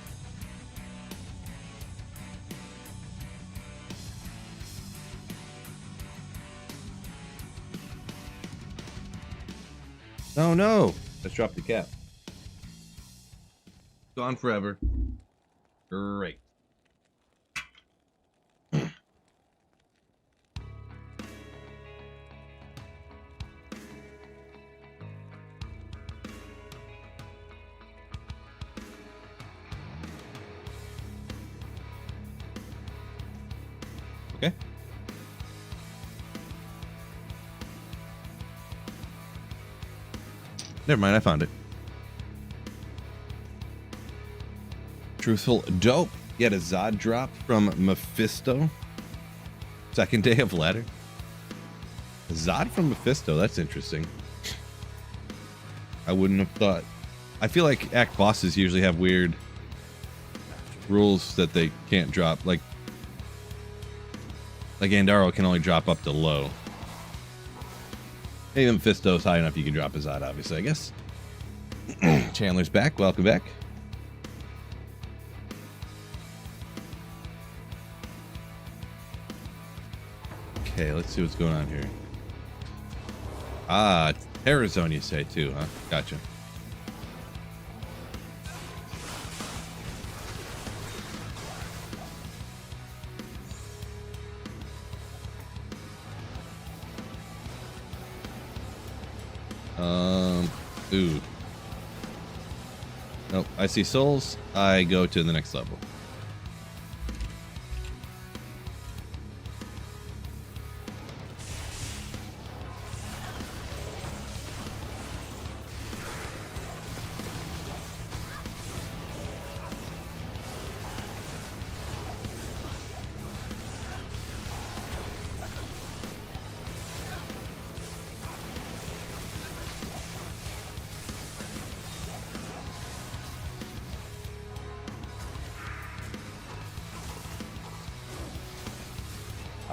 Oh no! Let's drop the cap. Gone forever. Great. Okay. Never mind, I found it. Truthful dope. Get a Zod drop from Mephisto. Second day of ladder. A Zod from Mephisto, that's interesting. I wouldn't have thought. I feel like act bosses usually have weird rules that they can't drop. Like Andaro can only drop up to low. Maybe Mephisto's high enough you can drop a Zod, obviously, I guess. Chandler's back. Welcome back. Okay, let's see what's going on here. Ah, Terror Zone you say too, huh? Gotcha. Ooh. Nope, I see souls. I go to the next level.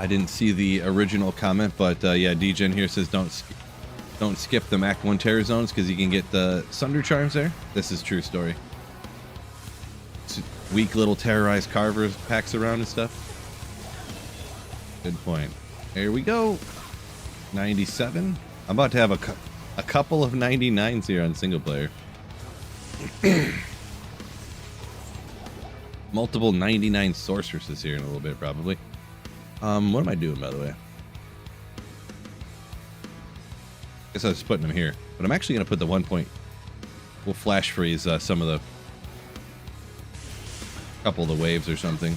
I didn't see the original comment, but yeah, DGen here says don't skip the Act 1 terror zones because you can get the Sunder Charms there. This is true story. It's weak little terrorized carvers packs around and stuff. Good point. Here we go. 97. I'm about to have a couple of 99s here on single player. Multiple 99 sorceresses here in a little bit, probably. What am I doing, by the way? Guess I was putting them here, but I'm actually going to put the 1 point. We'll flash freeze some of the couple of the waves or something.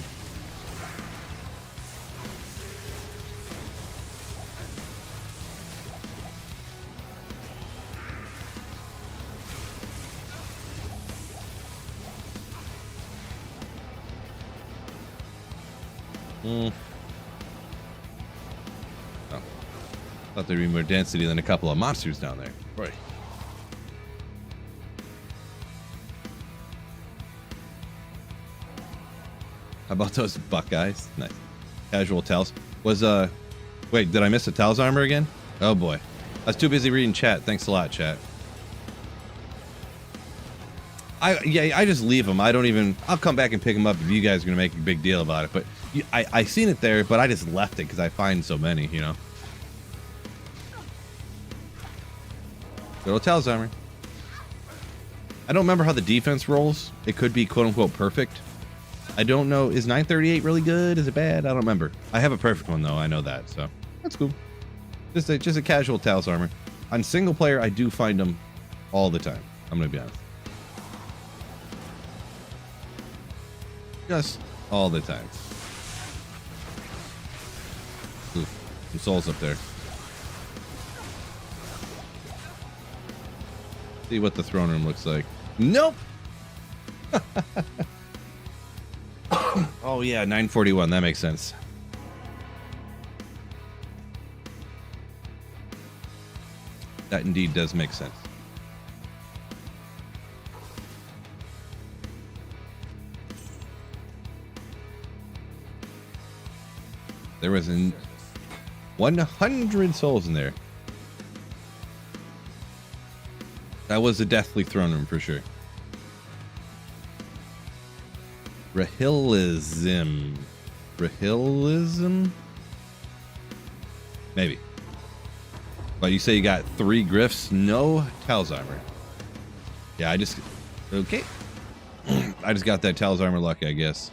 Thought there'd be more density than a couple of monsters down there. Right. How about those Buckeyes? Nice. Casual Tals. Was, wait, did I miss a Tals armor again? Oh boy. I was too busy reading chat. Thanks a lot, chat. I just leave them. I don't even, I'll come back and pick them up if you guys are going to make a big deal about it. But I seen it there, but I just left it because I find so many, you know. Good old Tals armor. I don't remember how the defense rolls. It could be quote unquote perfect. I don't know. Is 938 really good? Is it bad? I don't remember. I have a perfect one though. I know that, so that's cool. Just a casual Tals armor. On single player, I do find them all the time. I'm gonna be honest. Just all the time. Ooh, some souls up there. See what the throne room looks like. Nope. Oh yeah, 941. That makes sense. That indeed does make sense. There was 100 souls in there. That was a deathly throne room for sure. Rahilism. Rahilism? Maybe. But you say you got 3 Griffs, no Tal's armor. Yeah, okay. I just got that Tal's armor luck, I guess.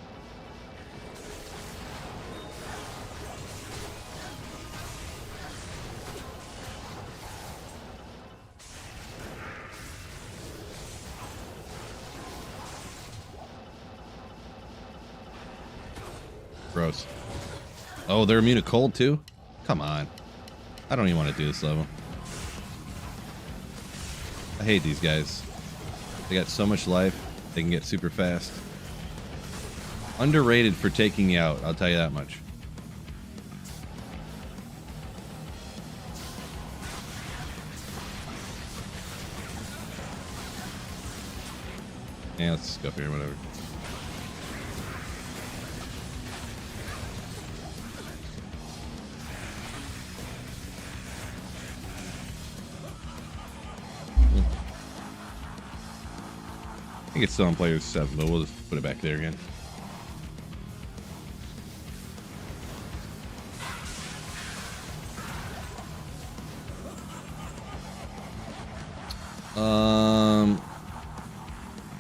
Gross. Oh, they're immune to cold too? Come on. I don't even want to do this level. I hate these guys. They got so much life. They can get super fast. Underrated for taking you out, I'll tell you that much. Yeah, let's just go up here, whatever. I think it's still on players 7, but we'll just put it back there again.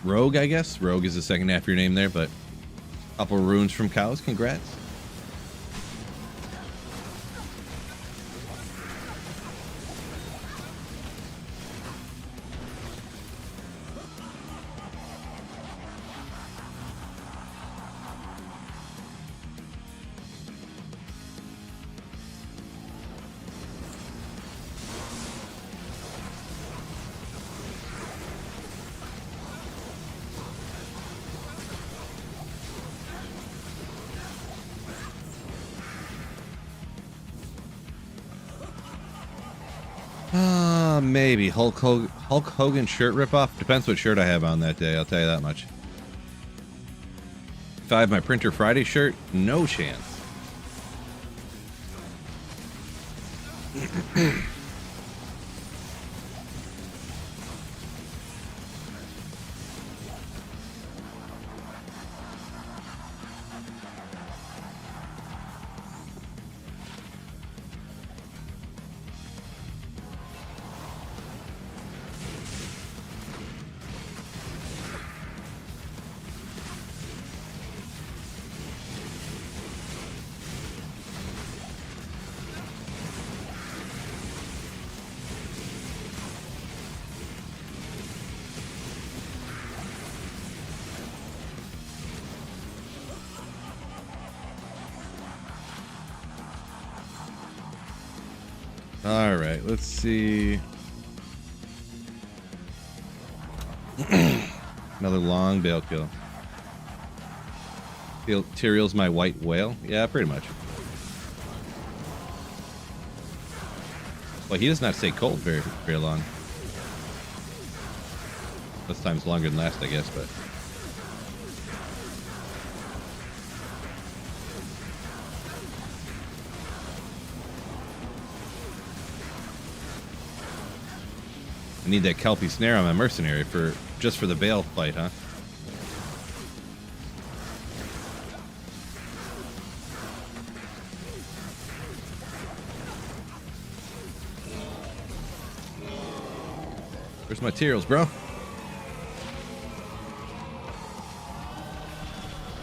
Rogue, I guess. Rogue is the second half of your name there, but a couple runes from cows. Congrats. Maybe Hulk Hogan shirt ripoff. Depends what shirt I have on that day. I'll tell you that much. If I have my Printer Friday shirt, no chance. All right, let's see. Another long bail kill. Tyrion's my white whale? Yeah, pretty much. Well, he does not stay cold very, very long. This time's longer than last, I guess, but... I need that Kelpie snare on my mercenary just for the Bale fight, huh? Where's my materials, bro?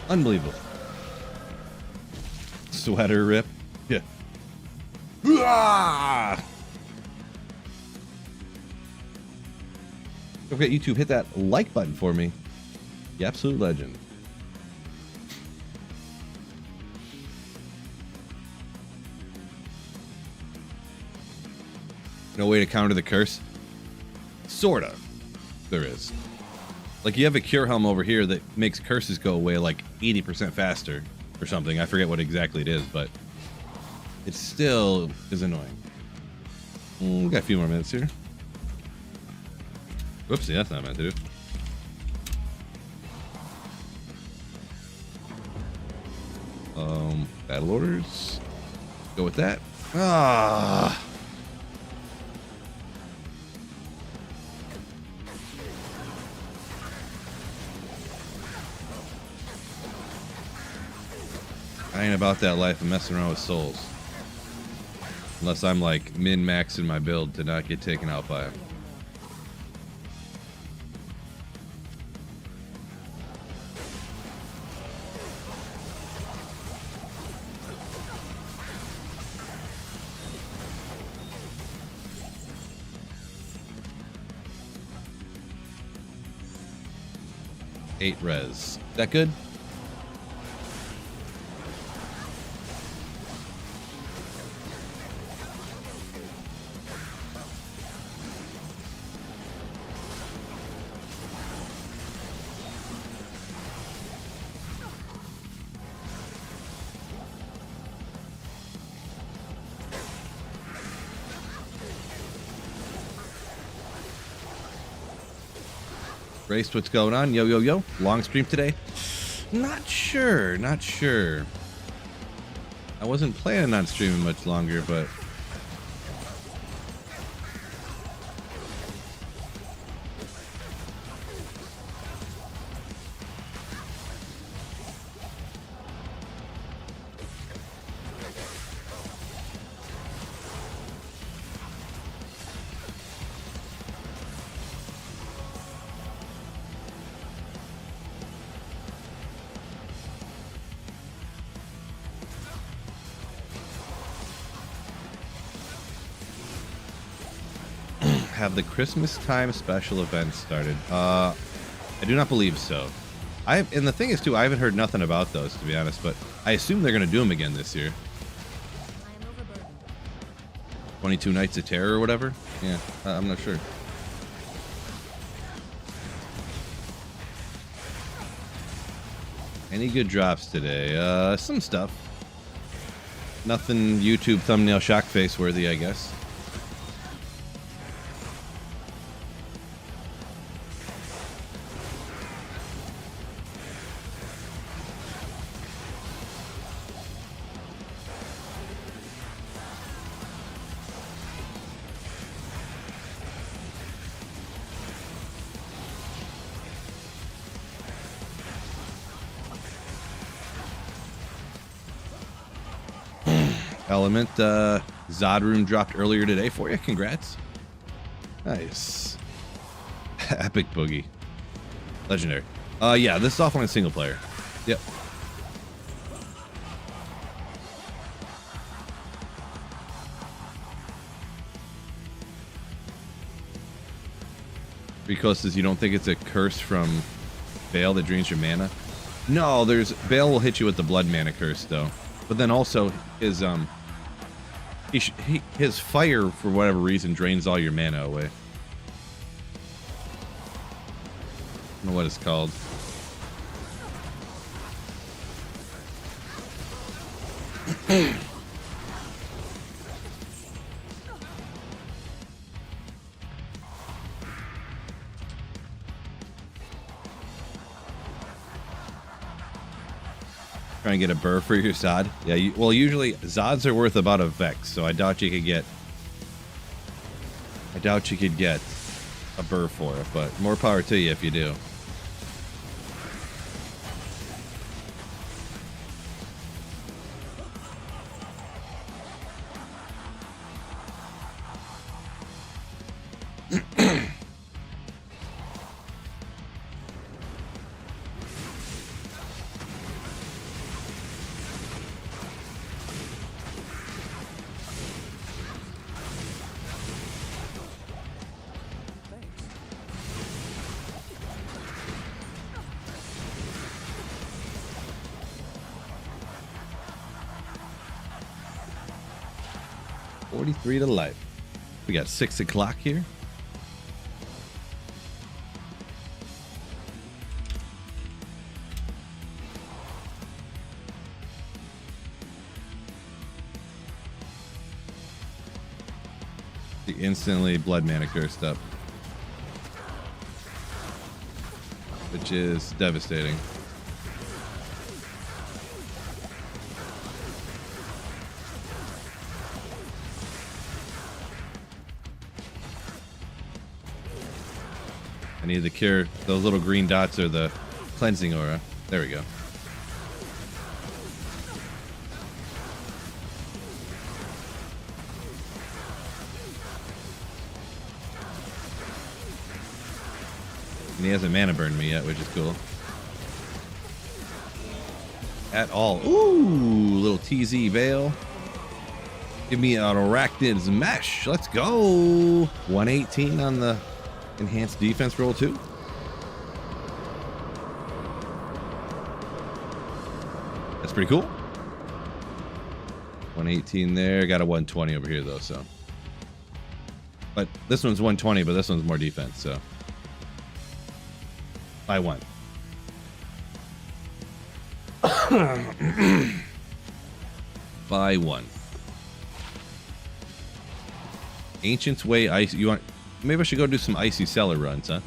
Unbelievable. Sweater rip. Yeah. Ah! Don't forget, YouTube, hit that like button for me. You absolute legend. No way to counter the curse? Sorta. There is. Like, you have a cure helm over here that makes curses go away like 80% faster or something. I forget what exactly it is, but it still is annoying. We got a few more minutes here. Whoopsie, that's not meant to do. Battle orders. Go with that. Ah. I ain't about that life of messing around with souls. Unless I'm like min-maxing my build to not get taken out by him. Eight res. That good? Race, what's going on? Yo, yo, yo. Long stream today? Not sure. Not sure. I wasn't planning on streaming much longer, but... have the Christmas time special event started? I do not believe so. And the thing is too, I haven't heard nothing about those, to be honest, but I assume they're gonna do them again this year. 22 Nights of Terror or whatever? Yeah, I'm not sure. Any good drops today? Some stuff. Nothing YouTube thumbnail shock face worthy, I guess. Element, Zod Room dropped earlier today for you. Congrats. Nice. Epic Boogie. Legendary. Yeah, this is offline single player. Yep. Rico says you don't think it's a curse from Bale that drains your mana? No, Bale will hit you with the blood mana curse though. But then also his his fire for whatever reason drains all your mana away. I don't know what it's called. Trying to get a burr for your Zod. Yeah, well, usually Zods are worth about a Vex, so I doubt you could get a burr for it, but more power to you if you do. To life. We got 6 o'clock here. The instantly blood mana cursed up, which is devastating. I need to cure those little green dots or the cleansing aura. There we go. And he hasn't mana burned me yet, which is cool. At all. Ooh, little TZ Veil. Give me an Arachnid's Mesh. Let's go. 118 on the enhanced defense roll too. That's pretty cool. 118 there. Got a 120 over here though, so. But this one's 120, but this one's more defense, so. By 1. By 1. Ancient's Way Ice. You want? Maybe I should go do some Icy Cellar runs, huh?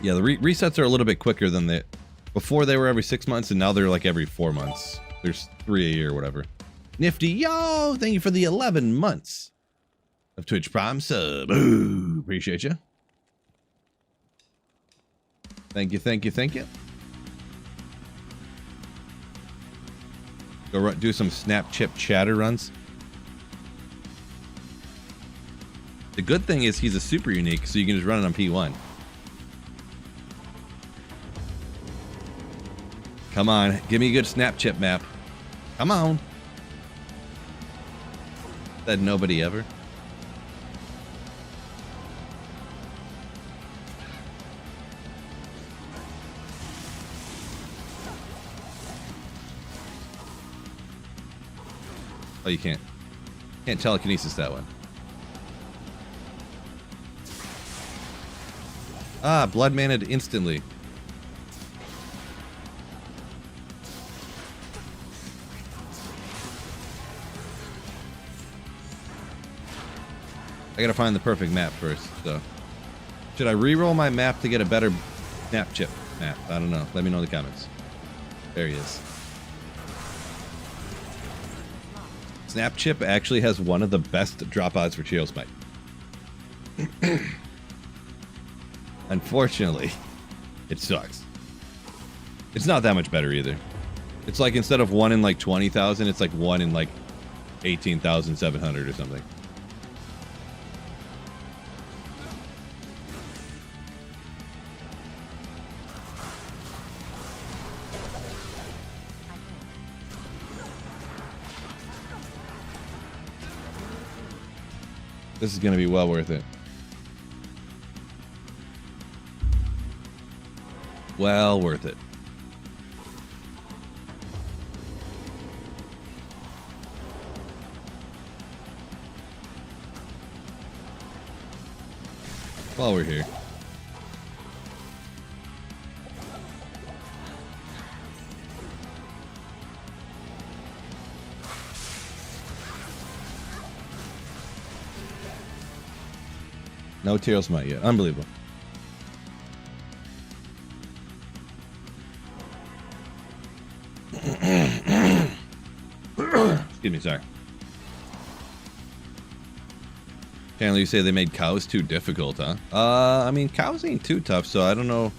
Yeah, the resets are a little bit quicker than the. Before they were every 6 months, and now they're like every 4 months. There's 3 a year, or whatever. Nifty, yo! Thank you for the 11 months of Twitch Prime sub. Ooh, appreciate you. Thank you, thank you, thank you. Go do some snap chip chatter runs. The good thing is he's a super unique, so you can just run it on P1. Come on, give me a good snap chip map. Come on. Said nobody ever. Oh, you can't telekinesis that one. Ah, blood mana'd instantly. I gotta find the perfect map first, so. Should I re-roll my map to get a better snap chip map? I don't know. Let me know in the comments. There he is. Snap chip actually has one of the best drop odds for Chaos Smite. Unfortunately, it sucks. It's not that much better either. It's like instead of 1 in like 20,000, it's like 1 in like 18,700 or something. This is going to be well worth it. Well worth it. While we're here. No Teal Smite yet. Unbelievable. Excuse me, sorry. Apparently you say they made cows too difficult, huh? I mean, cows ain't too tough, so I don't know.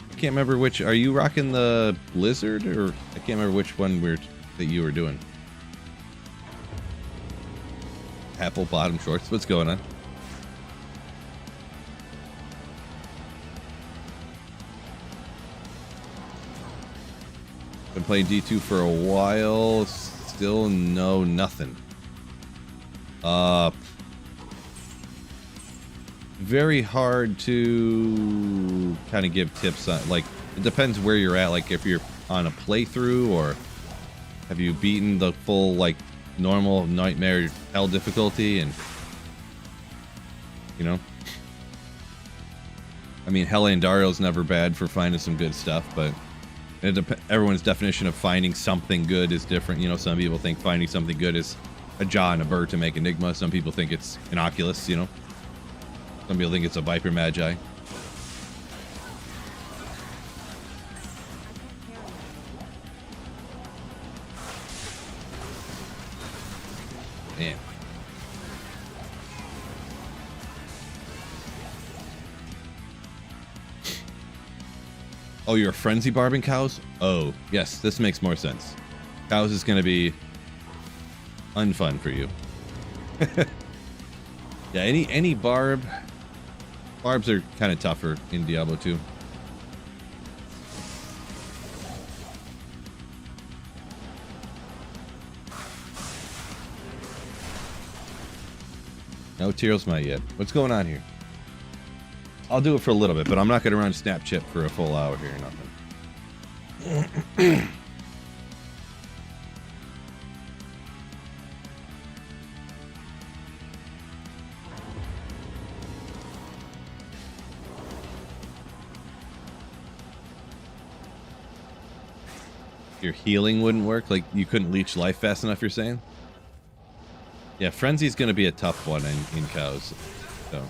I can't remember which. Are you rocking the Blizzard, or I can't remember which one that you were doing. Apple bottom shorts. What's going on? Been playing D2 for a while. Still know nothing. Very hard to kind of give tips on, like, It depends where you're at. Like if you're on a playthrough, or have you beaten the full like normal nightmare hell difficulty, and you know. I mean, Hell Andario's never bad for finding some good stuff, but everyone's definition of finding something good is different. You know, some people think finding something good is a jaw and a bird to make Enigma. Some people think it's an Oculus, you know. Some people think it's a Viper Magi. Man. Oh, you're a frenzy barbing cows? Oh, yes, this makes more sense. Cows is going to be unfun for you. Yeah, any barbs are kind of tougher in Diablo 2. No Tearl's Might yet. What's going on here? I'll do it for a little bit, but I'm not going to run Snap Chip for a full hour here or nothing. Your healing wouldn't work? Like, you couldn't leech life fast enough, you're saying? Yeah, Frenzy's going to be a tough one in cows. So...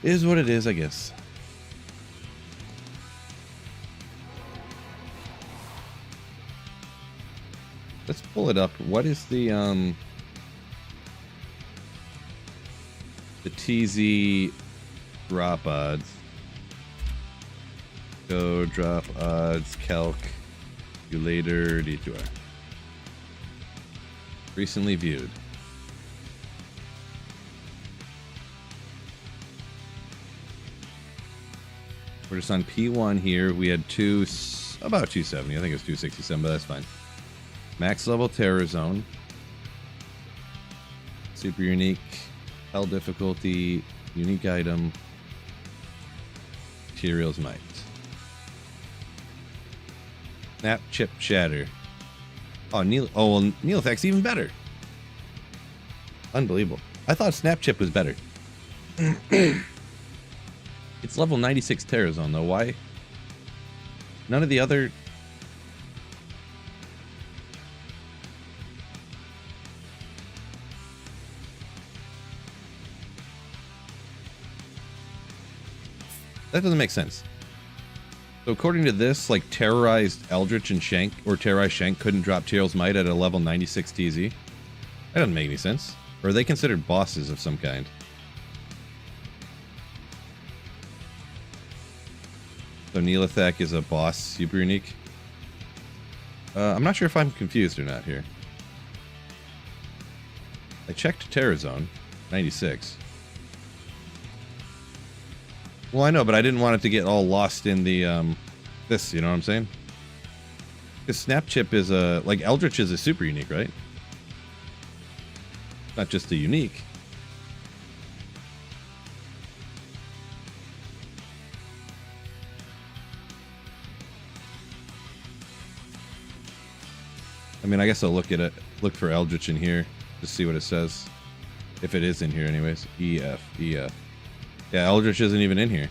is what it is, I guess. Let's pull it up. What is the TZ drop odds? Go drop odds, calc, you later, detour. Recently viewed. We're just on P1 here. We had about 270. I think it was 267, but that's fine. Max level Terror Zone. Super unique. Hell difficulty. Unique item. Materials Might. Snap, Chip, Shatter. Oh, well, Neelithac's even better. Unbelievable. I thought Snap Chip was better. It's level 96 Terror Zone, though. Why? None of the other... That doesn't make sense. So according to this, like, Terrorized Eldritch and Shank, or Terrorized Shank couldn't drop Tearl's Might at a level 96 TZ. That doesn't make any sense. Or are they considered bosses of some kind? So Neelithak is a boss, super unique. I'm not sure if I'm confused or not here. I checked Terror Zone, 96. Well, I know, but I didn't want it to get all lost in the, this, you know what I'm saying? Because Snap Chip is a, like, Eldritch is a super unique, right? Not just a unique. I mean, I guess I'll look at it, look for Eldritch in here, just see what it says. If it is in here anyways. EF. Yeah, Eldritch isn't even in here.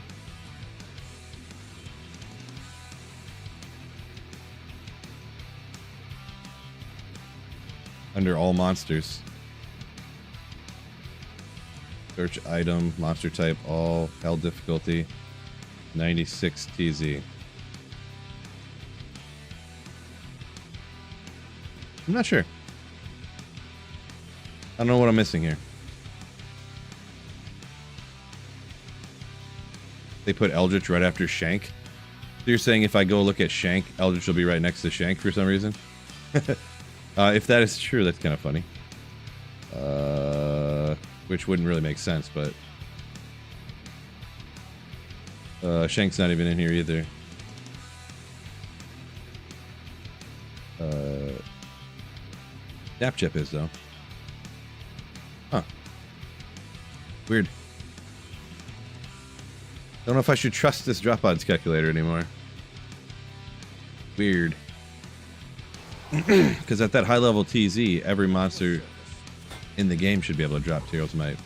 Under all monsters. Search item, monster type, all, hell difficulty, 96 TZ. I'm not sure. I don't know what I'm missing here. They put Eldritch right after Shank. So you're saying if I go look at Shank, Eldritch will be right next to Shank for some reason? If that is true, that's kind of funny. Which wouldn't really make sense, but... Shank's not even in here either. Snap chip is, though. Huh. Weird. Don't know if I should trust this drop odds calculator anymore. Weird. Because at that high level TZ, every monster in the game should be able to drop Teros Might.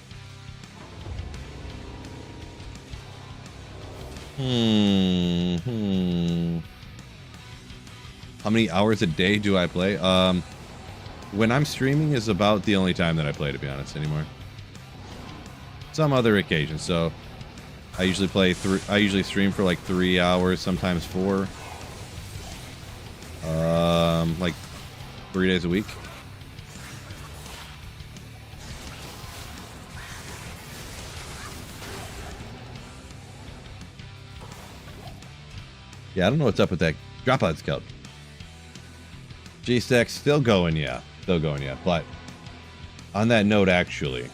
How many hours a day do I play? When I'm streaming is about the only time that I play, to be honest, anymore. Some other occasions. So I usually play I usually stream for like 3 hours, sometimes 4. Like 3 days a week. Yeah, I don't know what's up with that drop odds count. G-Stack still going, yeah. Still going, yeah. But on that note, actually,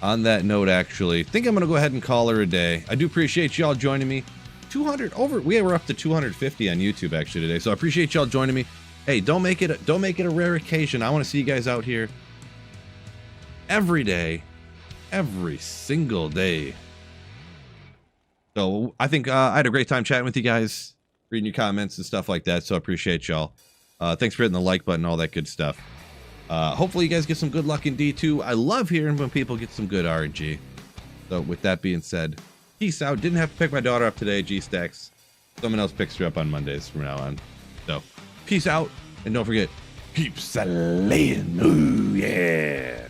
think I'm going to go ahead and call her a day. I do appreciate y'all joining me. 200 over. We were up to 250 on YouTube actually today. So I appreciate y'all joining me. Hey, don't make it a rare occasion. I want to see you guys out here every day, every single day. So I think I had a great time chatting with you guys, reading your comments and stuff like that. So I appreciate y'all. Thanks for hitting the like button, all that good stuff. Hopefully you guys get some good luck in D2. I love hearing when people get some good RNG. So with that being said, peace out. Didn't have to pick my daughter up today, G-Stacks. Someone else picks her up on Mondays from now on. So peace out. And don't forget, keep slaying. Ooh, yeah.